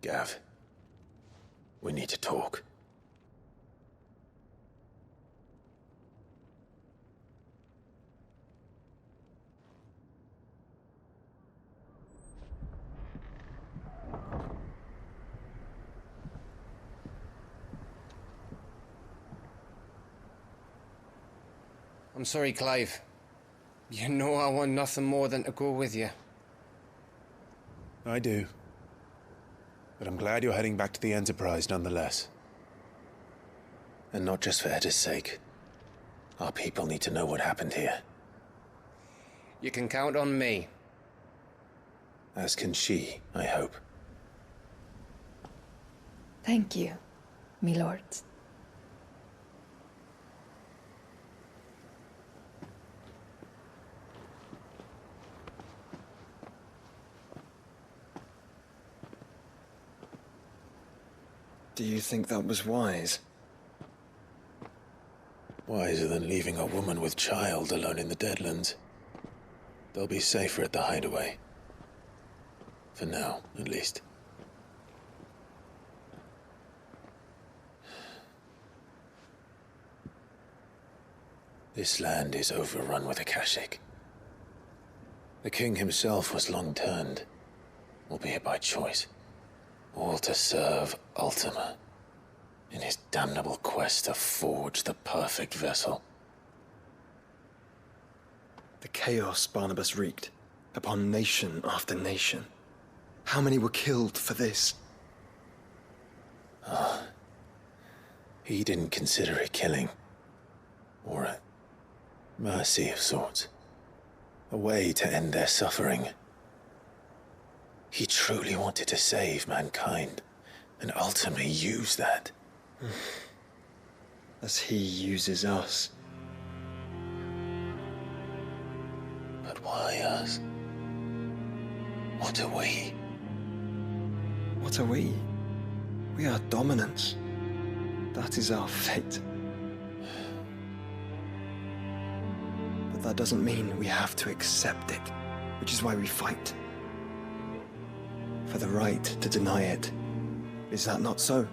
Gav, we need to talk. I'm sorry, Clive. You know I want nothing more than to go with you. I do. But I'm glad you're heading back to the Enterprise nonetheless. And not just for Edda's sake. Our people need to know what happened here. You can count on me. As can she, I hope. Thank you, me lords. Do you think that was wise? Wiser than leaving a woman with child alone in the Deadlands. They'll be safer at the hideaway. For now, at least. This land is overrun with Akashic. The king himself was long turned, albeit by choice. All to serve Ultima, in his damnable quest to forge the perfect vessel. The chaos Barnabas wreaked upon nation after nation. How many were killed for this? He didn't consider it killing. Or a mercy of sorts. A way to end their suffering. He truly wanted to save mankind, and ultimately use that. As he uses us. But why us? What are we? What are we? We are dominance. That is our fate. But that doesn't mean we have to accept it, which is why we fight. For the right to deny it. Is that not so?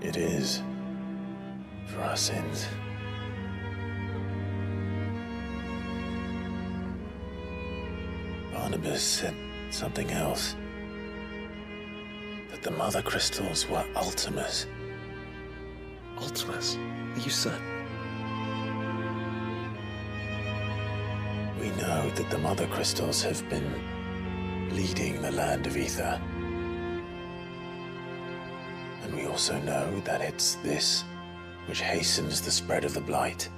It is. For our sins. Barnabas said something else. That the Mother Crystals were Ultimas. Ultimas? Are you certain? We know that the Mother Crystals have been leading the land of Ether. And we also know that it's this which hastens the spread of the Blight.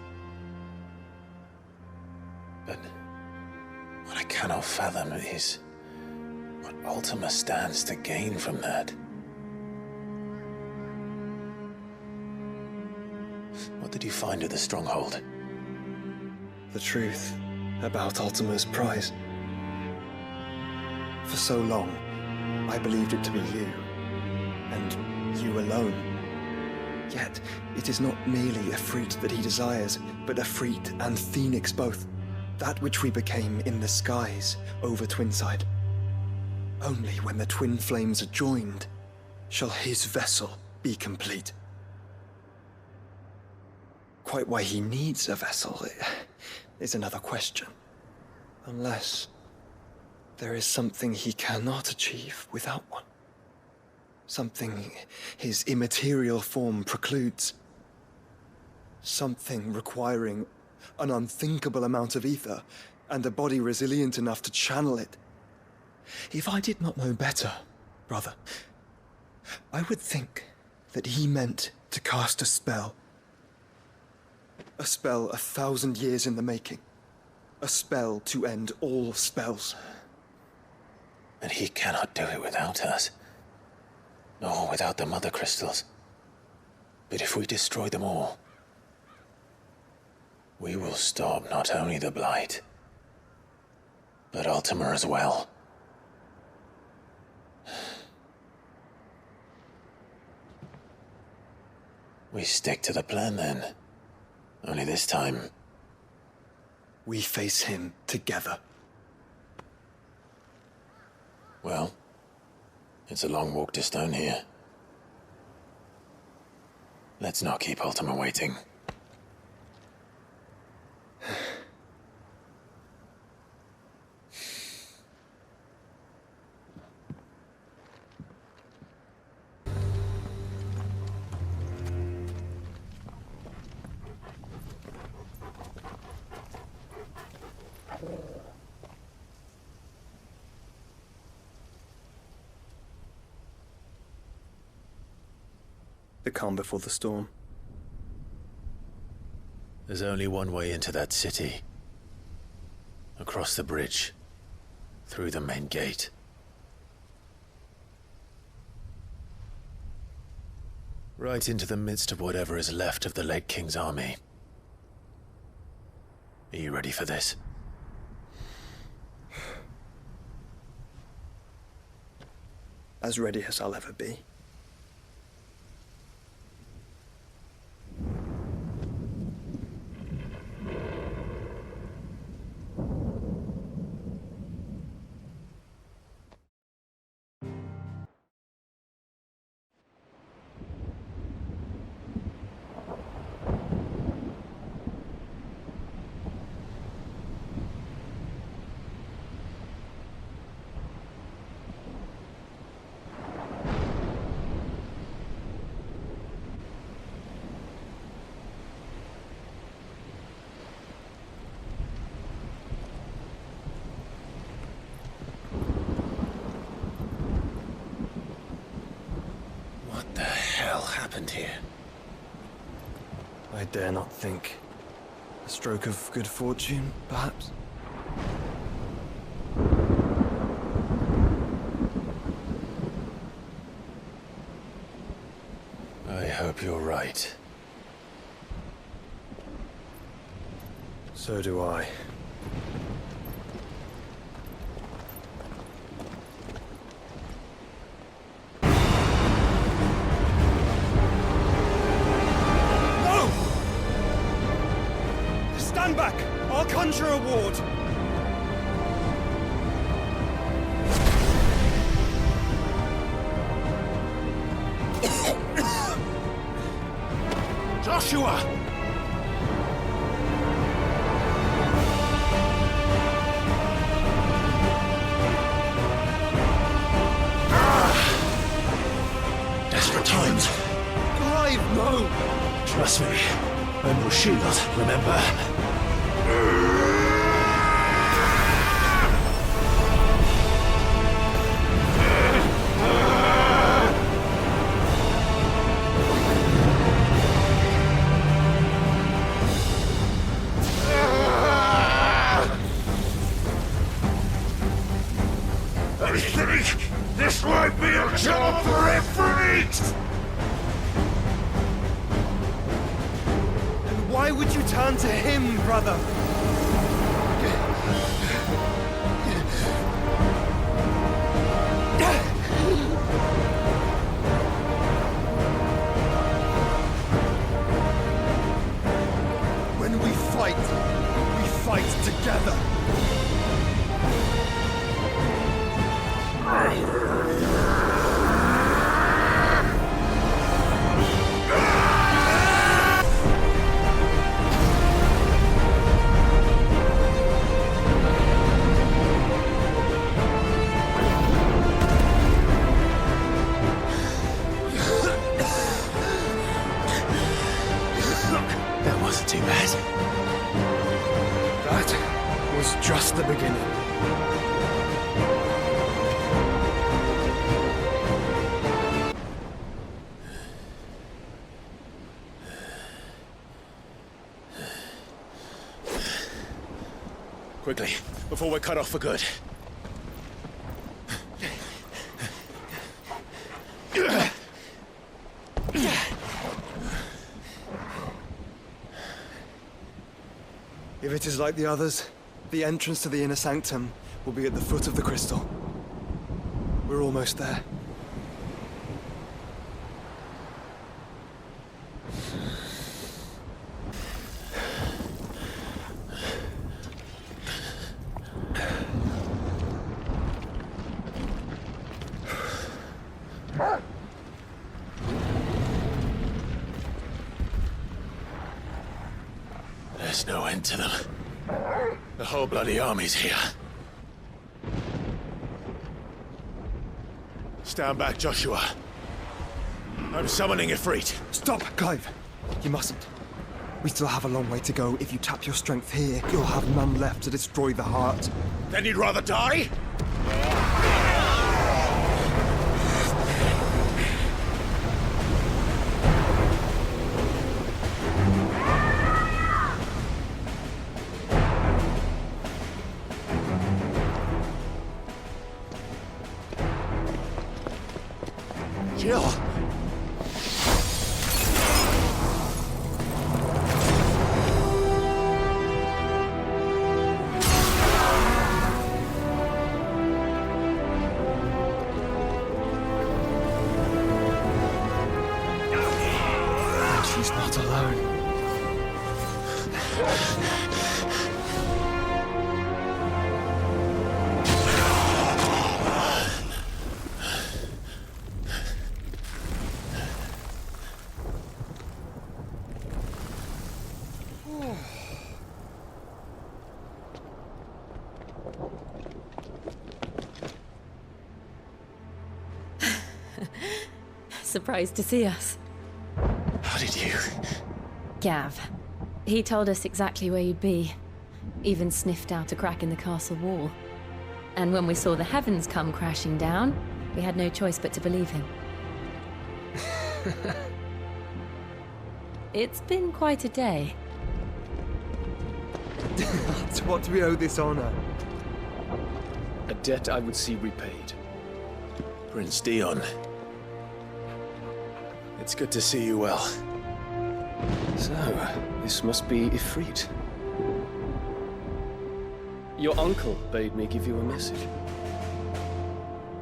But what I cannot fathom is what Ultima stands to gain from that. What did you find at the Stronghold? The truth about Ultima's prize. For so long, I believed it to be you, and you alone. Yet, it is not merely a fruit that he desires, but a Efreet and Phoenix both. That which we became in the skies over Twinside. Only when the twin flames are joined shall his vessel be complete. Quite why he needs a vessel is another question. Unless there is something he cannot achieve without one. Something his immaterial form precludes. Something requiring an unthinkable amount of ether and a body resilient enough to channel it. If I did not know better, brother, I would think that he meant to cast a spell. A spell 1,000 years in the making. A spell to end all spells. And he cannot do it without us. Nor without the Mother Crystals. But if we destroy them all, we will stop not only the Blight, but Ultima as well. We stick to the plan then. Only this time, we face him together. Well, it's a long walk to Stone here. Let's not keep Ultima waiting. The calm before the storm. There's only one way into that city. Across the bridge. Through the main gate. Right into the midst of whatever is left of the late King's army. Are you ready for this? As ready as I'll ever be. What the hell happened here? I dare not think. A stroke of good fortune, perhaps? I hope you're right. So do I. Stand back! I'll conjure a ward! Joshua! Desperate times. Clive, no! Trust me. I will shield, remember? I think this might be a job for a freak! Why would you turn to him, brother? When we fight together. That wasn't too bad. That was just the beginning. Quickly, before we're cut off for good. If it is like the others, the entrance to the inner sanctum will be at the foot of the crystal. We're almost there. There's no end to them. The whole bloody army's here. Stand back, Joshua. I'm summoning Ifrit. Stop, Clive! You mustn't. We still have a long way to go. If you tap your strength here, you'll have none left to destroy the heart. Then you'd rather die? Jill! She's not alone. Surprised to see us. How did you? Gav. He told us exactly where you'd be. Even sniffed out a crack in the castle wall. And when we saw the heavens come crashing down, we had no choice but to believe him. It's been quite a day. To what do we owe this honor? A debt I would see repaid. Prince Dion. It's good to see you well. So, this must be Ifrit. Your uncle bade me give you a message.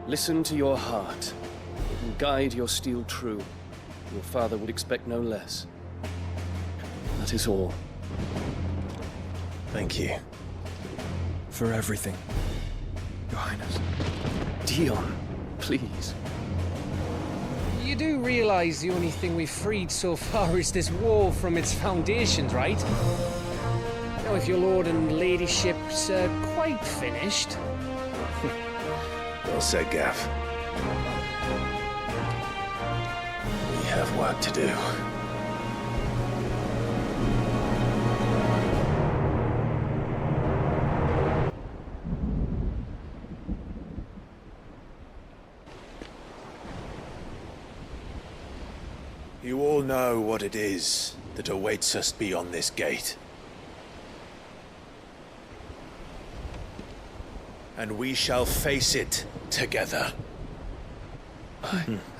Listen to your heart, and guide your steel true. Your father would expect no less. That is all. Thank you. For everything, Your Highness. Dion, please. You do realize the only thing we've freed so far is this wall from its foundations, right? Now, if your lord and ladyship's quite finished... Well said, Gav. We have work to do. You all know what it is that awaits us beyond this gate. And we shall face it together.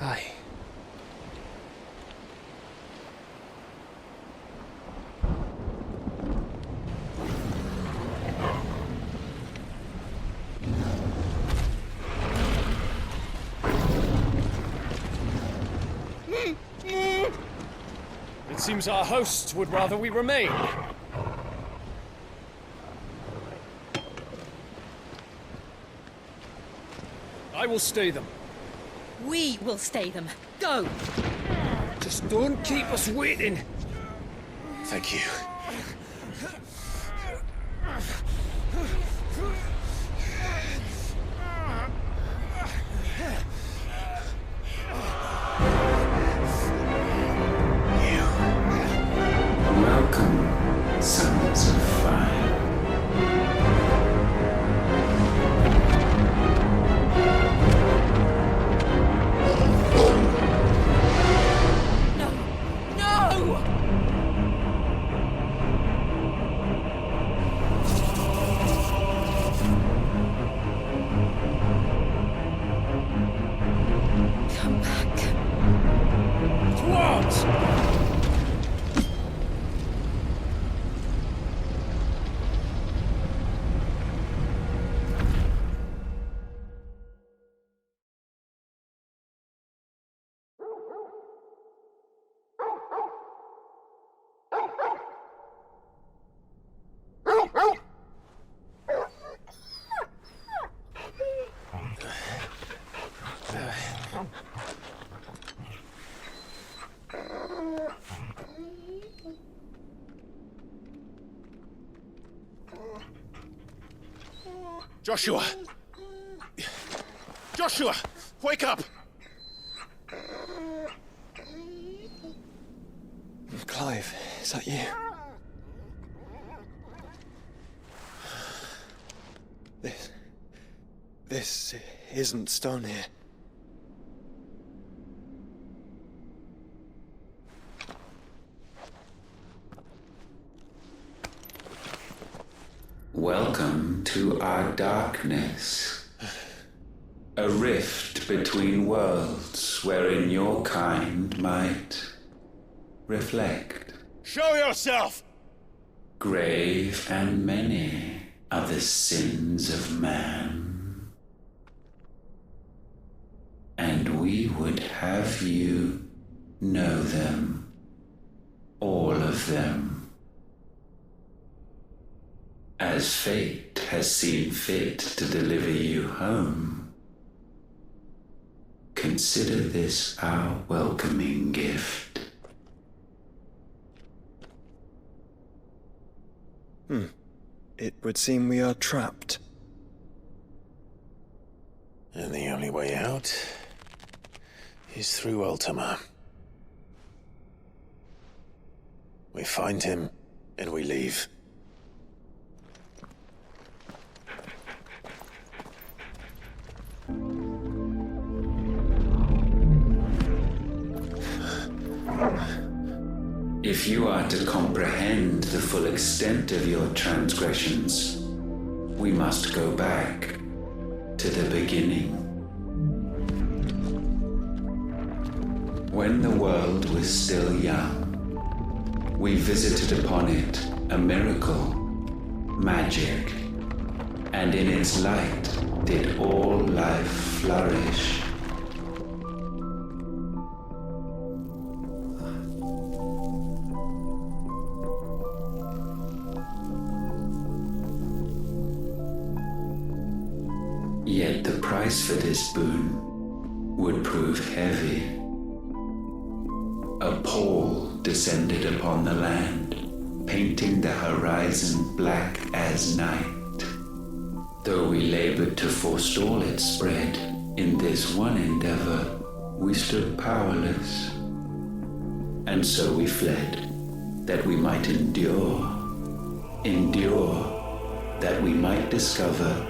Aye. It seems our hosts would rather we remain. I will stay them. We will stay them. Go! Just don't keep us waiting. Thank you. Welcome, sons of fire. Joshua! Joshua! Wake up! Clive, is that you? This isn't stone here. Welcome to our darkness. A rift between worlds wherein your kind might reflect. Show yourself! Grave and many are the sins of man. And we would have you know them. All of them. As fate has seen fit to deliver you home, consider this our welcoming gift. It would seem we are trapped. And the only way out is through Ultima. We find him, and we leave. If you are to comprehend the full extent of your transgressions, we must go back to the beginning. When the world was still young, we visited upon it a miracle, magic, and in its light did all life flourish. Yet the price for this boon would prove heavy. A pall descended upon the land, painting the horizon black as night. Though we labored to forestall its spread, in this one endeavor we stood powerless. And so we fled, that we might endure, that we might discover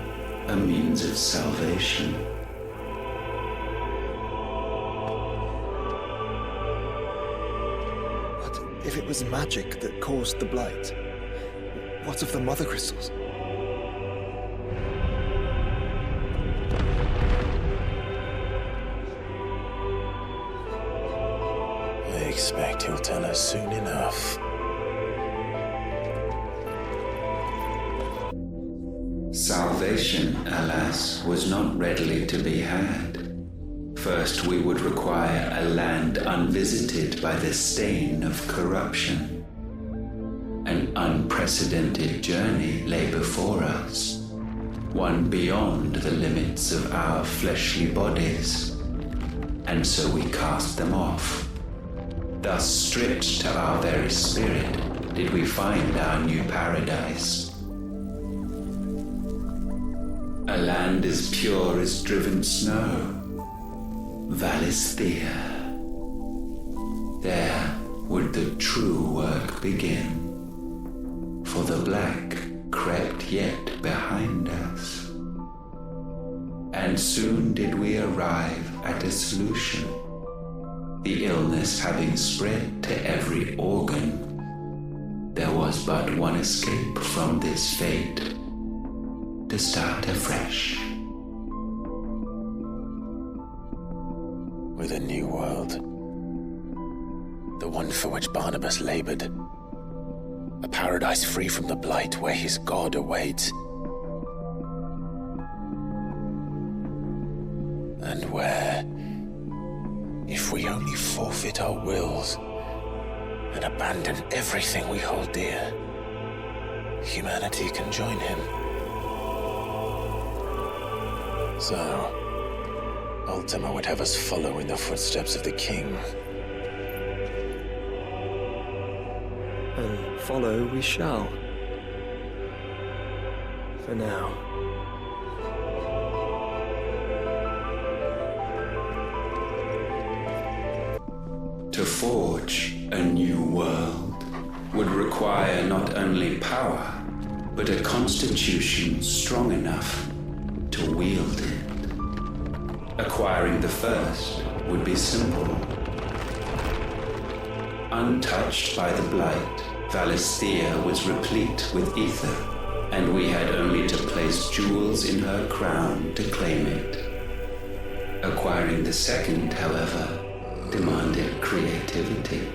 a means of salvation. But if it was magic that caused the blight, what of the mother crystals? I expect he'll tell us soon enough. Salvation, alas, was not readily to be had. First, we would require a land unvisited by the stain of corruption. An unprecedented journey lay before us, one beyond the limits of our fleshly bodies. And so we cast them off. Thus, stripped to our very spirit, did we find our new paradise. A land as pure as driven snow, Valisthea. There would the true work begin, for the black crept yet behind us. And soon did we arrive at a solution, the illness having spread to every organ. There was but one escape from this fate, to start afresh. With a new world. The one for which Barnabas labored. A paradise free from the blight where his God awaits. And where, if we only forfeit our wills and abandon everything we hold dear, humanity can join him. So, Ultima would have us follow in the footsteps of the king. And follow we shall. For now. To forge a new world would require not only power, but a constitution strong enough to wield it. Acquiring the first would be simple. Untouched by the blight, Valisthea was replete with ether, and we had only to place jewels in her crown to claim it. Acquiring the second, however, demanded creativity.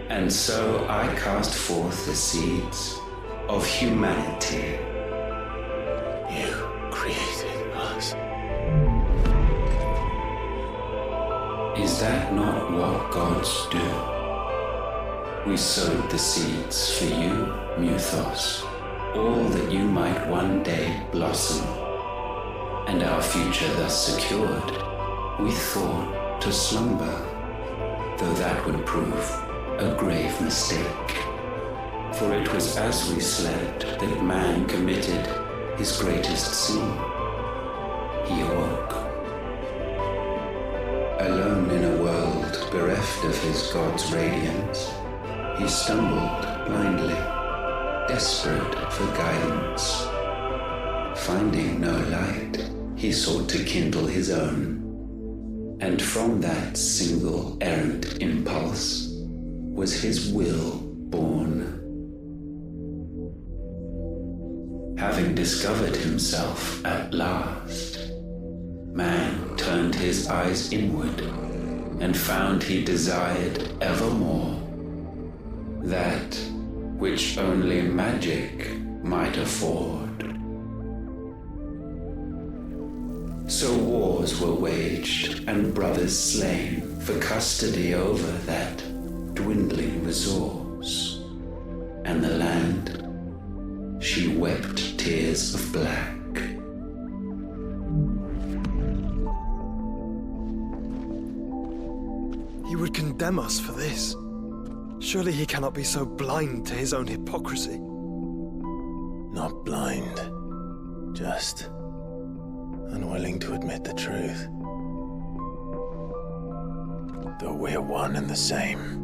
And so I cast forth the seeds of humanity. You created us. Is that not what gods do? We sowed the seeds for you, Muthos, all that you might one day blossom. And our future thus secured, we thought to slumber, though that would prove a grave mistake. For it was as we slept that man committed his greatest sin. He awoke. Alone in a world bereft of his god's radiance, he stumbled blindly, desperate for guidance. Finding no light, he sought to kindle his own. And from that single errant impulse was his will born. Having discovered himself at last, man turned his eyes inward and found he desired evermore that which only magic might afford. So wars were waged and brothers slain for custody over that dwindling resource. And the land, she wept tears of black. He would condemn us for this. Surely he cannot be so blind to his own hypocrisy. Not blind, just unwilling to admit the truth. Though we're one and the same.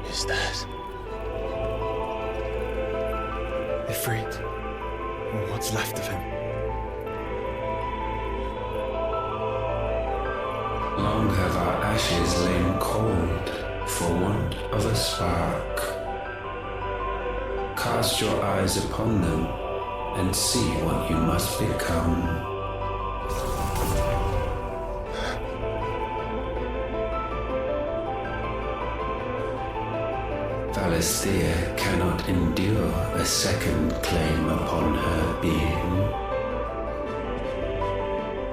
Is that Ifrit, or what's left of him? Long have our ashes lain cold for want of a spark. Cast your eyes upon them and see what you must become. Valisthea cannot endure a second claim upon her being.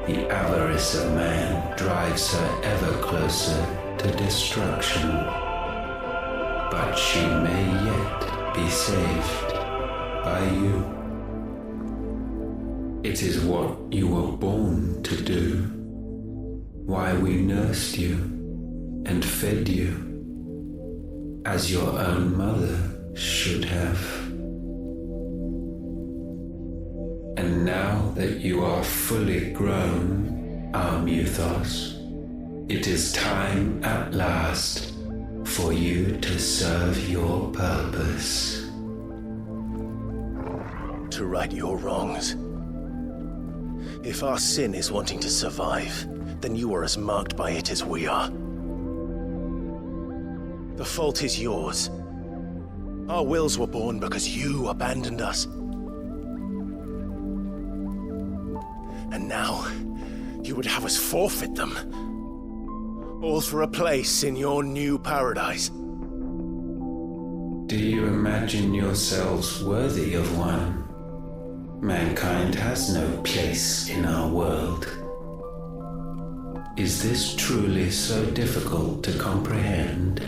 The avarice of man drives her ever closer to destruction. But she may yet be saved by you. It is what you were born to do, why we nursed you and fed you, as your own mother should have. And now that you are fully grown, our Muthos, it is time at last for you to serve your purpose. to right your wrongs? If our sin is wanting to survive, then you are as marked by it as we are. The fault is yours. Our wills were born because you abandoned us. And now, you would have us forfeit them. All for a place in your new paradise. Do you imagine yourselves worthy of one? Mankind has no place in our world. Is this truly so difficult to comprehend?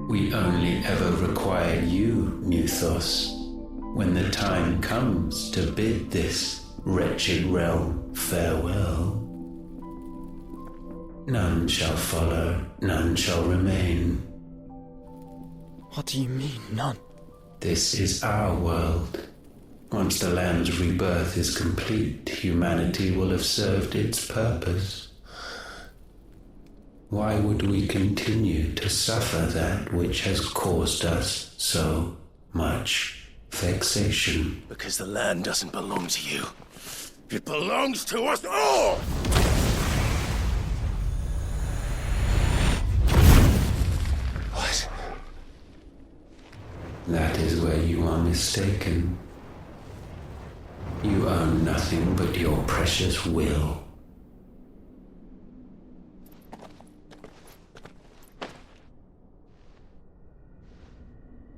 We only ever require you, Muthos, when the time comes to bid this wretched realm farewell. None shall follow, none shall remain. What do you mean, none? This is our world. Once the land's rebirth is complete, humanity will have served its purpose. Why would we continue to suffer that which has caused us so much vexation? Because the land doesn't belong to you. It belongs to us all! What? That is where you are mistaken. You own nothing but your precious will.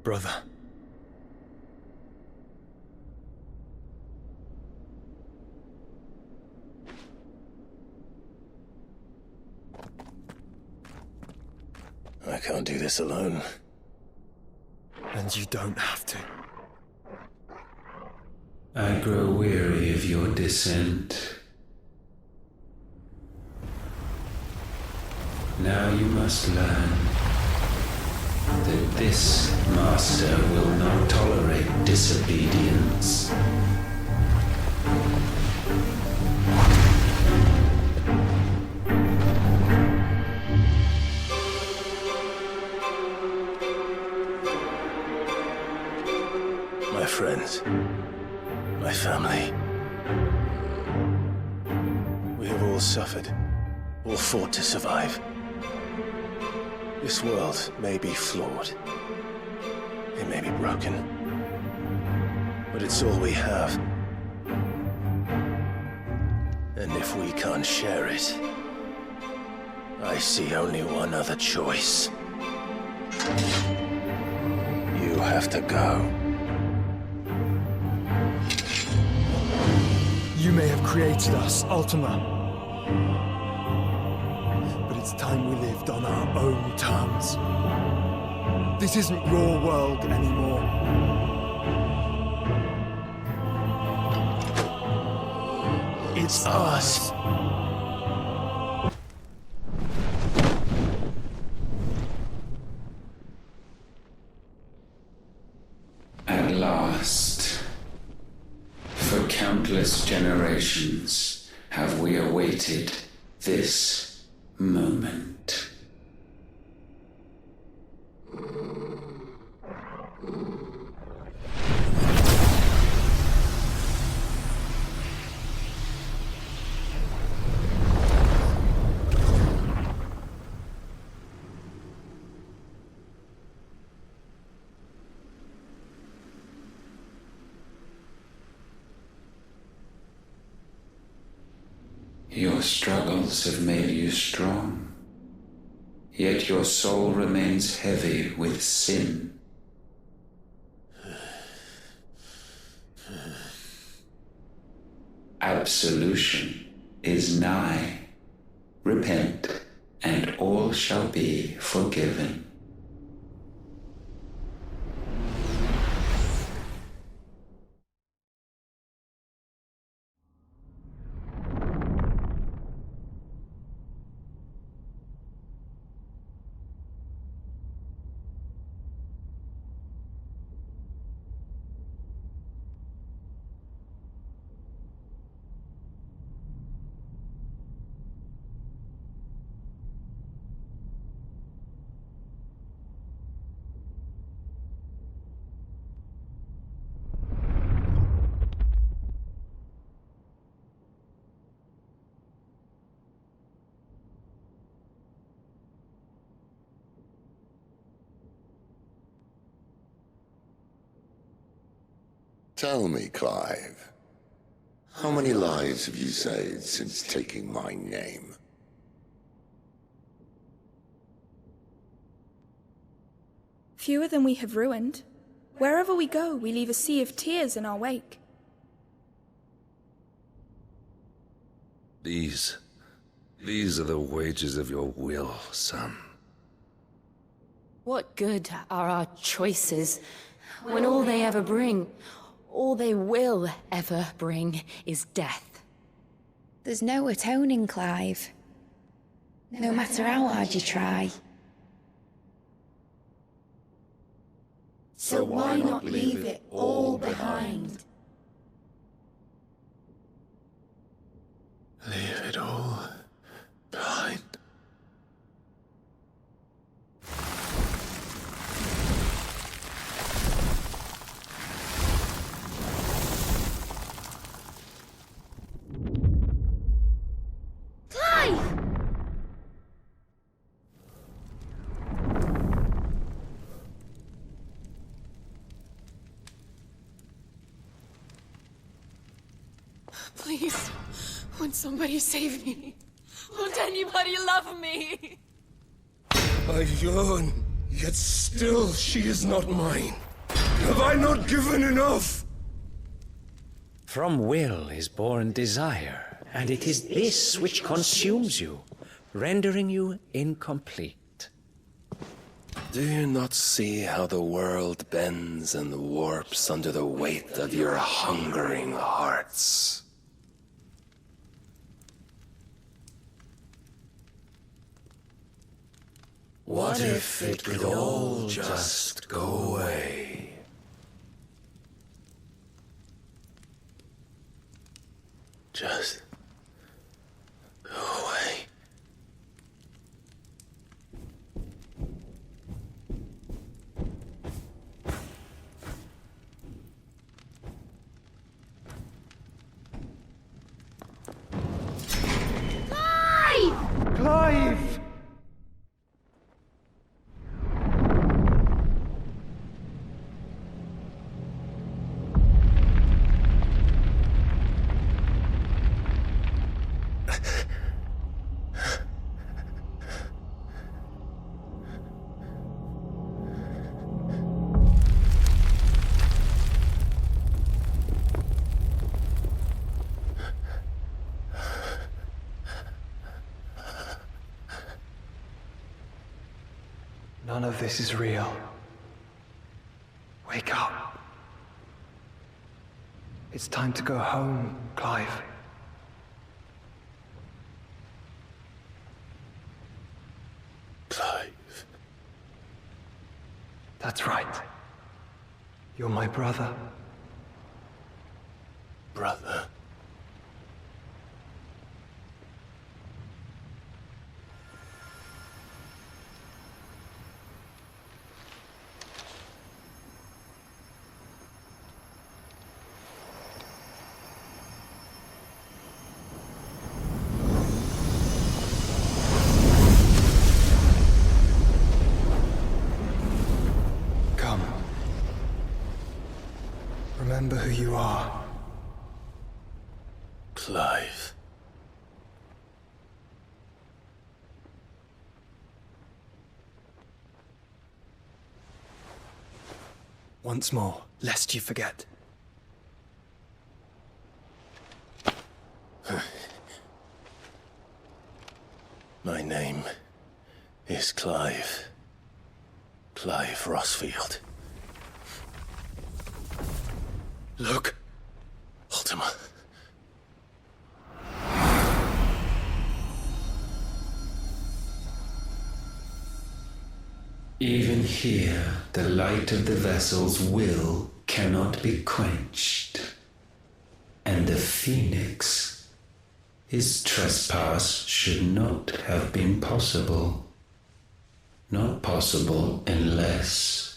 Brother. I can't do this alone. And you don't have to. I grow weary of your dissent. Now you must learn that this master will not tolerate disobedience. My friends, my family. We have all suffered, all fought to survive. This world may be flawed. It may be broken. But it's all we have. And if we can't share it, I see only one other choice. You have to go. You may have created us, Ultima. But it's time we lived on our own terms. This isn't your world anymore. It's ours. At last, for countless generations, have we awaited this moment. Your struggles have made you strong, yet your soul remains heavy with sin. Absolution is nigh. Repent, and all shall be forgiven. Tell me, Clive, how many lives have you saved since taking my name? Fewer than we have ruined. Wherever we go, we leave a sea of tears in our wake. These are the wages of your will, son. What good are our choices when all they ever bring, all they will ever bring, is death? There's no atoning, Clive. No matter how hard you try. So why not leave it all behind? Leave it all behind. Clive! Please, won't somebody save me? Won't anybody love me? I yearn, yet still she is not mine. Have I not given enough? From will is born desire, and it is this which consumes you, rendering you incomplete. Do you not see how the world bends and warps under the weight of your hungering hearts? What if it could all just go away? Just go away. Clive! Clive! None of this is real. Wake up. It's time to go home, Clive. Clive. That's right. You're my brother. Brother. Come. Remember who you are. Clive. Once more, lest you forget. My name is Clive. Clive Rosfield. Look, Ultima. Even here, the light of the vessel's will cannot be quenched. And the Phoenix, his trespass should not have been possible. Not possible unless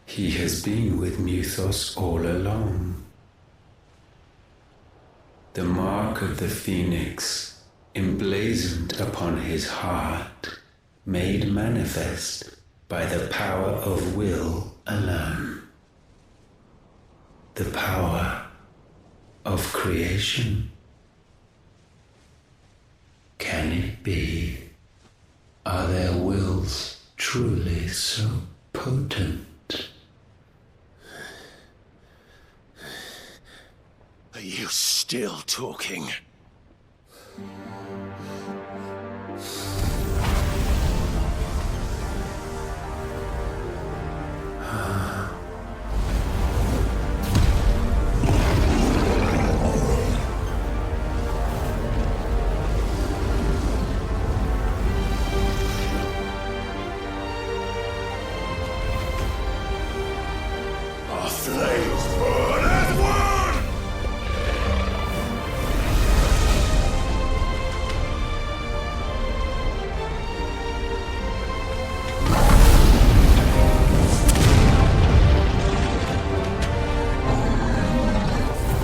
he has been with Muthos all along. The mark of the Phoenix, emblazoned upon his heart, made manifest by the power of will alone. The power of creation. Can it be? Are their wills truly so potent? Are you still talking? Our flames burn as one!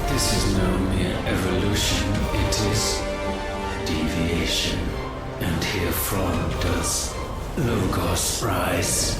This is no mere evolution, it is deviation. And herefrom does Logos rise.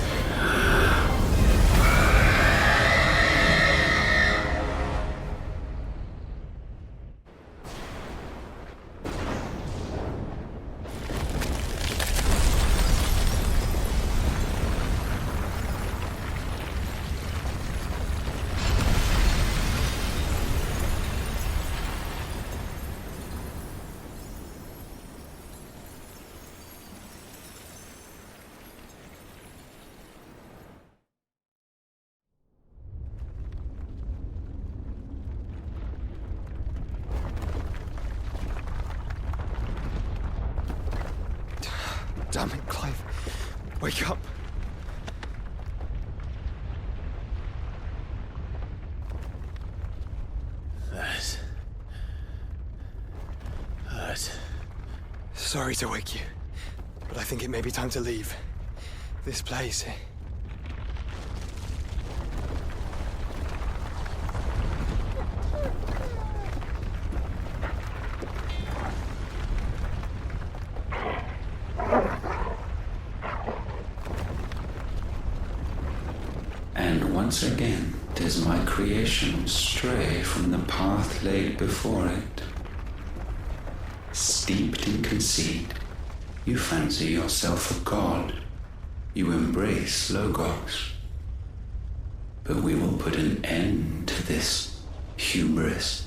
Damn it, Clive. Wake up. That hurt. Sorry to wake you, but I think it may be time to leave. This place. And once again does my creation stray from the path laid before it. Steeped in conceit, you fancy yourself a god. You embrace Logos. But we will put an end to this hubris.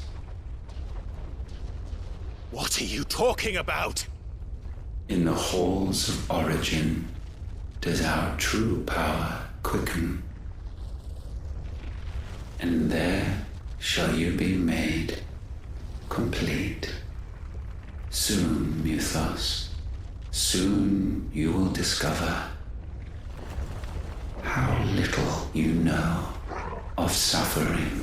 What are you talking about? In the halls of origin does our true power quicken. And there shall you be made complete. Soon, Mythos, soon you will discover how little you know of suffering.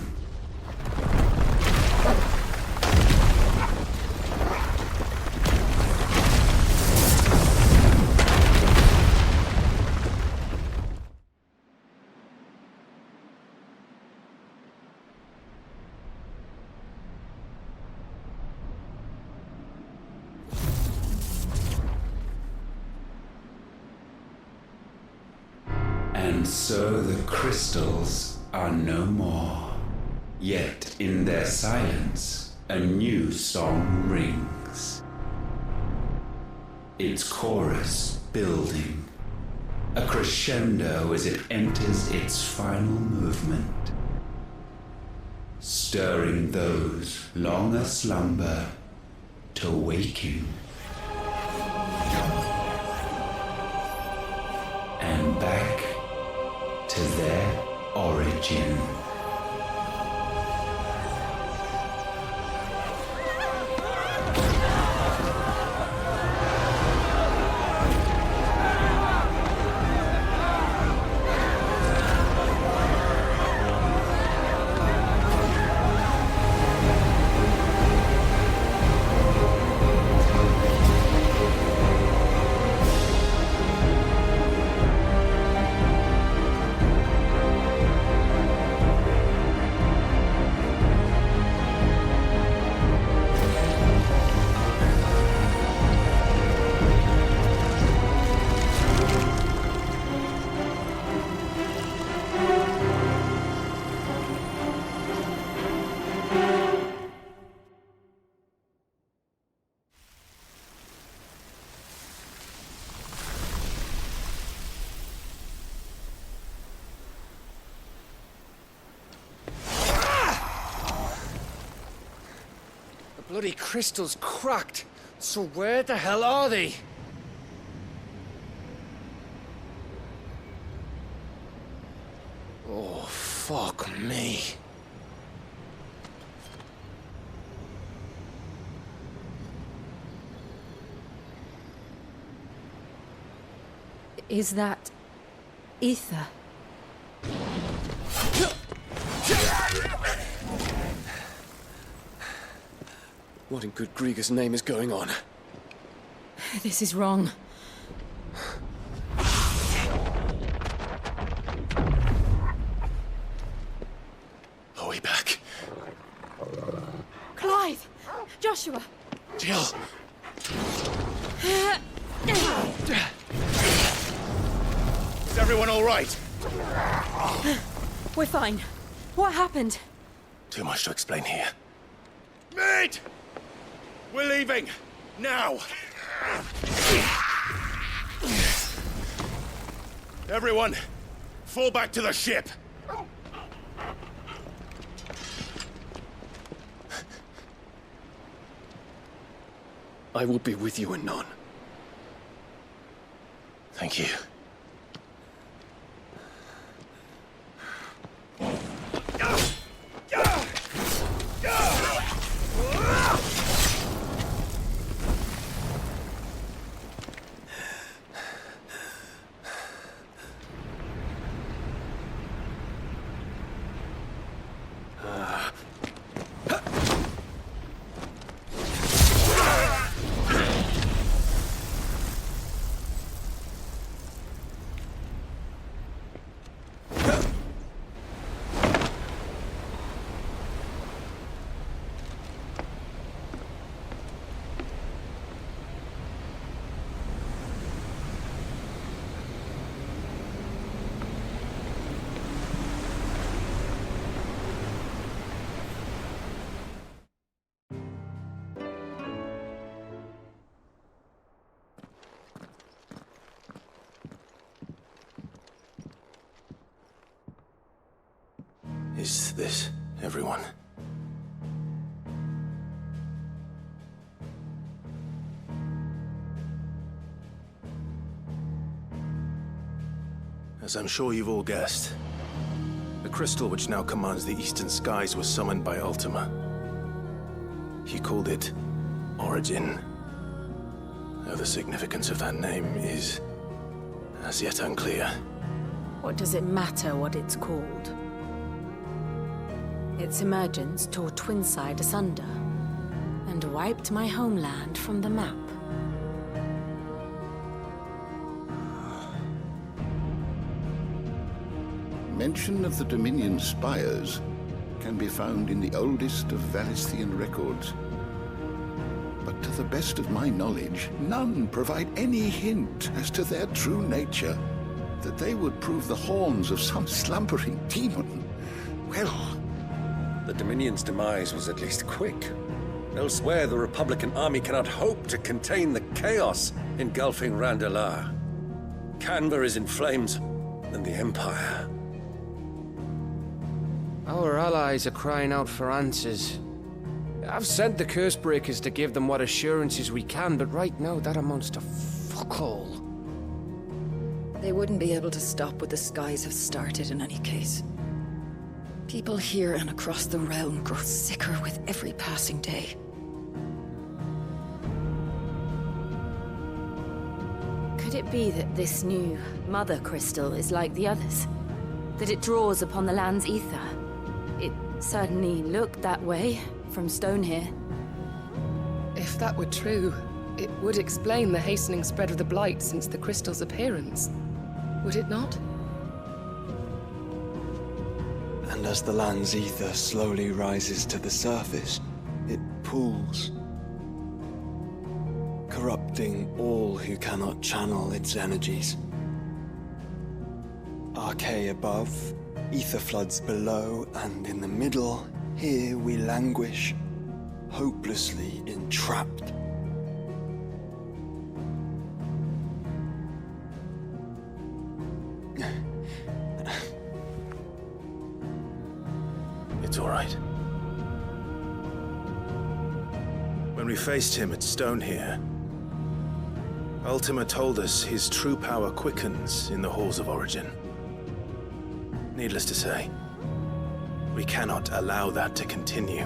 And so the crystals are no more. Yet in their silence, a new song rings. Its chorus building, a crescendo as it enters its final movement, stirring those long aslumber to waking. And back to their origin. bloody crystal's cracked. So where the hell are they? Oh, fuck me. Is that ether? What in good Grieger's name is going on? This is wrong. Are we back? Clive! Joshua! Jill! Is everyone all right? We're fine. What happened? Too much to explain here. Mate! We're leaving! Now! Everyone, fall back to the ship! I will be with you anon. Thank you. Is this everyone? As I'm sure you've all guessed, the crystal which now commands the eastern skies was summoned by Ultima. He called it Origin. Though the significance of that name is as yet unclear. What does it matter what it's called? Its emergence tore Twinside asunder and wiped my homeland from the map. Mention of the Dominion spires can be found in the oldest of Valisthian records. But to the best of my knowledge, none provide any hint as to their true nature. That they would prove the horns of some slumbering demon. Well, the Dominion's demise was at least quick. Elsewhere, the Republican army cannot hope to contain the chaos engulfing Randalar. Canberra is in flames, and the Empire. Our allies are crying out for answers. I've sent the Cursebreakers to give them what assurances we can, but right now that amounts to fuck all. They wouldn't be able to stop what the skies have started in any case. People here and across the realm grow sicker with every passing day. Could it be that this new Mother Crystal is like the others? That it draws upon the land's ether? It certainly looked that way from stone here. If that were true, it would explain the hastening spread of the Blight since the crystal's appearance. Would it not? And as the land's ether slowly rises to the surface, it pools, corrupting all who cannot channel its energies. Archae above, ether floods below, and in the middle, here we languish, hopelessly entrapped. It's all right. faced him at Stone here, Ultima told us his true power quickens in the halls of origin. Needless to say, we cannot allow that to continue.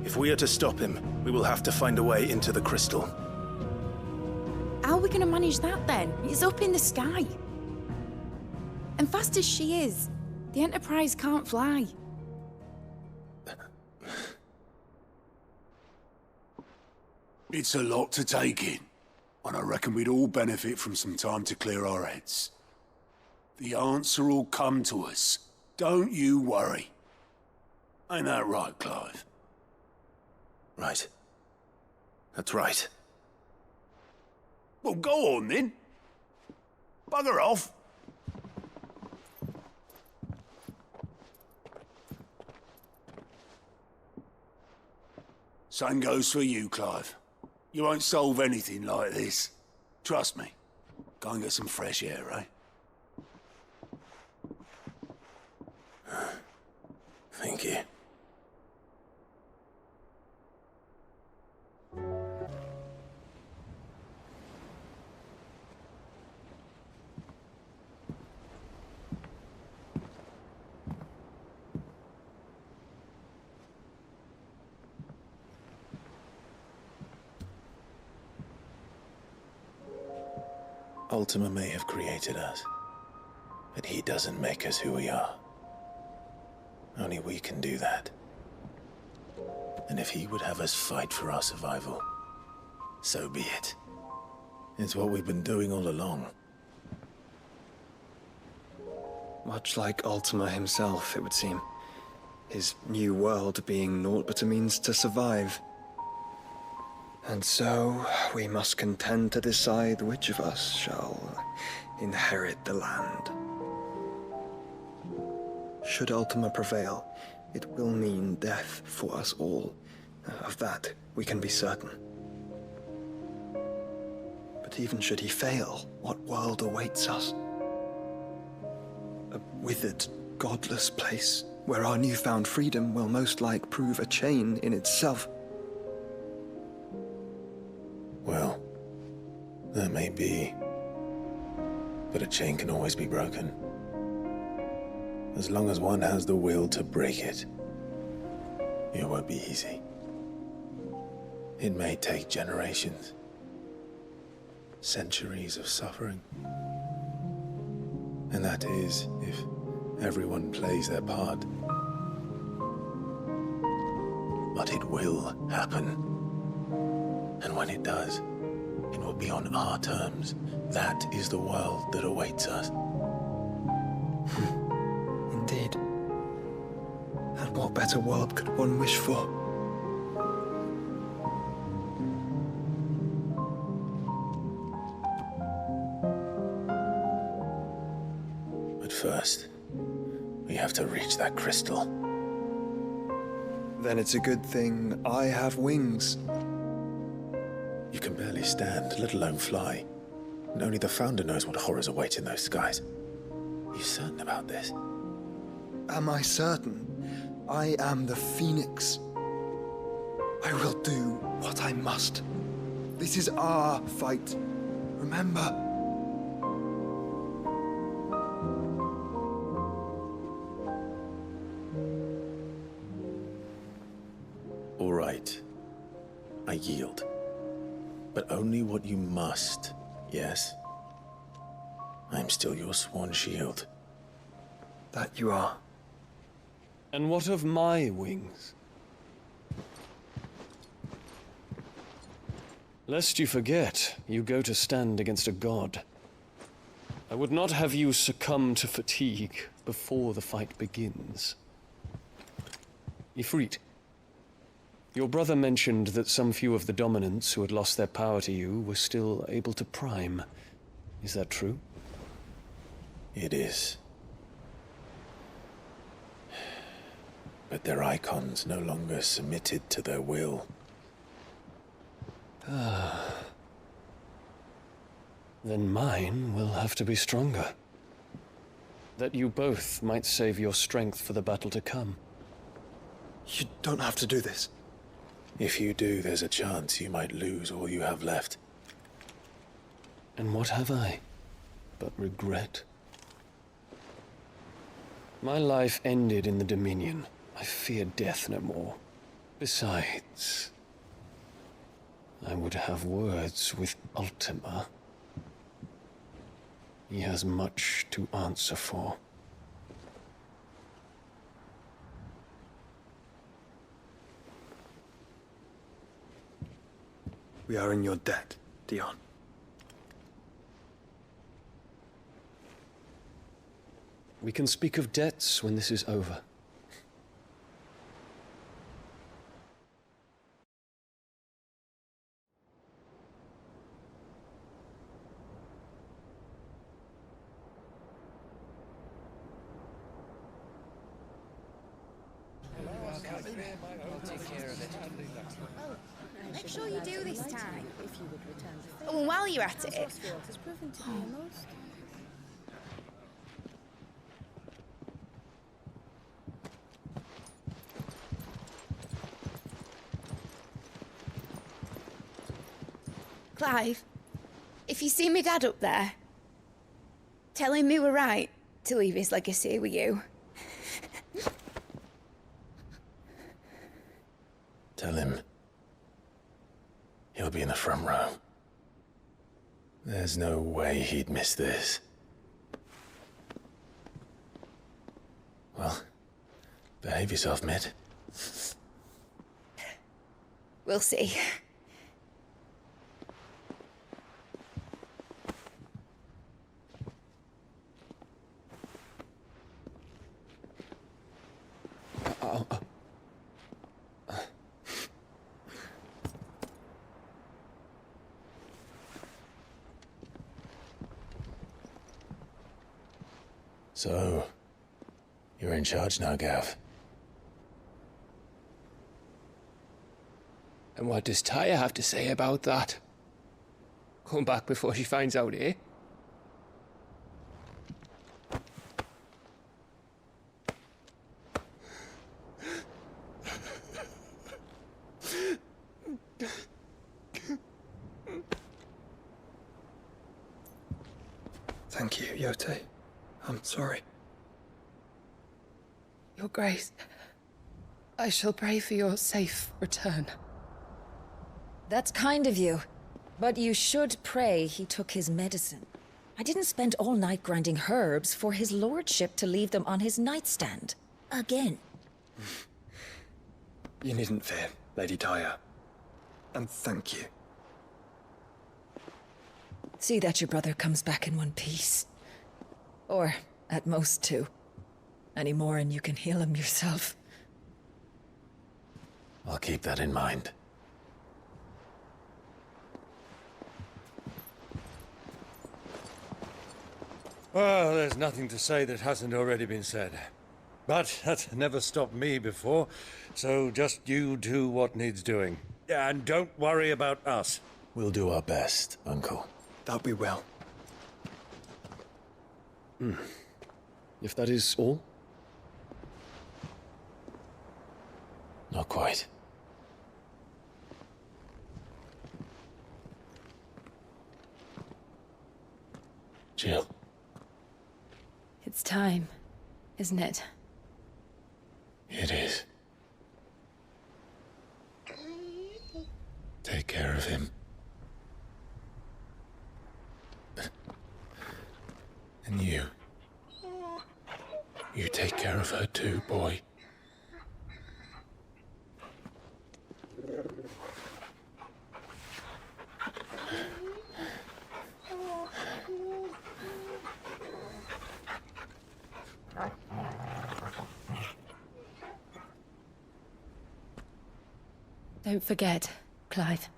If we are to stop him, we will have to find a way into the crystal. How are we going to manage that then? It's up in the sky. And fast as she is, the Enterprise can't fly. It's a lot to take in, and I reckon we'd all benefit from some time to clear our heads. The answer will come to us. Don't you worry. Ain't that right, Clive? Right. That's right. Well, go on then. Bugger off. Same goes for you, Clive. You won't solve anything like this. Trust me. Go and get some fresh air, eh? Thank you. Ultima may have created us, but he doesn't make us who we are. Only we can do that. And if he would have us fight for our survival, so be it. It's what we've been doing all along. Much like Ultima himself, it would seem. His new world being naught but a means to survive. And so, we must contend to decide which of us shall inherit the land. Should Ultima prevail, it will mean death for us all. Of that, we can be certain. But even should he fail, what world awaits us? A withered, godless place, where our newfound freedom will most like prove a chain in itself. Well, that may be. But a chain can always be broken. As long as one has the will to break it. It won't be easy. It may take generations. Centuries of suffering. And that is, if everyone plays their part. But it will happen. And when it does, it will be on our terms. That is the world that awaits us. Indeed. And what better world could one wish for? But first, we have to reach that crystal. Then it's a good thing I have wings. You can barely stand, let alone fly. And only the Founder knows what horrors await in those skies. Are you certain about this? Am I certain? I am the Phoenix. I will do what I must. This is our fight. Remember? All right. I yield. But only what you must, yes? I'm still your sworn shield. That you are. And what of my wings? Lest you forget, you go to stand against a god. I would not have you succumb to fatigue before the fight begins. Ifrit, your brother mentioned that some few of the dominants who had lost their power to you were still able to prime. Is that true? It is. But their icons no longer submitted to their will. Then mine will have to be stronger. That you both might save your strength for the battle to come. You don't have to do this. If you do, there's a chance you might lose all you have left. And what have I but regret? My life ended in the Dominion. I fear death no more. Besides, I would have words with Ultima. He has much to answer for. We are in your debt, Dion. We can speak of debts when this is over. Make sure you do this time. Oh, and while you're at it... Clive, if you see me dad up there, tell him we were right to leave his legacy with you. Tell him he'll be in the front row. There's no way he'd miss this. Well, behave yourself, Mid. We'll see. So, you're in charge now, Gav. And what does Tyre have to say about that? Come back before she finds out, eh? Thank you, Yote. I'm sorry. Your Grace, I shall pray for your safe return. That's kind of you. But you should pray he took his medicine. I didn't spend all night grinding herbs for his lordship to leave them on his nightstand. Again. You needn't fear, Lady Tyre. And thank you. See that your brother comes back in one piece. Or, at most, two. Any more and you can heal him yourself. I'll keep that in mind. Well, there's nothing to say that hasn't already been said. But that's never stopped me before, so just you do what needs doing. And don't worry about us. We'll do our best, Uncle. That we will. If that is all? Not quite. Jill. It's time, isn't it? It is. Take care of him. And you. You take care of her too, boy. Don't forget, Clive.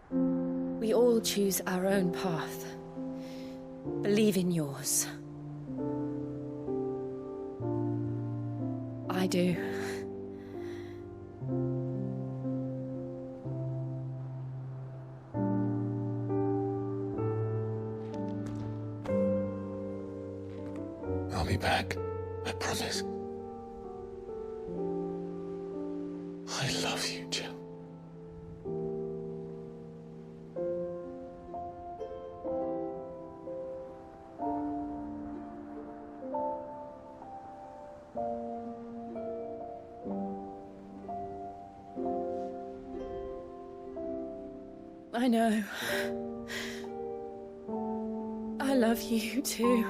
We all choose our own path. Believe in yours. I do. I'll be back. I promise. I love you, Jill. I know. I love you too.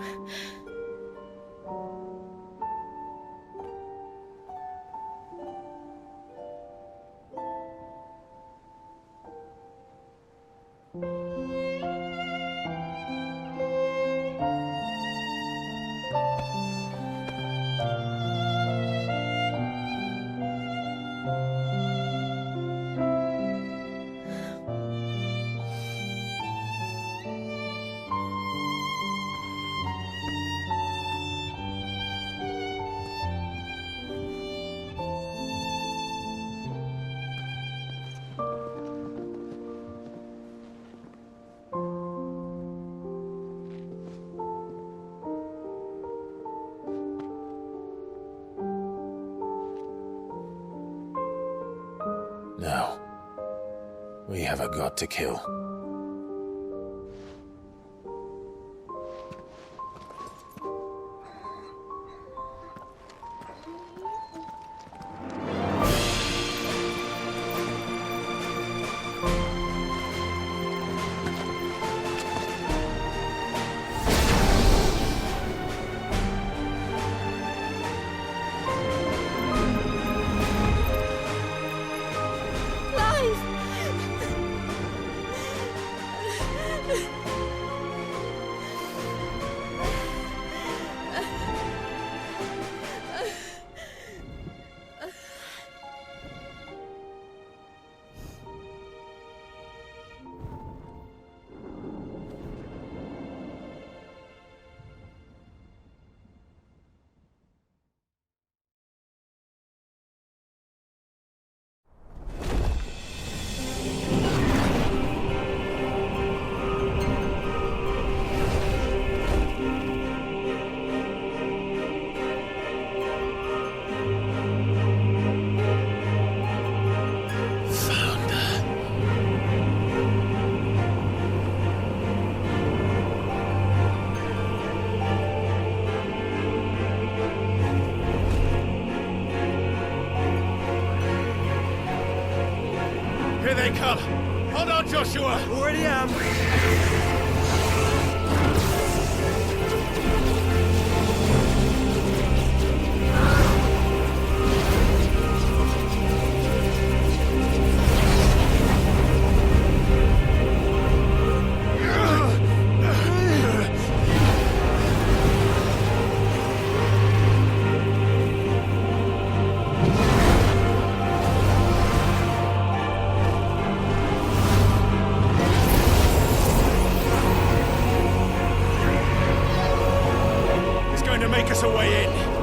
Now, we have a god to kill. Here they come! Hold on, Joshua! Already am! Make us a way in.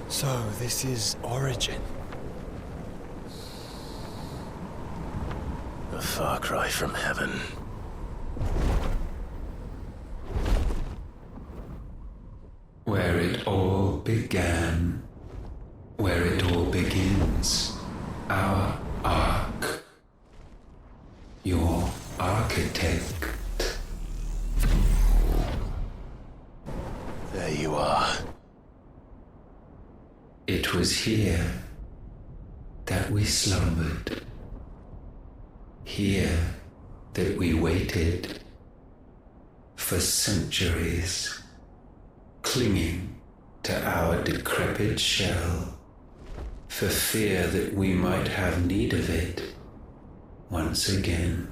So, this is Origin. A far cry from heaven. Where it all began, where it all begins, our ark, your architect. There you are. It was here that we slumbered, here that we waited for centuries, clinging to our decrepit shell, for fear that we might have need of it once again.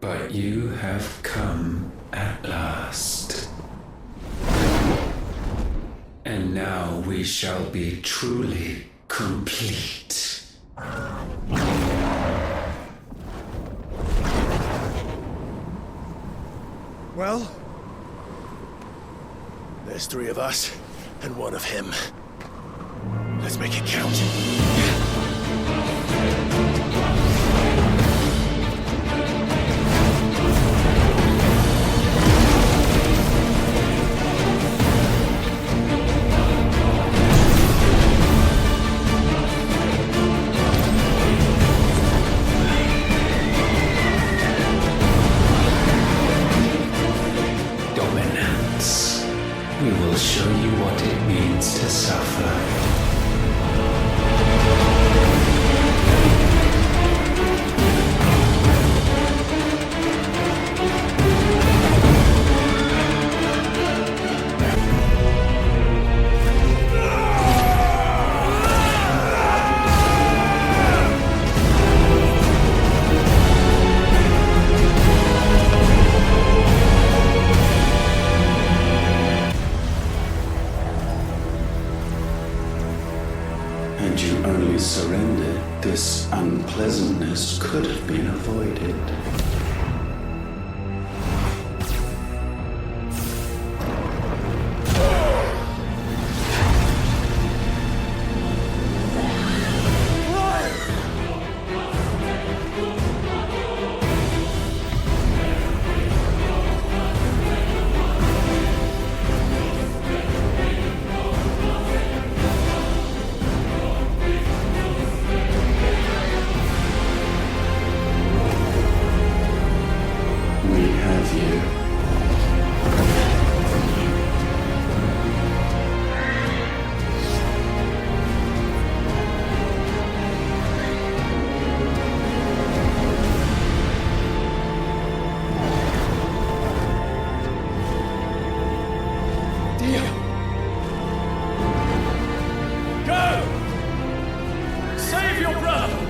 But you have come at last. And now we shall be truly complete. Well, there's 3 of us and 1 of him. Let's make it count. Dominance. We will show you what it means to suffer. And you only surrendered, this unpleasantness could have been avoided. We have you. Dio! Go! Save your brother!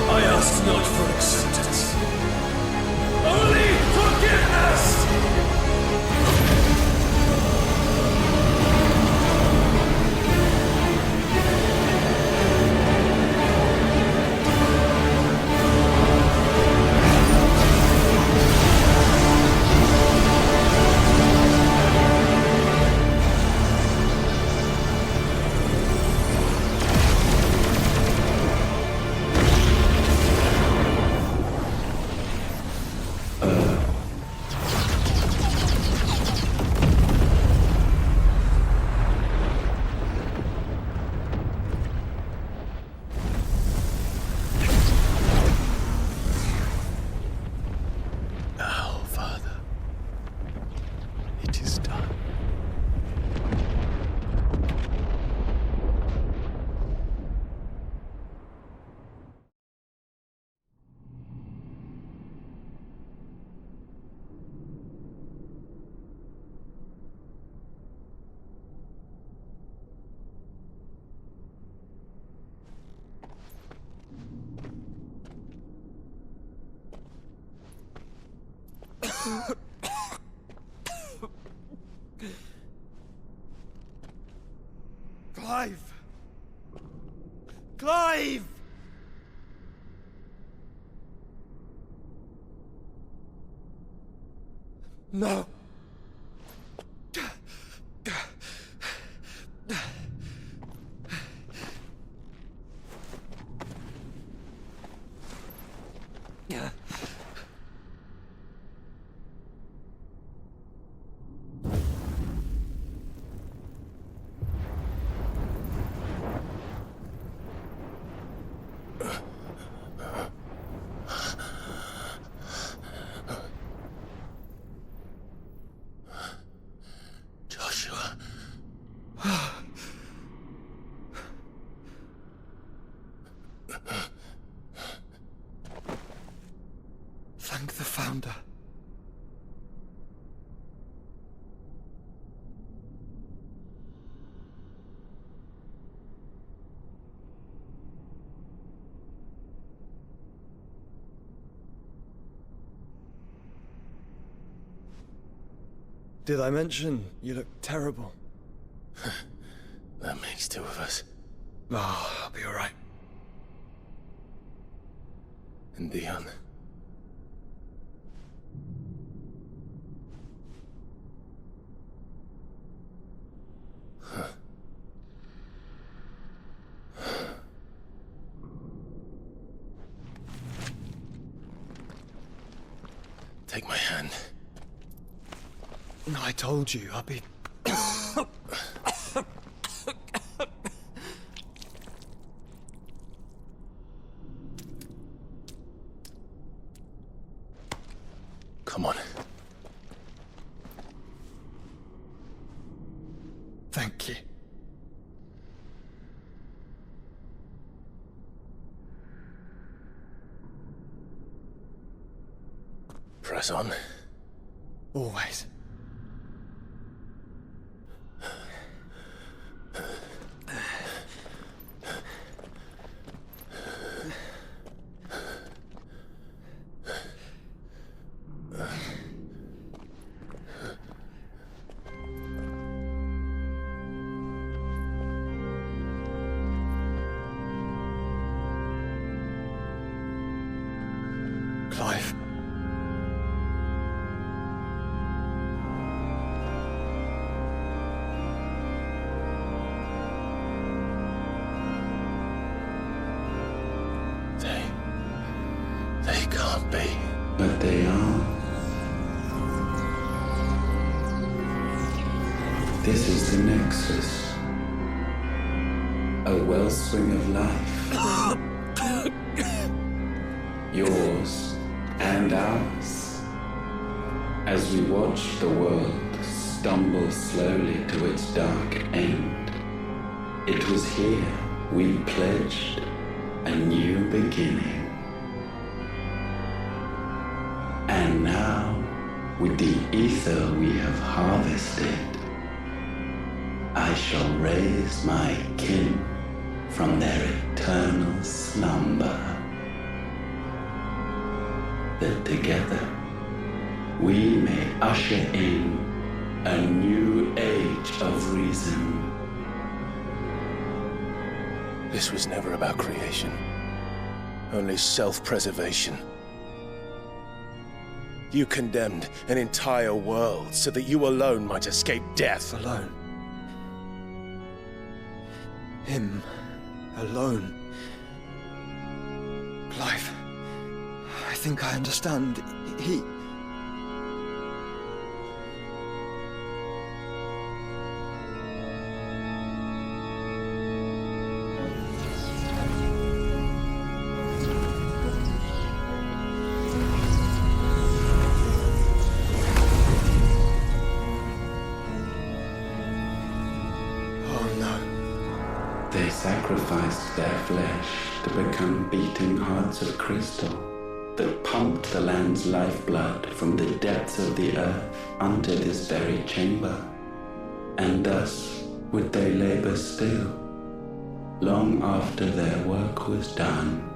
I ask not for acceptance, only forgiveness! Now, Father, it is done. Clive! Clive! No. Thank the Founder. Did I mention you look terrible? That makes two of us. Oh, I'll be alright. And Dion. Take my hand. I told you, I'll be... Come on. Thank you. Press on. Always. Clive. They can't be. But they are. This is the Nexus. A wellspring of life. Yours and ours. As we watch the world stumble slowly to its dark end, it was here we pledged a new beginning. And now, with the ether we have harvested, I shall raise my kin from their eternal slumber. That together we may usher in a new age of reason. This was never about creation. Only self-preservation. You condemned an entire world so that you alone might escape death. Alone. Him. Alone. Clive. I think I understand. He... They sacrificed their flesh to become beating hearts of crystal that pumped the land's lifeblood from the depths of the earth unto this very chamber. And thus would they labor still, long after their work was done,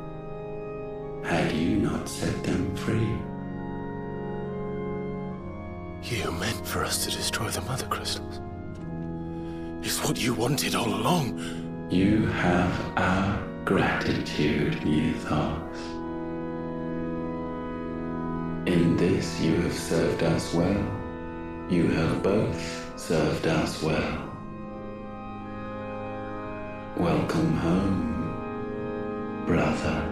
had you not set them free. You meant for us to destroy the Mother Crystals. It's what you wanted all along. You have our gratitude, Mythos. In this you have served us well. You have both served us well. Welcome home, brother.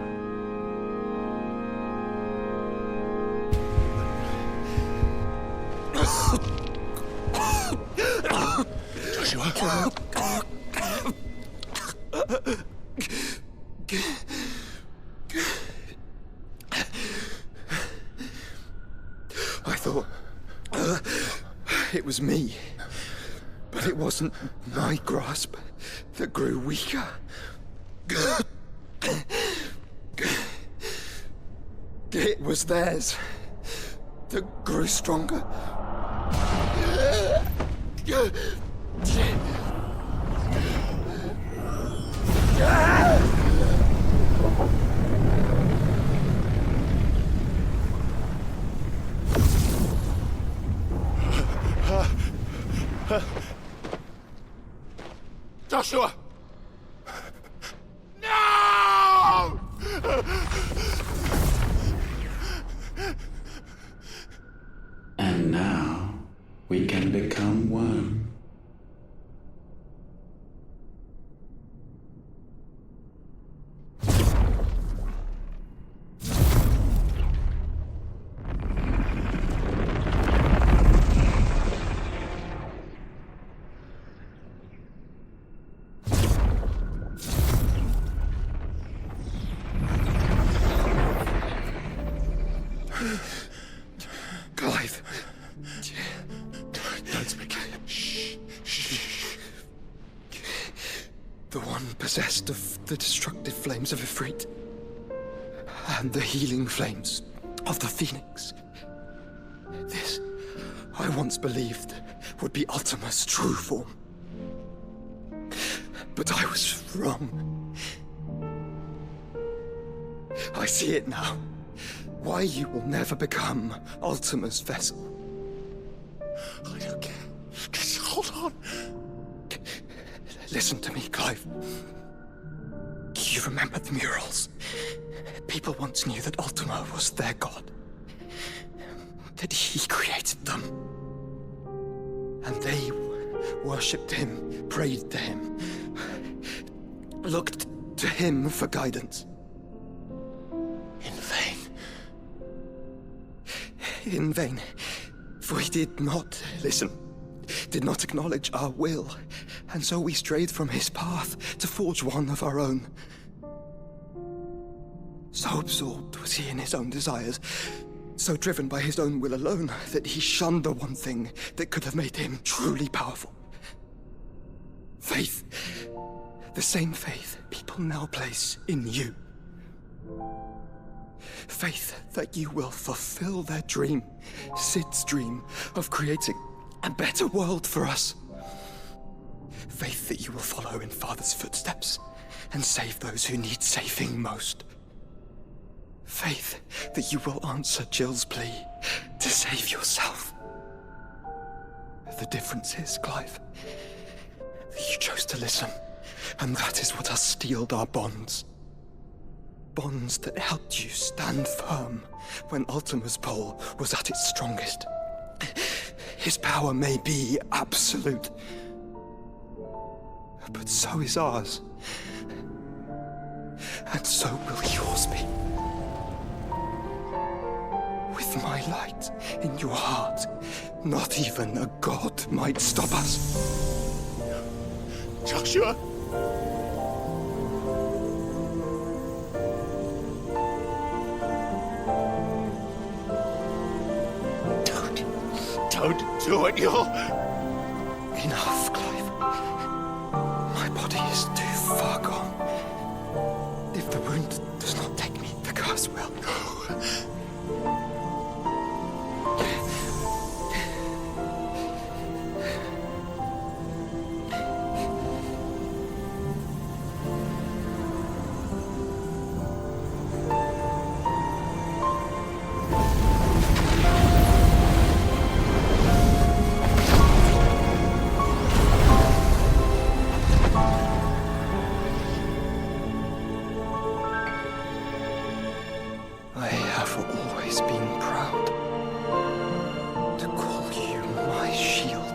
Joshua. I thought it was me, but it wasn't my grasp that grew weaker. it was theirs that grew stronger. Joshua! No! And now we can become one. Clive. Don't speak. Shh. The one possessed of the destructive flames of Ifrit and the healing flames of the Phoenix. This, I once believed, would be Ultima's true form. But I was wrong. I see it now. Why you will never become Ultima's vessel. I don't care. Just hold on. Listen to me, Clive. You remember the murals? People once knew that Ultima was their god. That he created them. And they worshipped him, prayed to him, looked to him for guidance. In vain. In vain. For he did not listen, did not acknowledge our will, and so we strayed from his path to forge one of our own. So absorbed was he in his own desires, so driven by his own will alone, that he shunned the one thing that could have made him truly powerful. Faith. The same faith people now place in you. Faith that you will fulfill their dream, Sid's dream, of creating a better world for us. Faith that you will follow in Father's footsteps and save those who need saving most. Faith that you will answer Jill's plea to save yourself. The difference is, Clive, that you chose to listen, and that is what has steeled our bonds. Bonds that helped you stand firm when Ultima's pull was at its strongest. His power may be absolute, but so is ours. And so will yours be. With my light in your heart, not even a god might stop us. Joshua! Don't do it, you're... Enough, Clive. My body is too far gone. If the wound does not take me, the curse will. I have always been proud to call you my shield.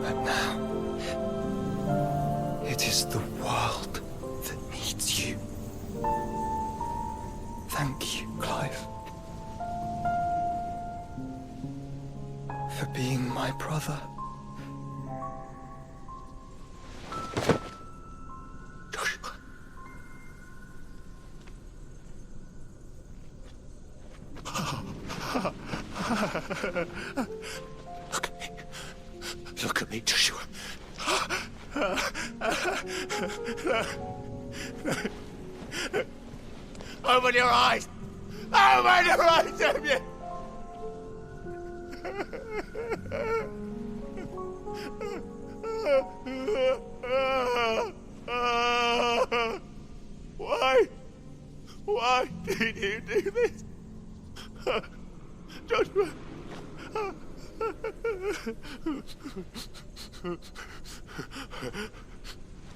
But now, it is the world that needs you. Thank you, Clive, for being my brother. Look at me, Joshua. I Open your eyes! Open your eyes, Damien! Why? Why did you do this? Joshua!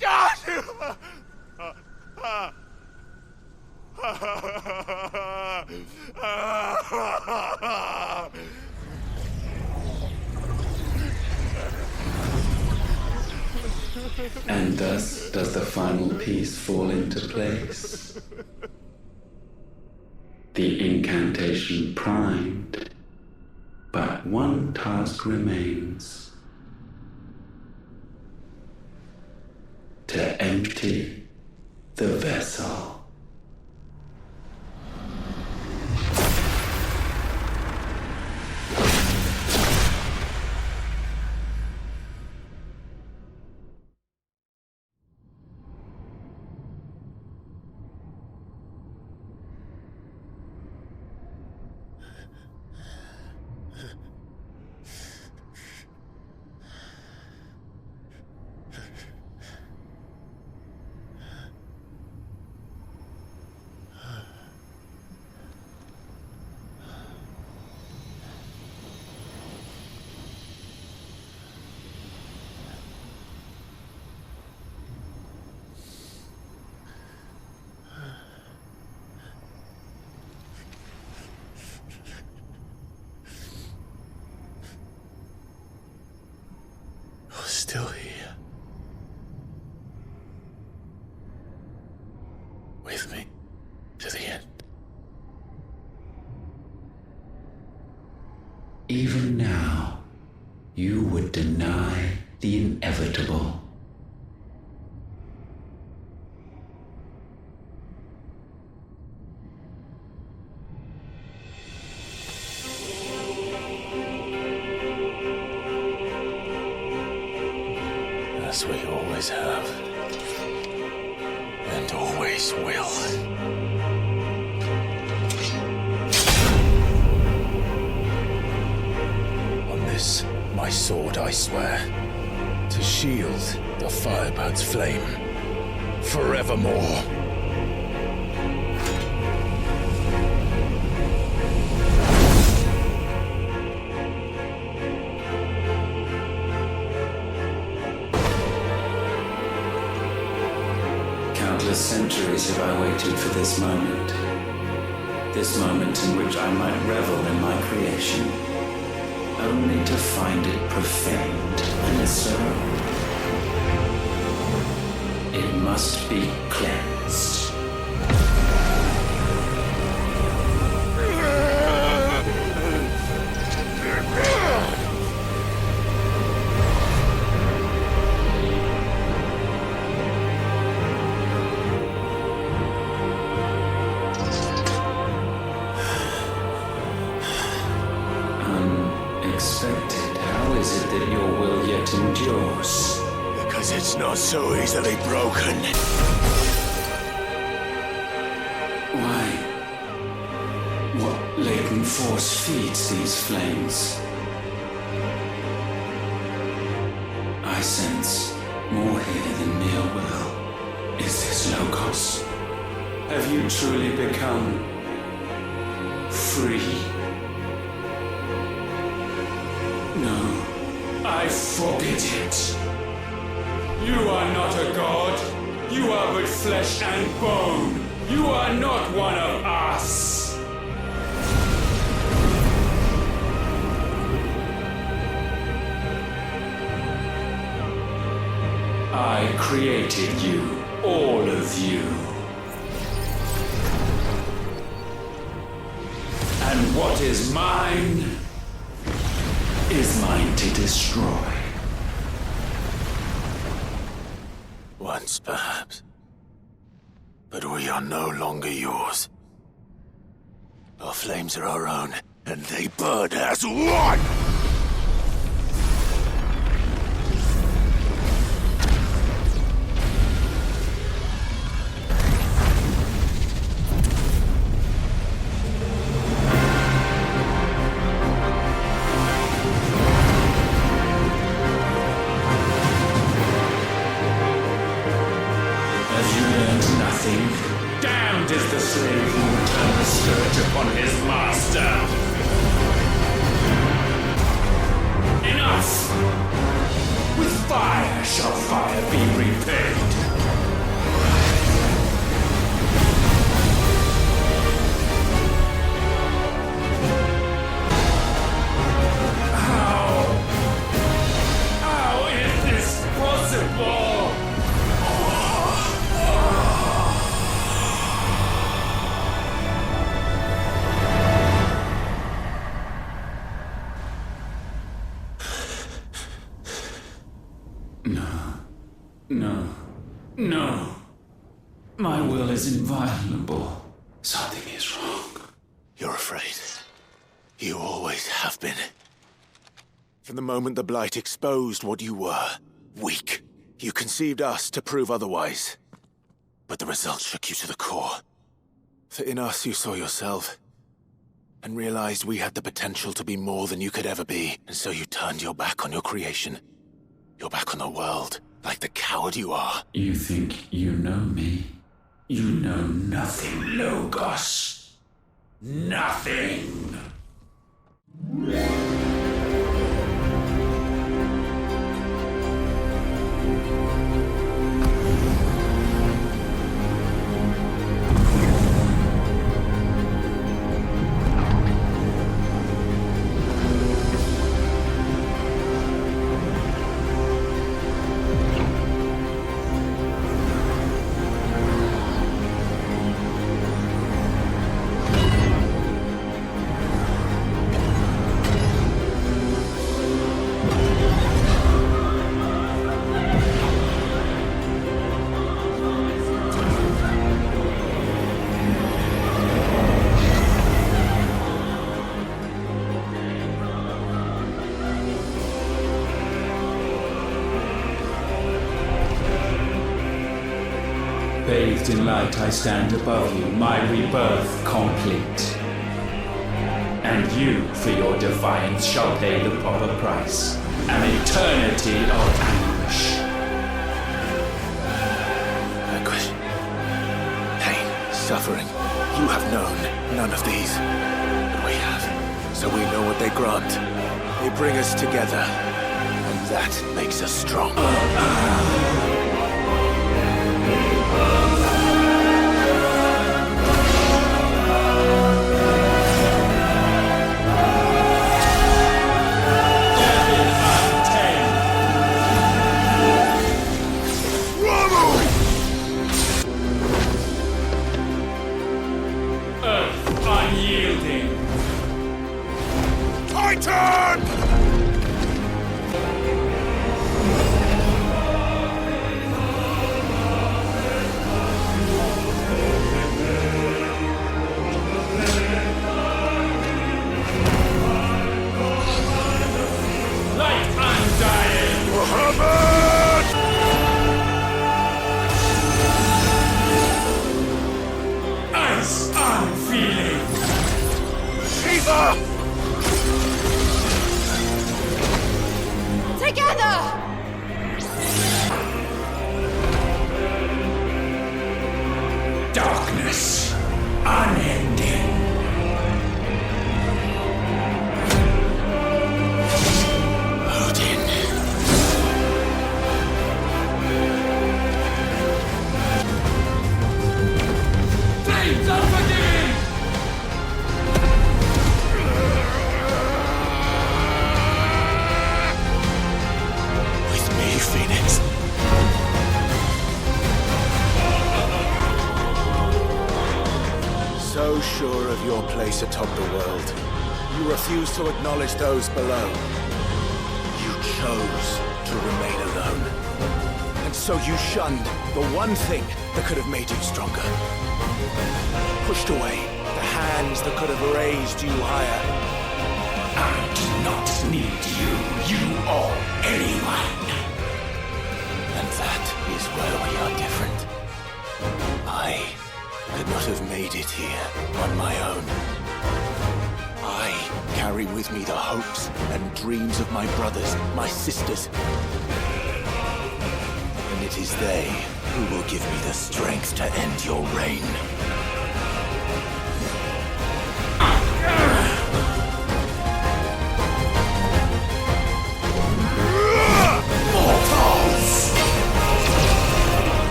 Joshua! And thus does the final piece fall into place. The incantation primed, but one task remains. To empty the vessel. Still here. With me to the end. Even now, you would deny the inevitable. As we always have. And always will. On this, my sword, I swear, to shield the Firebird's flame forevermore. Countless centuries have I waited for this moment in which I might revel in my creation, only to find it profaned and so. It must be cleansed. How is it that your will yet endures? Because it's not so easily broken. Why? What latent force feeds these flames? I sense more here than mere will. Is this Logos? Have you truly become free? No, I forbid it. You are not a god. You are but flesh and bone. You are not one of us. I created you, all of you. And what is mine is mine to destroy. Once, perhaps. But we are no longer yours. Our flames are our own, and they burn as one! his master. Enough! With fire shall fire be repaid. How is this possible? No. My will is inviolable. Something is wrong. You're afraid. You always have been. From the moment the Blight exposed what you were, weak, you conceived us to prove otherwise. But the result shook you to the core. For in us you saw yourself, and realized we had the potential to be more than you could ever be, and so you turned your back on your creation. Your back on the world, like the coward you are. You think you know me? You know nothing, Logos. Nothing! Bathed in light, I stand above you, my rebirth complete. And you, for your defiance, shall pay the proper price. An eternity of anguish. Anguish. Pain. Suffering. You have known none of these. But we have. So we know what they grant. They bring us together. And that makes us strong. Darkness, unending. Odin. Flames unforgiving! With me, Phoenix. So sure of your place atop the world, you refuse to acknowledge those below. You chose to remain alone. And so you shunned the one thing that could have made you stronger. Pushed away the hands that could have raised you higher. I do not need you or anyone. And that is where we are different. I could not have made it here on my own. I carry with me the hopes and dreams of my brothers, my sisters. And it is they who will give me the strength to end your reign.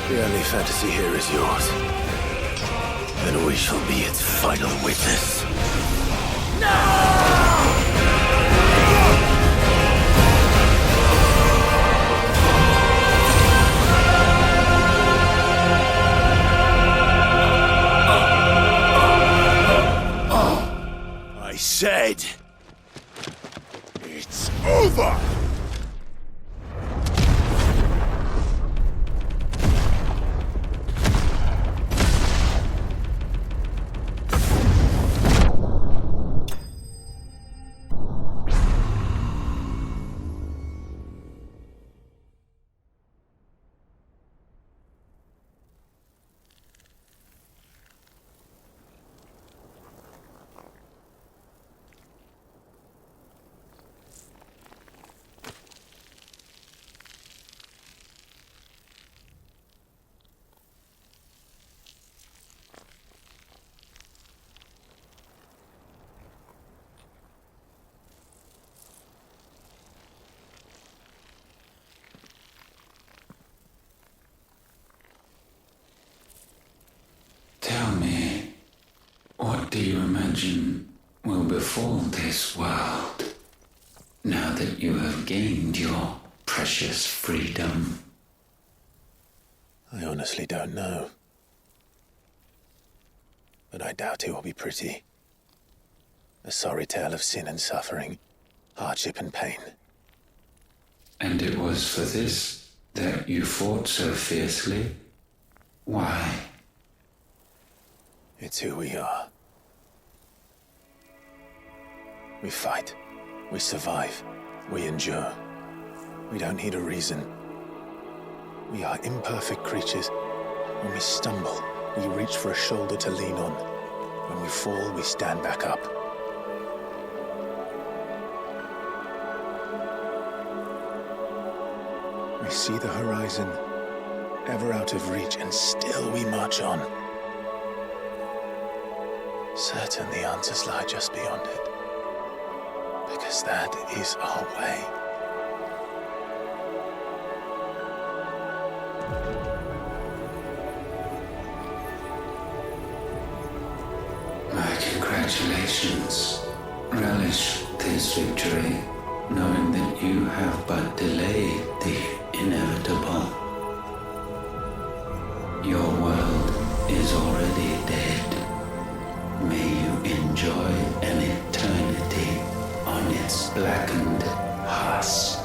The only fantasy here is yours. Then we shall be its final witness. I said, it's over! Tell me, what do you imagine will befall this world now that you have gained your precious freedom? I honestly don't know. But I doubt it will be pretty. A sorry tale of sin and suffering, hardship and pain. And it was for this that you fought so fiercely? Why? It's who we are. We fight. We survive. We endure. We don't need a reason. We are imperfect creatures. When we stumble, we reach for a shoulder to lean on. When we fall, we stand back up. We see the horizon, ever out of reach, and still we march on. Certain the answers lie just beyond it, because that is our way. My congratulations. Relish this victory, knowing that you have but delayed the inevitable. Your world is already dead. May you enjoy an eternity on its blackened husk.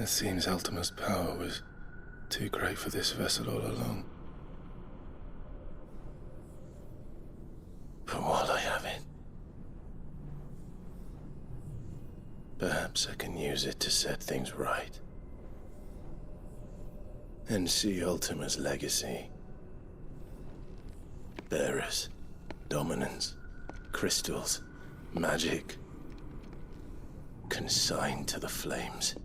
It seems Ultima's power was too great for this vessel all along. But while I have it, perhaps I can use it to set things right. And see Ultima's legacy. Bearers, dominance, crystals, magic, consigned to the flames.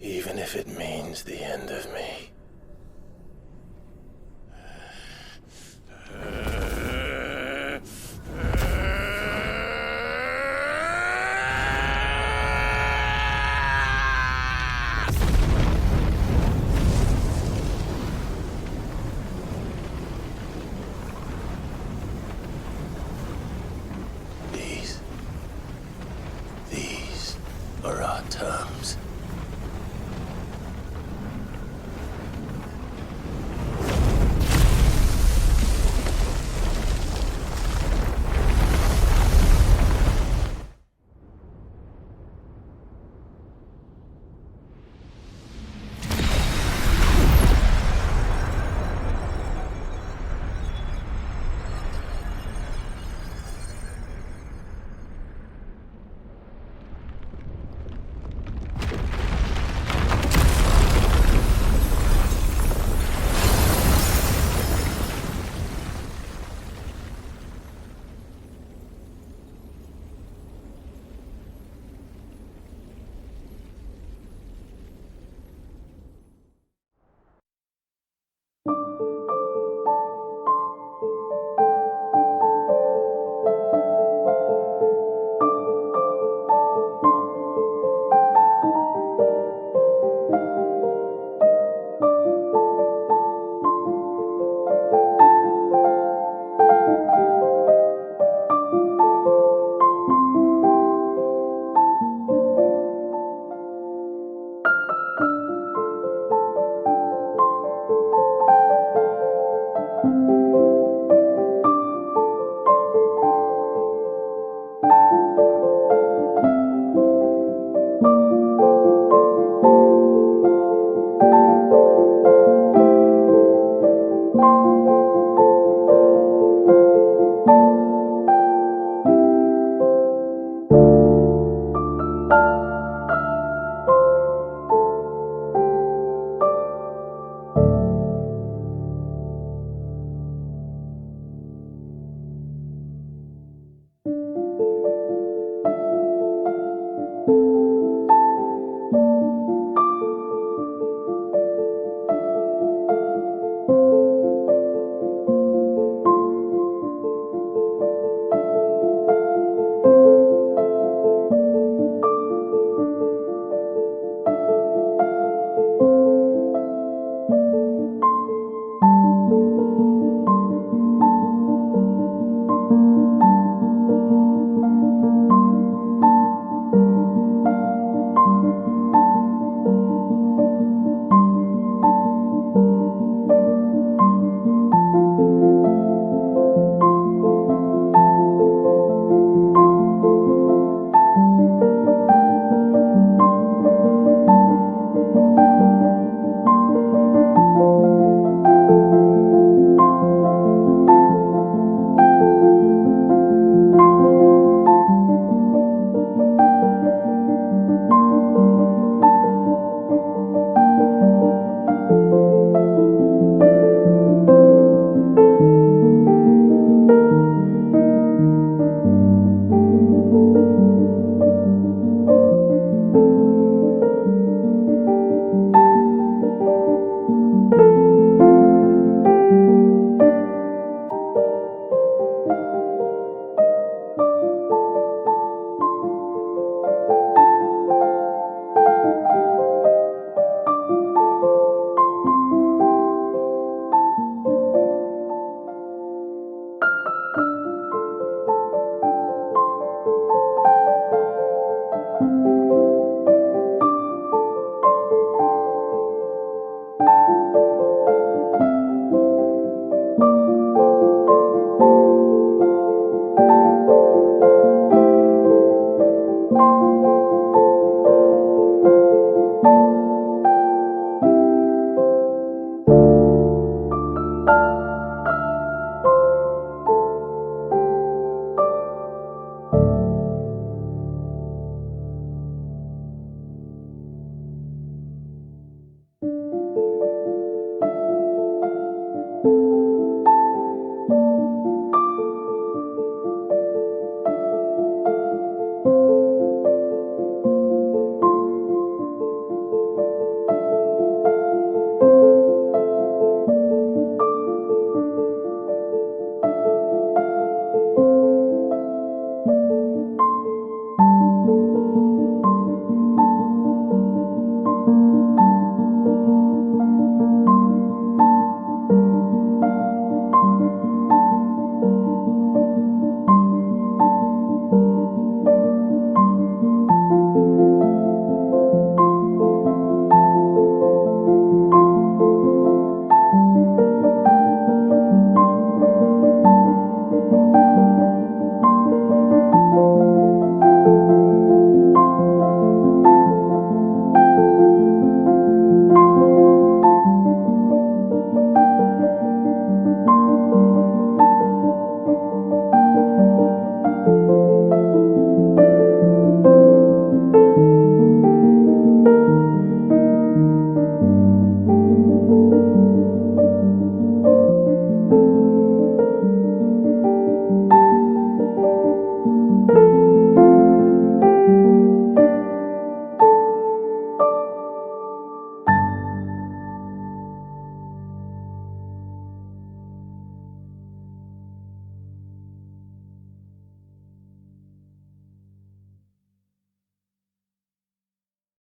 Even if it means the end of me. These are our terms.